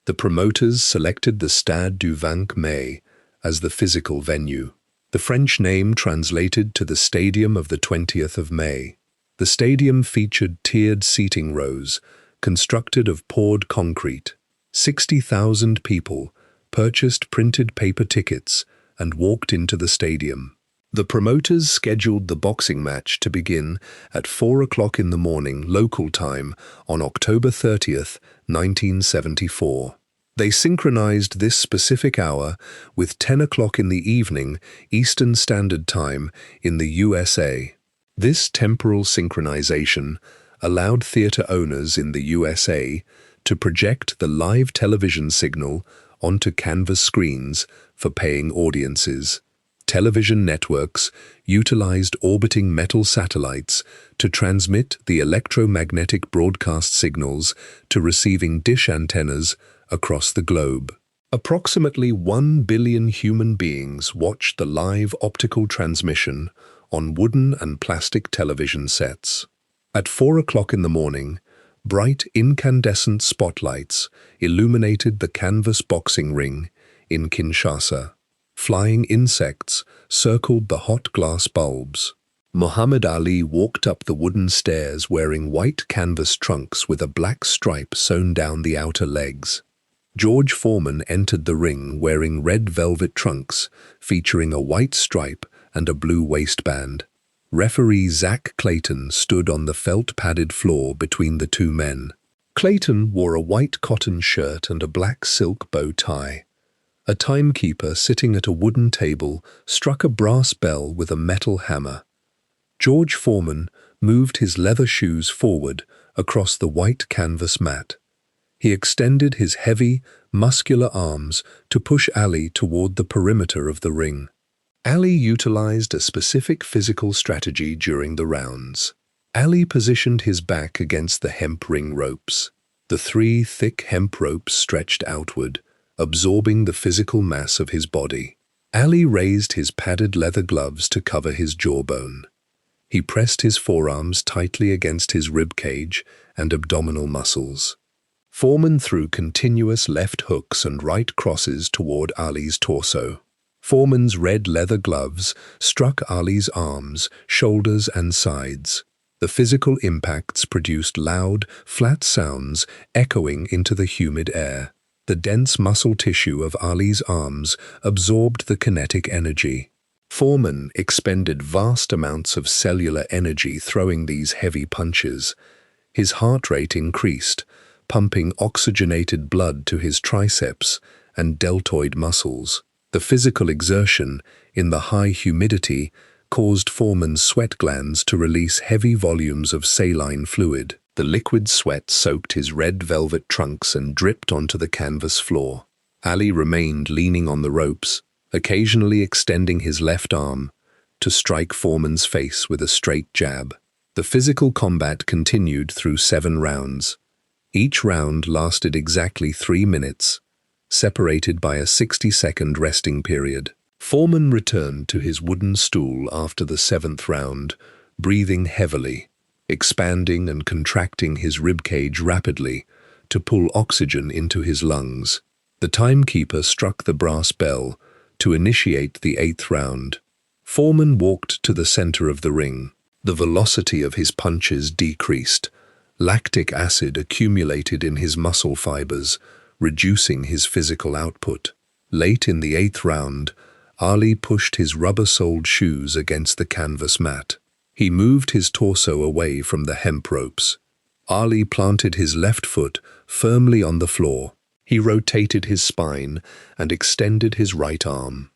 The promoters selected the Stade du 20 Mai as the physical venue. The French name translated to the Stadium of the 20th of May. The stadium featured tiered seating rows, constructed of poured concrete. 60,000 people purchased printed paper tickets and walked into the stadium. The promoters scheduled the boxing match to begin at 4 o'clock in the morning local time on October 30th, 1974. They synchronized this specific hour with 10 o'clock in the evening Eastern Standard Time in the USA. This temporal synchronization allowed theater owners in the USA to project the live television signal onto canvas screens for paying audiences. Television networks utilized orbiting metal satellites to transmit the electromagnetic broadcast signals to receiving dish antennas across the globe. Approximately 1 billion human beings watched the live optical transmission on wooden and plastic television sets. At 4 o'clock in the morning, bright incandescent spotlights illuminated the canvas boxing ring in Kinshasa. Flying insects circled the hot glass bulbs. Muhammad Ali walked up the wooden stairs wearing white canvas trunks with a black stripe sewn down the outer legs. George Foreman entered the ring wearing red velvet trunks featuring a white stripe and a blue waistband. Referee Zach Clayton stood on the felt-padded floor between the two men. Clayton wore a white cotton shirt and a black silk bow tie. A timekeeper sitting at a wooden table struck a brass bell with a metal hammer. George Foreman moved his leather shoes forward across the white canvas mat. He extended his heavy, muscular arms to push Ali toward the perimeter of the ring. Ali utilized a specific physical strategy during the rounds. Ali positioned his back against the hemp ring ropes. The 3 thick hemp ropes stretched outward, absorbing the physical mass of his body. Ali raised his padded leather gloves to cover his jawbone. He pressed his forearms tightly against his ribcage and abdominal muscles. Foreman threw continuous left hooks and right crosses toward Ali's torso. Foreman's red leather gloves struck Ali's arms, shoulders, and sides. The physical impacts produced loud, flat sounds echoing into the humid air. The dense muscle tissue of Ali's arms absorbed the kinetic energy. Foreman expended vast amounts of cellular energy throwing these heavy punches. His heart rate increased, pumping oxygenated blood to his triceps and deltoid muscles. The physical exertion in the high humidity caused Foreman's sweat glands to release heavy volumes of saline fluid. The liquid sweat soaked his red velvet trunks and dripped onto the canvas floor. Ali remained leaning on the ropes, occasionally extending his left arm to strike Foreman's face with a straight jab. The physical combat continued through 7 rounds. Each round lasted exactly 3 minutes, separated by a 60-second resting period. Foreman returned to his wooden stool after the 7th round, breathing heavily, expanding and contracting his ribcage rapidly to pull oxygen into his lungs. The timekeeper struck the brass bell to initiate the 8th round. Foreman walked to the center of the ring. The velocity of his punches decreased. Lactic acid accumulated in his muscle fibers, reducing his physical output. Late in the 8th round, Ali pushed his rubber-soled shoes against the canvas mat. He moved his torso away from the hemp ropes. Ali planted his left foot firmly on the floor. He rotated his spine and extended his right arm.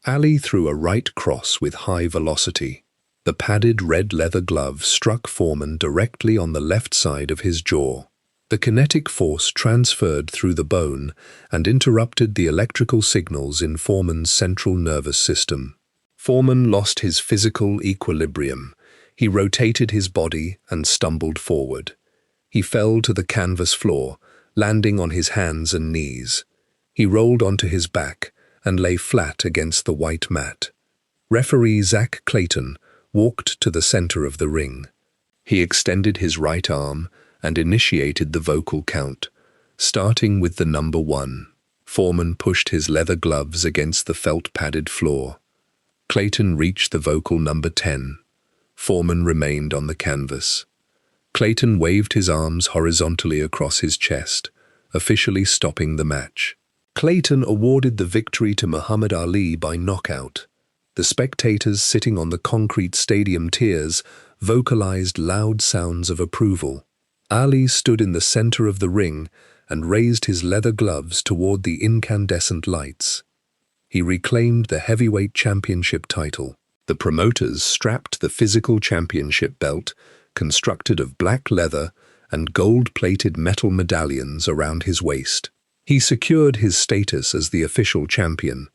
Ali threw a right cross with high velocity. The padded red leather glove struck Foreman directly on the left side of his jaw. The kinetic force transferred through the bone and interrupted the electrical signals in Foreman's central nervous system. Foreman lost his physical equilibrium. He rotated his body and stumbled forward. He fell to the canvas floor, landing on his hands and knees. He rolled onto his back and lay flat against the white mat. Referee Zach Clayton walked to the center of the ring. He extended his right arm and initiated the vocal count, starting with the number 1. Foreman pushed his leather gloves against the felt-padded floor. Clayton reached the vocal number 10. Foreman remained on the canvas. Clayton waved his arms horizontally across his chest, officially stopping the match. Clayton awarded the victory to Muhammad Ali by knockout. The spectators sitting on the concrete stadium tiers vocalized loud sounds of approval. Ali stood in the center of the ring and raised his leather gloves toward the incandescent lights. He reclaimed the heavyweight championship title. The promoters strapped the physical championship belt, constructed of black leather and gold-plated metal medallions, around his waist. He secured his status as the official champion,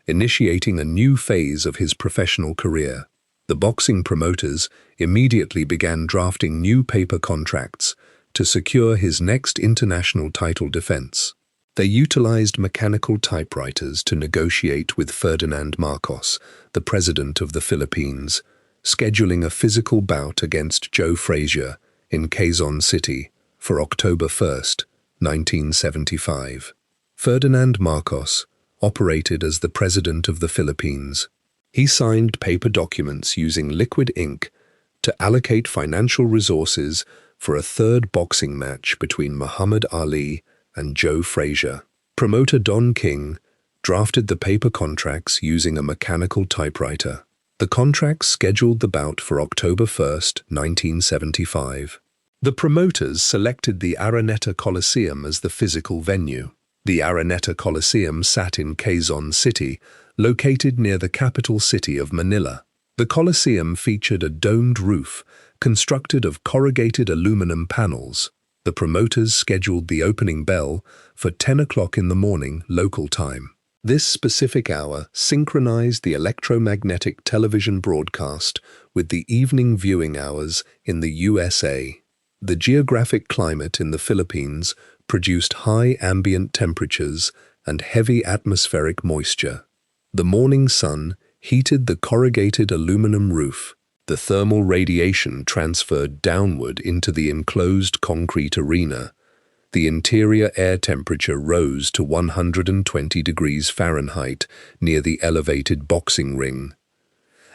initiating a new phase of his professional career. The boxing promoters immediately began drafting new paper contracts to secure his next international title defense. They utilized mechanical typewriters to negotiate with Ferdinand Marcos, the president of the Philippines, scheduling a physical bout against Joe Frazier in Quezon City for October 1st, 1975. Ferdinand Marcos operated as the president of the Philippines. He signed paper documents using liquid ink to allocate financial resources for a third boxing match between Muhammad Ali and Joe Frazier. Promoter Don King drafted the paper contracts using a mechanical typewriter. The contracts scheduled the bout for October 1st, 1975. The promoters selected the Araneta Coliseum as the physical venue. The Araneta Coliseum sat in Quezon City, located near the capital city of Manila. The Coliseum featured a domed roof constructed of corrugated aluminum panels. The promoters scheduled the opening bell for 10 o'clock in the morning local time. This specific hour synchronized the electromagnetic television broadcast with the evening viewing hours in the USA. The geographic climate in the Philippines produced high ambient temperatures and heavy atmospheric moisture. The morning sun heated the corrugated aluminum roof. The thermal radiation transferred downward into the enclosed concrete arena. The interior air temperature rose to 120 degrees Fahrenheit near the elevated boxing ring.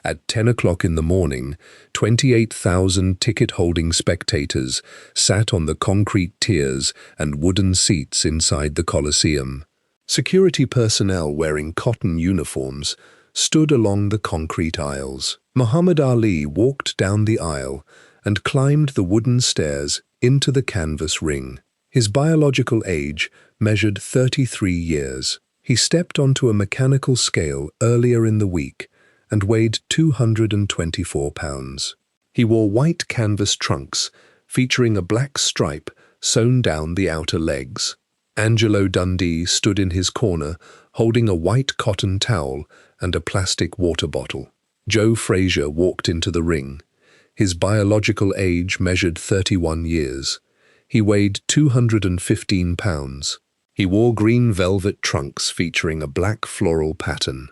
At 10 o'clock in the morning, 28,000 ticket-holding spectators sat on the concrete tiers and wooden seats inside the Coliseum. Security personnel wearing cotton uniforms stood along the concrete aisles. Muhammad Ali walked down the aisle and climbed the wooden stairs into the canvas ring. His biological age measured 33 years. He stepped onto a mechanical scale earlier in the week and weighed 224 pounds. He wore white canvas trunks featuring a black stripe sewn down the outer legs. Angelo Dundee stood in his corner holding a white cotton towel and a plastic water bottle. Joe Frazier walked into the ring. His biological age measured 31 years. He weighed 215 pounds. He wore green velvet trunks featuring a black floral pattern.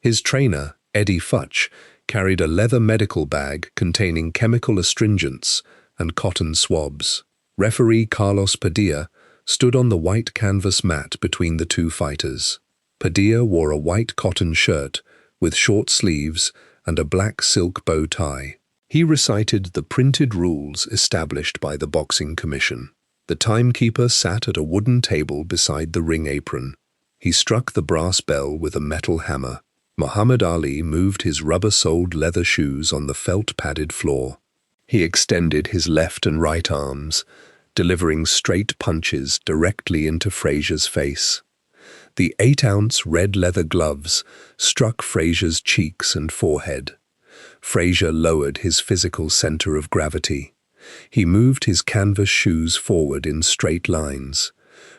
His trainer, Eddie Futch, carried a leather medical bag containing chemical astringents and cotton swabs. Referee Carlos Padilla stood on the white canvas mat between the two fighters. Padilla wore a white cotton shirt with short sleeves and a black silk bow tie. He recited the printed rules established by the Boxing Commission. The timekeeper sat at a wooden table beside the ring apron. He struck the brass bell with a metal hammer. Muhammad Ali moved his rubber-soled leather shoes on the felt-padded floor. He extended his left and right arms, delivering straight punches directly into Frazier's face. The 8-ounce red leather gloves struck Frazier's cheeks and forehead. Frazier lowered his physical center of gravity. He moved his canvas shoes forward in straight lines.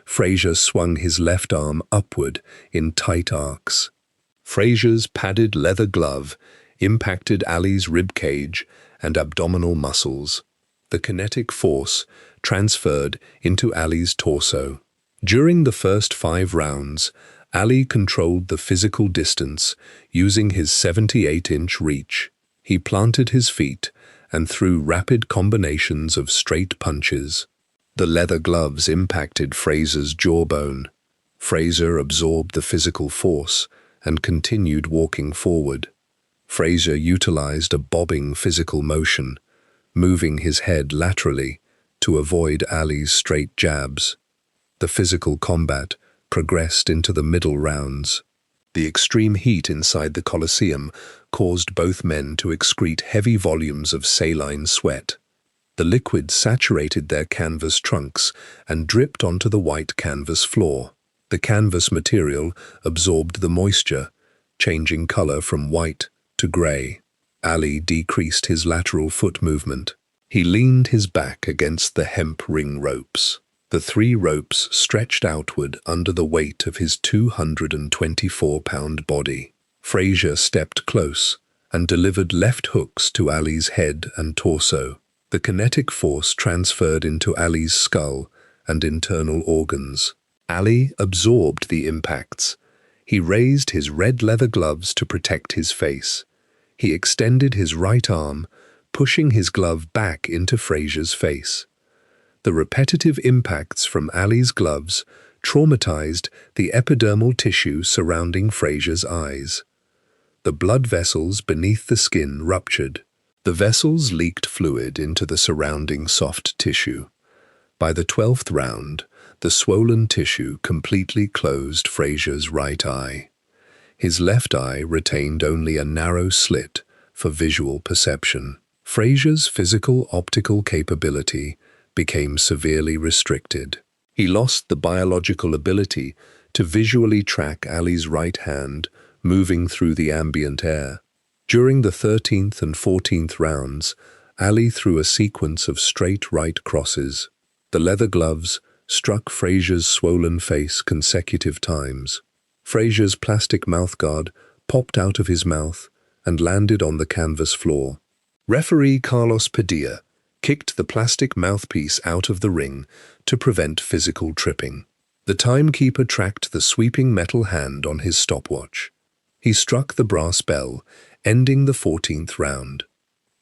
Frazier swung his left arm upward in tight arcs. Frazier's padded leather glove impacted Ali's ribcage and abdominal muscles. The kinetic force transferred into Ali's torso. During the first 5 rounds, Ali controlled the physical distance using his 78-inch reach. He planted his feet and threw rapid combinations of straight punches. The leather gloves impacted Frazier's jawbone. Fraser absorbed the physical force and continued walking forward. Fraser utilized a bobbing physical motion, moving his head laterally to avoid Ali's straight jabs. The physical combat progressed into the middle rounds. The extreme heat inside the Colosseum caused both men to excrete heavy volumes of saline sweat. The liquid saturated their canvas trunks and dripped onto the white canvas floor. The canvas material absorbed the moisture, changing color from white to gray. Ali decreased his lateral foot movement. He leaned his back against the hemp ring ropes. The 3 ropes stretched outward under the weight of his 224-pound body. Fraser stepped close and delivered left hooks to Ali's head and torso. The kinetic force transferred into Ali's skull and internal organs. Ali absorbed the impacts. He raised his red leather gloves to protect his face. He extended his right arm, pushing his glove back into Fraser's face. The repetitive impacts from Ali's gloves traumatized the epidermal tissue surrounding Fraser's eyes. The blood vessels beneath the skin ruptured. The vessels leaked fluid into the surrounding soft tissue. By the 12th round, the swollen tissue completely closed Fraser's right eye. His left eye retained only a narrow slit for visual perception. Fraser's physical optical capability became severely restricted. He lost the biological ability to visually track Ali's right hand moving through the ambient air. During the 13th and 14th rounds, Ali threw a sequence of straight right crosses. The leather gloves struck Fraser's swollen face consecutive times. Fraser's plastic mouthguard popped out of his mouth and landed on the canvas floor. Referee Carlos Padilla kicked the plastic mouthpiece out of the ring to prevent physical tripping. The timekeeper tracked the sweeping metal hand on his stopwatch. He struck the brass bell, ending the 14th round.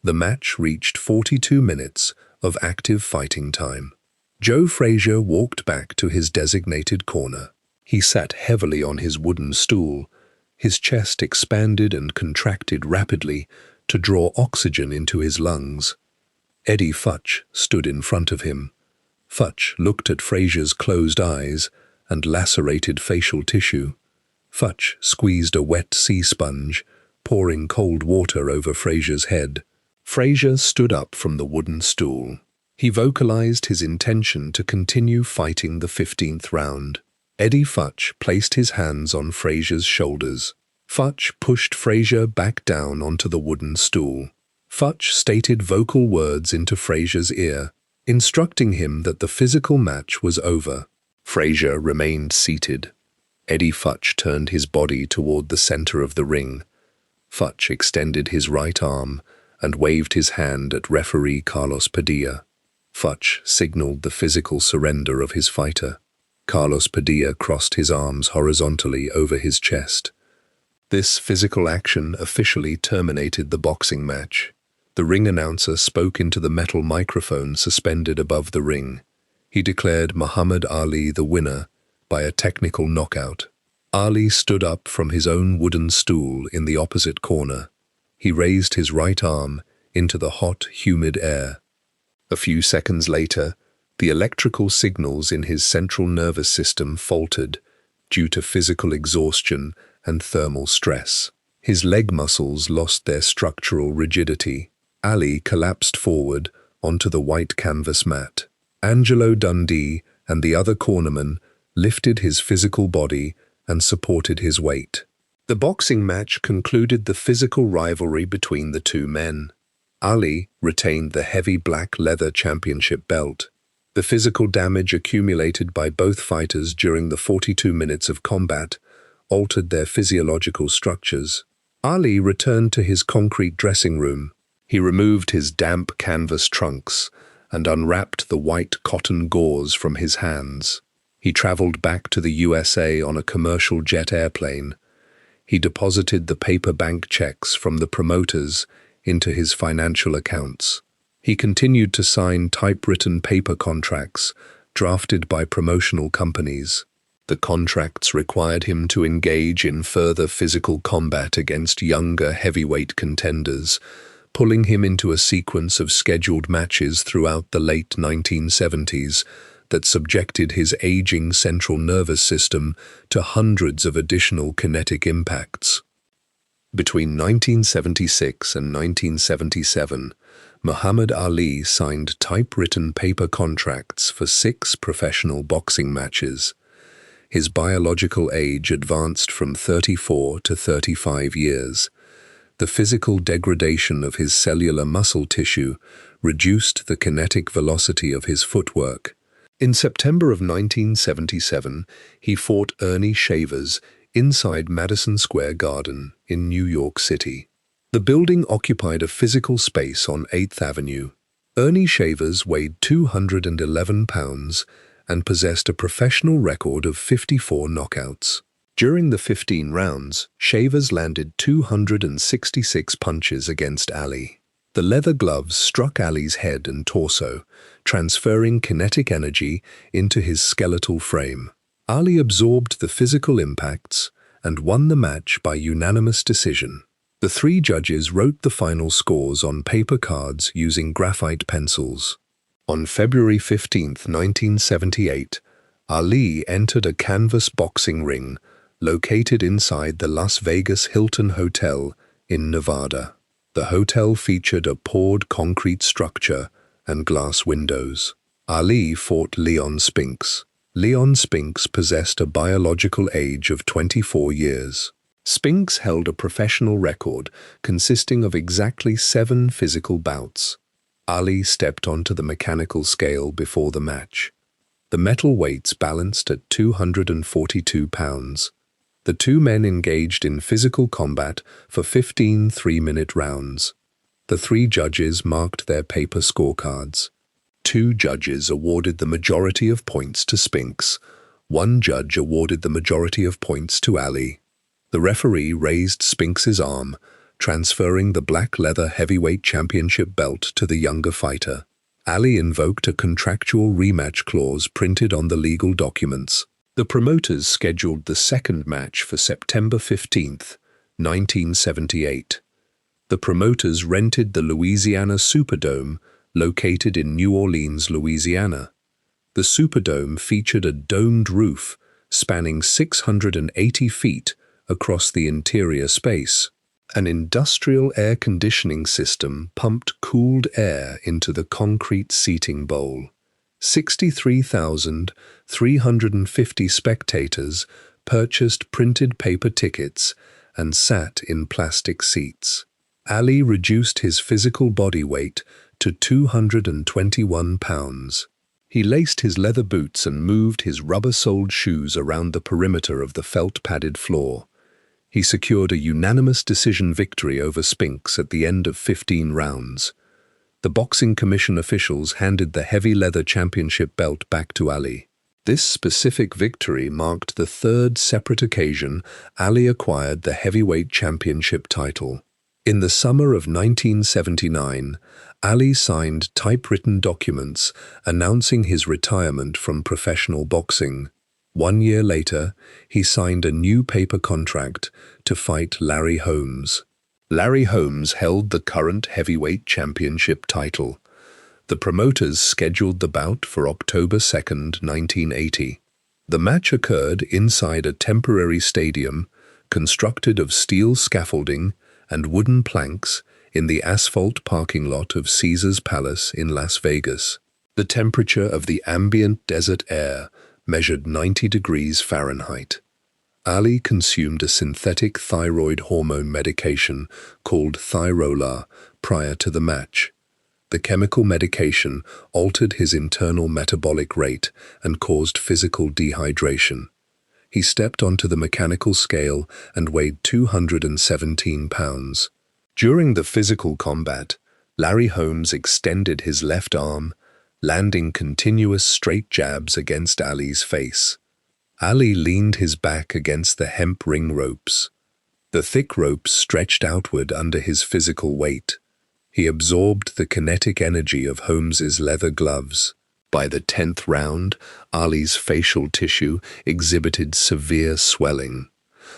The match reached 42 minutes of active fighting time. Joe Frazier walked back to his designated corner. He sat heavily on his wooden stool. His chest expanded and contracted rapidly to draw oxygen into his lungs. Eddie Futch stood in front of him. Futch looked at Frazier's closed eyes and lacerated facial tissue. Futch squeezed a wet sea sponge, pouring cold water over Frazier's head. Frazier stood up from the wooden stool. He vocalized his intention to continue fighting the 15th round. Eddie Futch placed his hands on Frazier's shoulders. Futch pushed Frazier back down onto the wooden stool. Futch stated vocal words into Frazier's ear, instructing him that the physical match was over. Frazier remained seated. Eddie Futch turned his body toward the center of the ring. Futch extended his right arm and waved his hand at referee Carlos Padilla. Futch signaled the physical surrender of his fighter. Carlos Padilla crossed his arms horizontally over his chest. This physical action officially terminated the boxing match. The ring announcer spoke into the metal microphone suspended above the ring. He declared Muhammad Ali the winner by a technical knockout. Ali stood up from his own wooden stool in the opposite corner. He raised his right arm into the hot, humid air. A few seconds later, the electrical signals in his central nervous system faltered due to physical exhaustion and thermal stress. His leg muscles lost their structural rigidity. Ali collapsed forward onto the white canvas mat. Angelo Dundee and the other cornerman lifted his physical body and supported his weight. The boxing match concluded the physical rivalry between the two men. Ali retained the heavy black leather championship belt. The physical damage accumulated by both fighters during the 42 minutes of combat altered their physiological structures. Ali returned to his concrete dressing room. He removed his damp canvas trunks and unwrapped the white cotton gauze from his hands. He traveled back to the USA on a commercial jet airplane. He deposited the paper bank checks from the promoters into his financial accounts. He continued to sign typewritten paper contracts drafted by promotional companies. The contracts required him to engage in further physical combat against younger heavyweight contenders, pulling him into a sequence of scheduled matches throughout the late 1970s that subjected his aging central nervous system to hundreds of additional kinetic impacts. Between 1976 and 1977, Muhammad Ali signed typewritten paper contracts for 6 professional boxing matches. His biological age advanced from 34 to 35 years. The physical degradation of his cellular muscle tissue reduced the kinetic velocity of his footwork. In September of 1977, he fought Ernie Shavers inside Madison Square Garden in New York City. The building occupied a physical space on 8th Avenue. Ernie Shavers weighed 211 pounds and possessed a professional record of 54 knockouts. During the 15 rounds, Shavers landed 266 punches against Ali. The leather gloves struck Ali's head and torso, transferring kinetic energy into his skeletal frame. Ali absorbed the physical impacts and won the match by unanimous decision. The 3 judges wrote the final scores on paper cards using graphite pencils. On February 15, 1978, Ali entered a canvas boxing ring located inside the Las Vegas Hilton Hotel in Nevada. The hotel featured a poured concrete structure and glass windows. Ali fought Leon Spinks. Leon Spinks possessed a biological age of 24 years. Spinks held a professional record consisting of exactly 7 physical bouts. Ali stepped onto the mechanical scale before the match. The metal weights balanced at 242 pounds. The 2 men engaged in physical combat for 15 3-minute rounds. The 3 judges marked their paper scorecards. 2 judges awarded the majority of points to Spinks. 1 judge awarded the majority of points to Ali. The referee raised Spinks's arm, transferring the black leather heavyweight championship belt to the younger fighter. Ali invoked a contractual rematch clause printed on the legal documents. The promoters scheduled the second match for September 15, 1978. The promoters rented the Louisiana Superdome, located in New Orleans, Louisiana. The Superdome featured a domed roof spanning 680 feet across the interior space. An industrial air conditioning system pumped cooled air into the concrete seating bowl. 63,350 spectators purchased printed paper tickets and sat in plastic seats. Ali reduced his physical body weight to 221 pounds. He laced his leather boots and moved his rubber-soled shoes around the perimeter of the felt-padded floor. He secured a unanimous decision victory over Spinks at the end of 15 rounds. The Boxing Commission officials handed the heavy leather championship belt back to Ali. This specific victory marked the 3rd separate occasion Ali acquired the heavyweight championship title. In the summer of 1979, Ali signed typewritten documents announcing his retirement from professional boxing. 1 year later, he signed a new paper contract to fight Larry Holmes. Larry Holmes held the current heavyweight championship title. The promoters scheduled the bout for October 2, 1980. The match occurred inside a temporary stadium constructed of steel scaffolding and wooden planks in the asphalt parking lot of Caesar's Palace in Las Vegas. The temperature of the ambient desert air measured 90 degrees Fahrenheit. Ali consumed a synthetic thyroid hormone medication called Thyrolar prior to the match. The chemical medication altered his internal metabolic rate and caused physical dehydration. He stepped onto the mechanical scale and weighed 217 pounds. During the physical combat, Larry Holmes extended his left arm, landing continuous straight jabs against Ali's face. Ali leaned his back against the hemp ring ropes. The thick ropes stretched outward under his physical weight. He absorbed the kinetic energy of Holmes's leather gloves. By the 10th round, Ali's facial tissue exhibited severe swelling.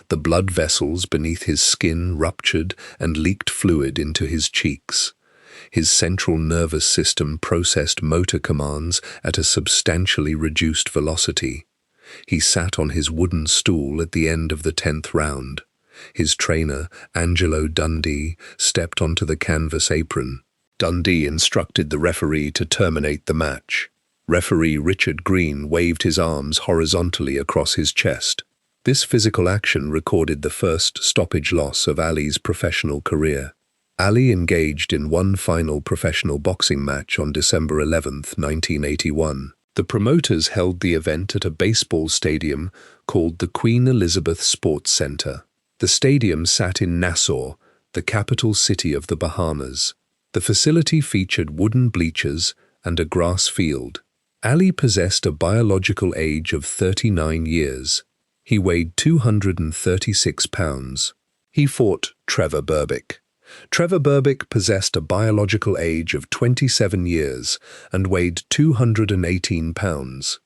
The blood vessels beneath his skin ruptured and leaked fluid into his cheeks. His central nervous system processed motor commands at a substantially reduced velocity. He sat on his wooden stool at the end of the 10th round. His trainer, Angelo Dundee, stepped onto the canvas apron. Dundee instructed the referee to terminate the match. Referee Richard Green waved his arms horizontally across his chest. This physical action recorded the first stoppage loss of Ali's professional career. Ali engaged in one final professional boxing match on December 11, 1981. The promoters held the event at a baseball stadium called the Queen Elizabeth Sports Center. The stadium sat in Nassau, the capital city of the Bahamas. The facility featured wooden bleachers and a grass field. Ali possessed a biological age of 39 years. He weighed 236 pounds. He fought Trevor Berbick. Trevor Berbick possessed a biological age of 27 years and weighed 218 pounds.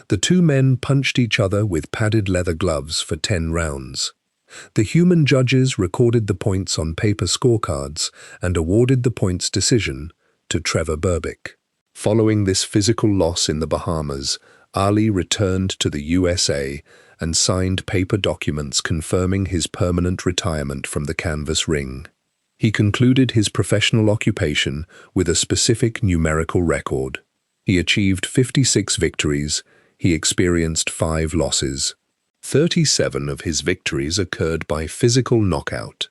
The two men punched each other with padded leather gloves for 10 rounds. The human judges recorded the points on paper scorecards and awarded the points decision to Trevor Berbick. Following this physical loss in the Bahamas, Ali returned to the USA and signed paper documents confirming his permanent retirement from the canvas ring. He concluded his professional occupation with a specific numerical record. He achieved 56 victories. He experienced 5 losses. 37 of his victories occurred by physical knockout.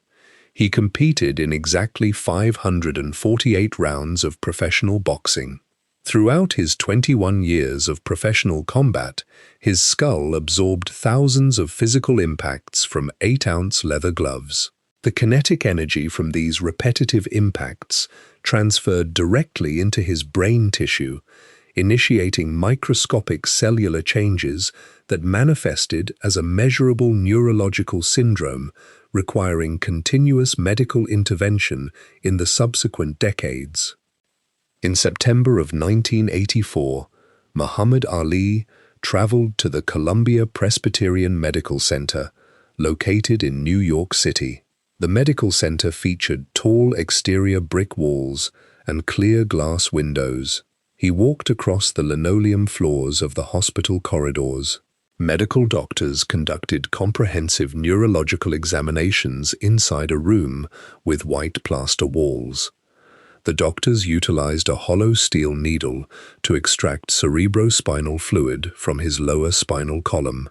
He competed in exactly 548 rounds of professional boxing. Throughout his 21 years of professional combat, his skull absorbed thousands of physical impacts from 8-ounce leather gloves. The kinetic energy from these repetitive impacts transferred directly into his brain tissue, initiating microscopic cellular changes that manifested as a measurable neurological syndrome requiring continuous medical intervention in the subsequent decades. In September of 1984, Muhammad Ali traveled to the Columbia Presbyterian Medical Center, located in New York City. The medical center featured tall exterior brick walls and clear glass windows. He walked across the linoleum floors of the hospital corridors. Medical doctors conducted comprehensive neurological examinations inside a room with white plaster walls. The doctors utilized a hollow steel needle to extract cerebrospinal fluid from his lower spinal column.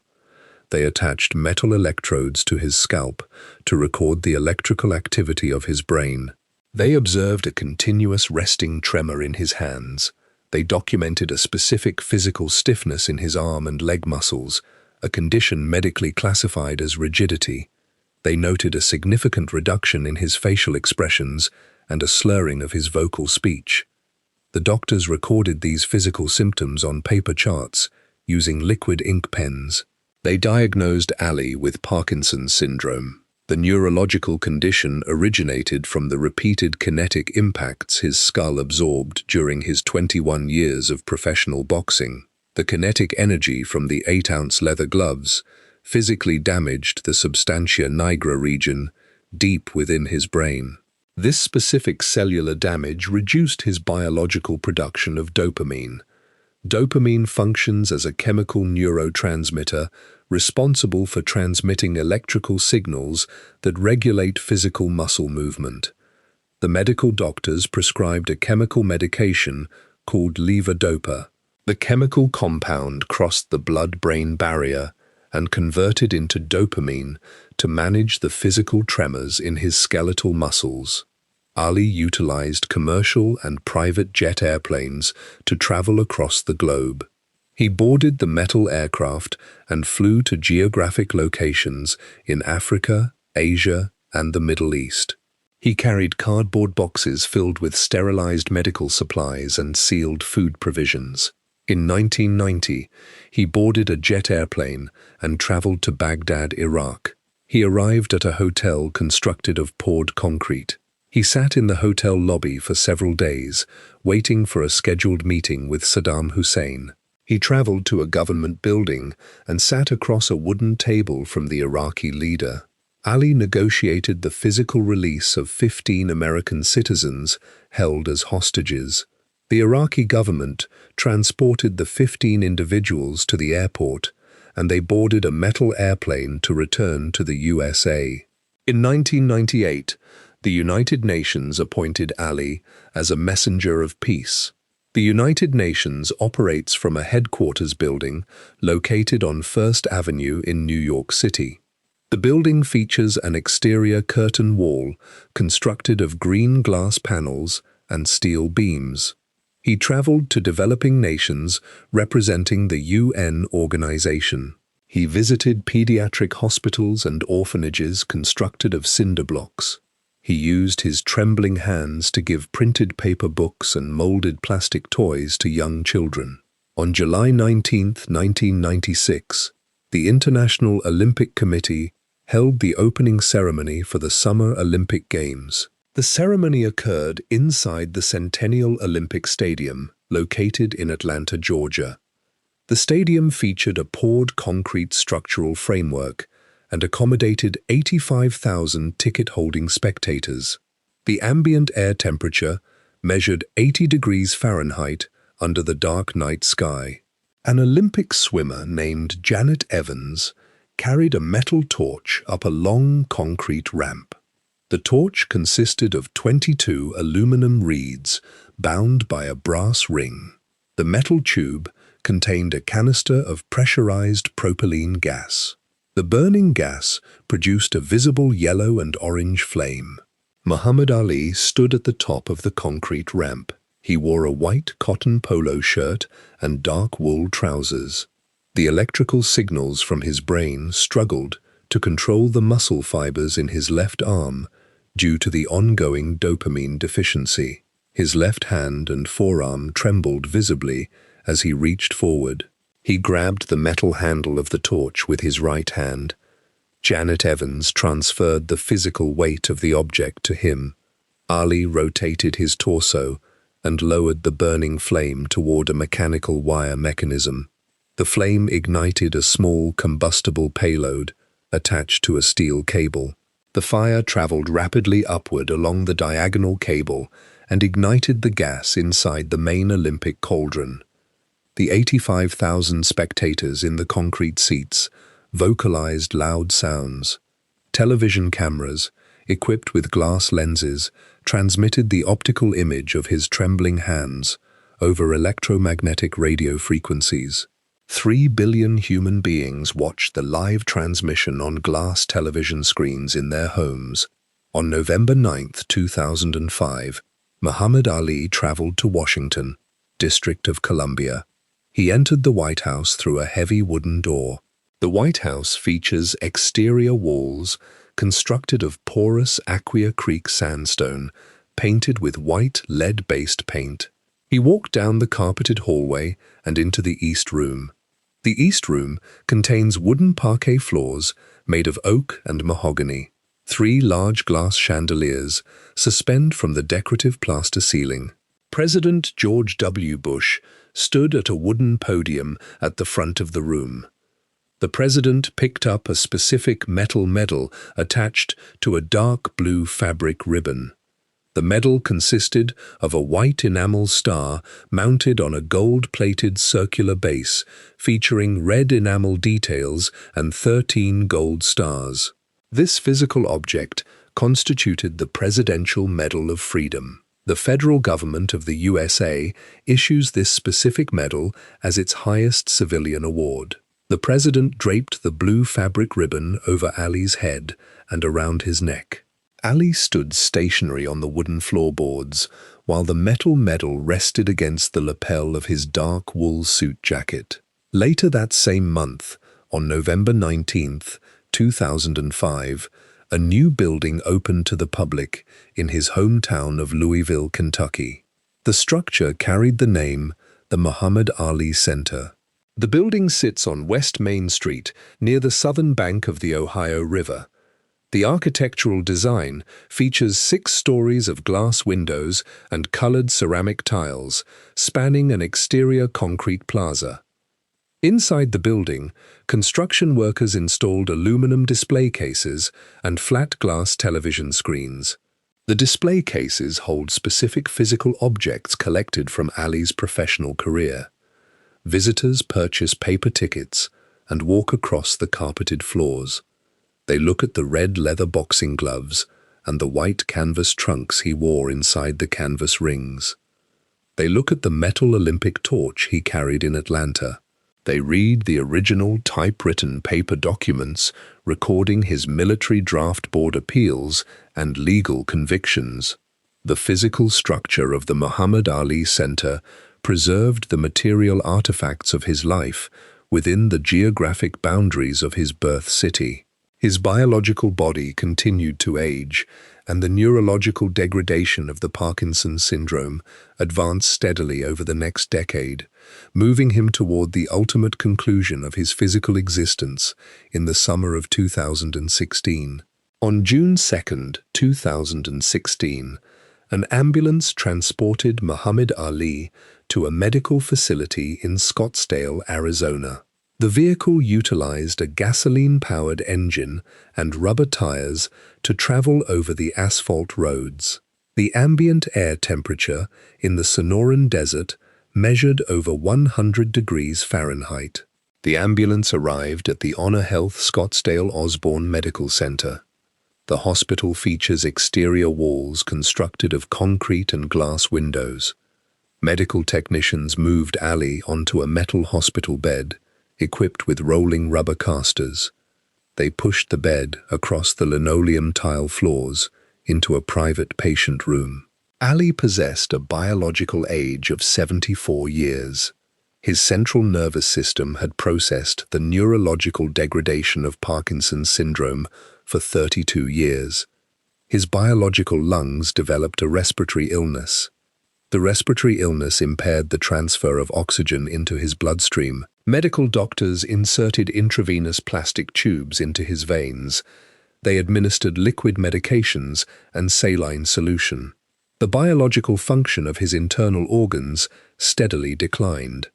They attached metal electrodes to his scalp to record the electrical activity of his brain. They observed a continuous resting tremor in his hands. They documented a specific physical stiffness in his arm and leg muscles, a condition medically classified as rigidity. They noted a significant reduction in his facial expressions and a slurring of his vocal speech. The doctors recorded these physical symptoms on paper charts using liquid ink pens. They diagnosed Ali with Parkinson's syndrome. The neurological condition originated from the repeated kinetic impacts his skull absorbed during his 21 years of professional boxing. The kinetic energy from the 8-ounce leather gloves physically damaged the substantia nigra region deep within his brain. This specific cellular damage reduced his biological production of dopamine. Dopamine functions as a chemical neurotransmitter responsible for transmitting electrical signals that regulate physical muscle movement. The medical doctors prescribed a chemical medication called levodopa. The chemical compound crossed the blood-brain barrier and converted into dopamine to manage the physical tremors in his skeletal muscles. Ali utilized commercial and private jet airplanes to travel across the globe. He boarded the metal aircraft and flew to geographic locations in Africa, Asia, and the Middle East. He carried cardboard boxes filled with sterilized medical supplies and sealed food provisions. In 1990, he boarded a jet airplane and traveled to Baghdad, Iraq. He arrived at a hotel constructed of poured concrete. He sat in the hotel lobby for several days, waiting for a scheduled meeting with Saddam Hussein. He traveled to a government building and sat across a wooden table from the Iraqi leader. Ali negotiated the physical release of 15 American citizens held as hostages. The Iraqi government transported the 15 individuals to the airport, and they boarded a metal airplane to return to the USA. In 1998, the United Nations appointed Ali as a messenger of peace. The United Nations operates from a headquarters building located on First Avenue in New York City. The building features an exterior curtain wall constructed of green glass panels and steel beams. He traveled to developing nations representing the UN organization. He visited pediatric hospitals and orphanages constructed of cinder blocks. He used his trembling hands to give printed paper books and molded plastic toys to young children. On July 19, 1996, the International Olympic Committee held the opening ceremony for the Summer Olympic Games. The ceremony occurred inside the Centennial Olympic Stadium, located in Atlanta, Georgia. The stadium featured a poured concrete structural framework and accommodated 85,000 ticket-holding spectators. The ambient air temperature measured 80 degrees Fahrenheit under the dark night sky. An Olympic swimmer named Janet Evans carried a metal torch up a long concrete ramp. The torch consisted of 22 aluminum reeds bound by a brass ring. The metal tube contained a canister of pressurized propylene gas. The burning gas produced a visible yellow and orange flame. Muhammad Ali stood at the top of the concrete ramp. He wore a white cotton polo shirt and dark wool trousers. The electrical signals from his brain struggled to control the muscle fibers in his left arm due to the ongoing dopamine deficiency. His left hand and forearm trembled visibly as he reached forward. He grabbed the metal handle of the torch with his right hand. Janet Evans transferred the physical weight of the object to him. Ali rotated his torso and lowered the burning flame toward a mechanical wire mechanism. The flame ignited a small combustible payload attached to a steel cable. The fire traveled rapidly upward along the diagonal cable and ignited the gas inside the main Olympic cauldron. The 85,000 spectators in the concrete seats vocalized loud sounds. Television cameras, equipped with glass lenses, transmitted the optical image of his trembling hands over electromagnetic radio frequencies. 3 billion human beings watched the live transmission on glass television screens in their homes. On November 9, 2005, Muhammad Ali traveled to Washington, District of Columbia. He entered the White House through a heavy wooden door. The White House features exterior walls constructed of porous Aquia Creek sandstone, painted with white lead-based paint. He walked down the carpeted hallway and into the East Room. The East Room contains wooden parquet floors made of oak and mahogany. 3 large glass chandeliers suspend from the decorative plaster ceiling. President George W. Bush stood at a wooden podium at the front of the room. The president picked up a specific metal medal attached to a dark blue fabric ribbon. The medal consisted of a white enamel star mounted on a gold-plated circular base featuring red enamel details and 13 gold stars. This physical object constituted the Presidential Medal of Freedom. The federal government of the USA issues this specific medal as its highest civilian award. The president draped the blue fabric ribbon over Ali's head and around his neck. Ali stood stationary on the wooden floorboards, while the metal medal rested against the lapel of his dark wool suit jacket. Later that same month, on November 19, 2005, a new building opened to the public in his hometown of Louisville, Kentucky. The structure carried the name the Muhammad Ali Center. The building sits on West Main Street, near the southern bank of the Ohio River. The architectural design features 6 stories of glass windows and colored ceramic tiles, spanning an exterior concrete plaza. Inside the building, construction workers installed aluminum display cases and flat glass television screens. The display cases hold specific physical objects collected from Ali's professional career. Visitors purchase paper tickets and walk across the carpeted floors. They look at the red leather boxing gloves and the white canvas trunks he wore inside the canvas rings. They look at the metal Olympic torch he carried in Atlanta. They read the original typewritten paper documents recording his military draft board appeals and legal convictions. The physical structure of the Muhammad Ali Center preserved the material artifacts of his life within the geographic boundaries of his birth city. His biological body continued to age, and the neurological degradation of the Parkinson's syndrome advanced steadily over the next decade, moving him toward the ultimate conclusion of his physical existence in the summer of 2016. On June 2, 2016, an ambulance transported Muhammad Ali to a medical facility in Scottsdale, Arizona. The vehicle utilized a gasoline-powered engine and rubber tires to travel over the asphalt roads. The ambient air temperature in the Sonoran Desert measured over 100 degrees Fahrenheit. The ambulance arrived at the Honor Health Scottsdale Osborne Medical Center. The hospital features exterior walls constructed of concrete and glass windows. Medical technicians moved Ali onto a metal hospital bed, equipped with rolling rubber casters. They pushed the bed across the linoleum tile floors into a private patient room. Ali possessed a biological age of 74 years. His central nervous system had processed the neurological degradation of Parkinson's syndrome for 32 years. His biological lungs developed a respiratory illness. The respiratory illness impaired the transfer of oxygen into his bloodstream. Medical doctors inserted intravenous plastic tubes into his veins. They administered liquid medications and saline solution. The biological function of his internal organs steadily declined.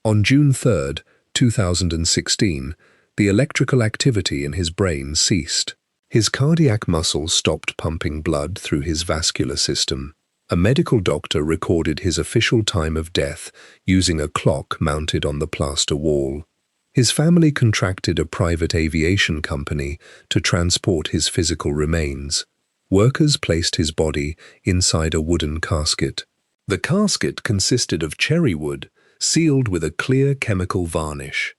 On June 3, 2016, the electrical activity in his brain ceased. His cardiac muscle stopped pumping blood through his vascular system. A medical doctor recorded his official time of death using a clock mounted on the plaster wall. His family contracted a private aviation company to transport his physical remains. Workers placed his body inside a wooden casket. The casket consisted of cherry wood, sealed with a clear chemical varnish.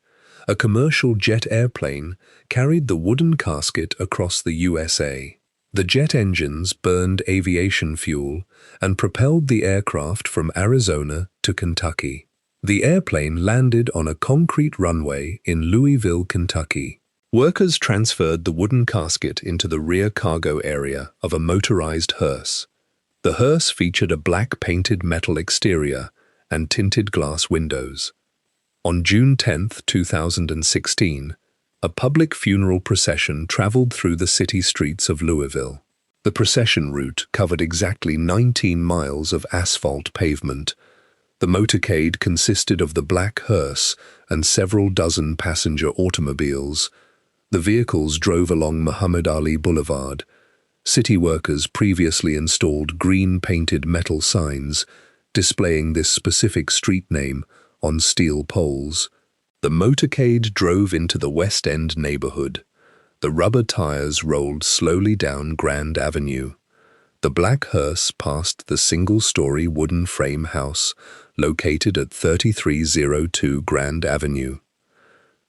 A commercial jet airplane carried the wooden casket across the USA. The jet engines burned aviation fuel and propelled the aircraft from Arizona to Kentucky. The airplane landed on a concrete runway in Louisville, Kentucky. Workers transferred the wooden casket into the rear cargo area of a motorized hearse. The hearse featured a black painted metal exterior and tinted glass windows. On June 10, 2016, a public funeral procession traveled through the city streets of Louisville. The procession route covered exactly 19 miles of asphalt pavement. The motorcade consisted of the black hearse and several dozen passenger automobiles. The vehicles drove along Muhammad Ali Boulevard. City workers previously installed green-painted metal signs displaying this specific street name on steel poles. The motorcade drove into the West End neighborhood. The rubber tires rolled slowly down Grand Avenue. The black hearse passed the single-story wooden frame house located at 3302 Grand Avenue.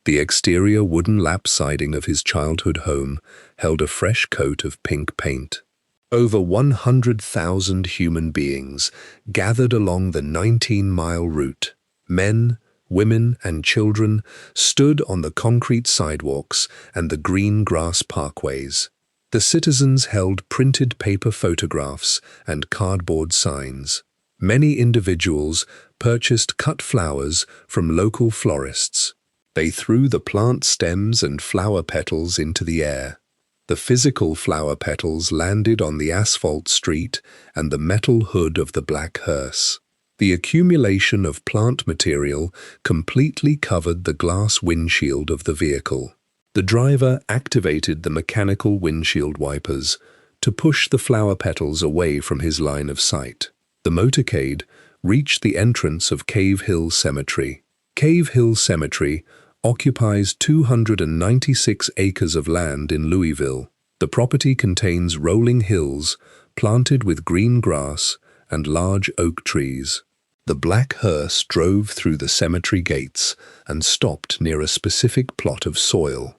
The exterior wooden lap siding of his childhood home held a fresh coat of pink paint. Over 100,000 human beings gathered along the 19-mile route. Men, women, and children stood on the concrete sidewalks and the green grass parkways. The citizens held printed paper photographs and cardboard signs. Many individuals purchased cut flowers from local florists. They threw the plant stems and flower petals into the air. The physical flower petals landed on the asphalt street and the metal hood of the black hearse. The accumulation of plant material completely covered the glass windshield of the vehicle. The driver activated the mechanical windshield wipers to push the flower petals away from his line of sight. The motorcade reached the entrance of Cave Hill Cemetery. Cave Hill Cemetery occupies 296 acres of land in Louisville. The property contains rolling hills planted with green grass and large oak trees. The black hearse drove through the cemetery gates and stopped near a specific plot of soil.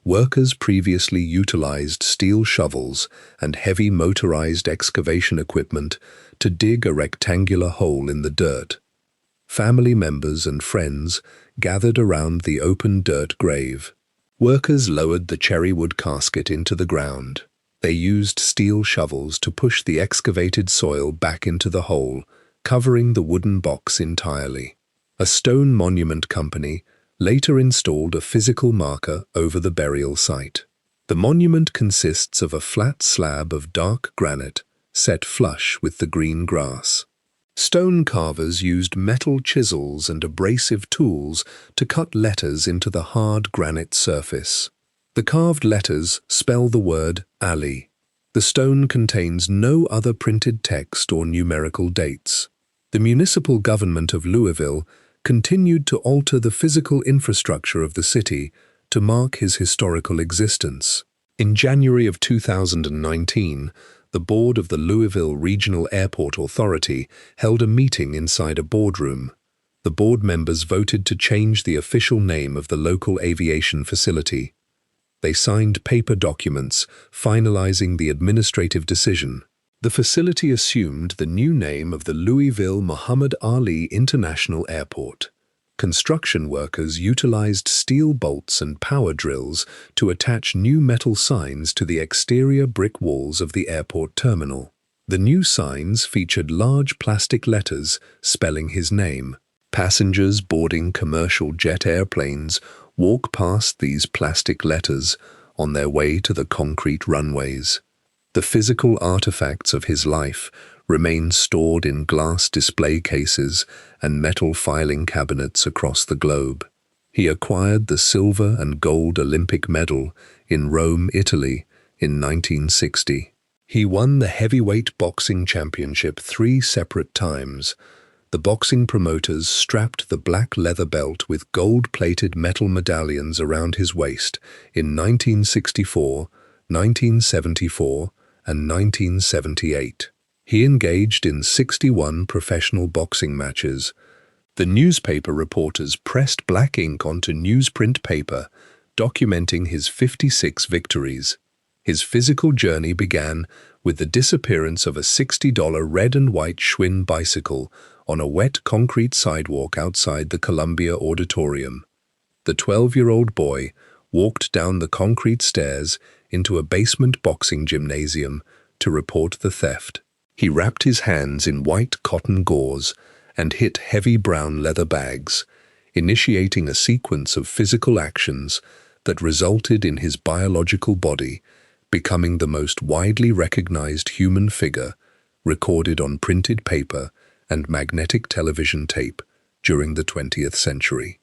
Workers previously utilized steel shovels and heavy motorized excavation equipment to dig a rectangular hole in the dirt. Family members and friends gathered around the open dirt grave. Workers lowered the cherrywood casket into the ground. They used steel shovels to push the excavated soil back into the hole, covering the wooden box entirely. A stone monument company later installed a physical marker over the burial site. The monument consists of a flat slab of dark granite set flush with the green grass. Stone carvers used metal chisels and abrasive tools to cut letters into the hard granite surface. The carved letters spell the word Ali. The stone contains no other printed text or numerical dates. The municipal government of Louisville continued to alter the physical infrastructure of the city to mark his historical existence. In January of 2019, the board of the Louisville Regional Airport Authority held a meeting inside a boardroom. The board members voted to change the official name of the local aviation facility. They signed paper documents finalizing the administrative decision. The facility assumed the new name of the Louisville Muhammad Ali International Airport. Construction workers utilized steel bolts and power drills to attach new metal signs to the exterior brick walls of the airport terminal. The new signs featured large plastic letters spelling his name. Passengers boarding commercial jet airplanes walk past these plastic letters on their way to the concrete runways. The physical artifacts of his life remain stored in glass display cases and metal filing cabinets across the globe. He acquired the silver and gold Olympic medal in Rome, Italy in 1960. He won the heavyweight boxing championship 3 separate times. The boxing promoters strapped the black leather belt with gold-plated metal medallions around his waist in 1964, 1974, and 1978. He engaged in 61 professional boxing matches. The newspaper reporters pressed black ink onto newsprint paper, documenting his 56 victories. His physical journey began with the disappearance of a $60 red and white Schwinn bicycle on a wet concrete sidewalk outside the Columbia Auditorium. The 12-year-old boy walked down the concrete stairs into a basement boxing gymnasium to report the theft. He wrapped his hands in white cotton gauze and hit heavy brown leather bags, initiating a sequence of physical actions that resulted in his biological body becoming the most widely recognized human figure recorded on printed paper and magnetic television tape during the 20th century.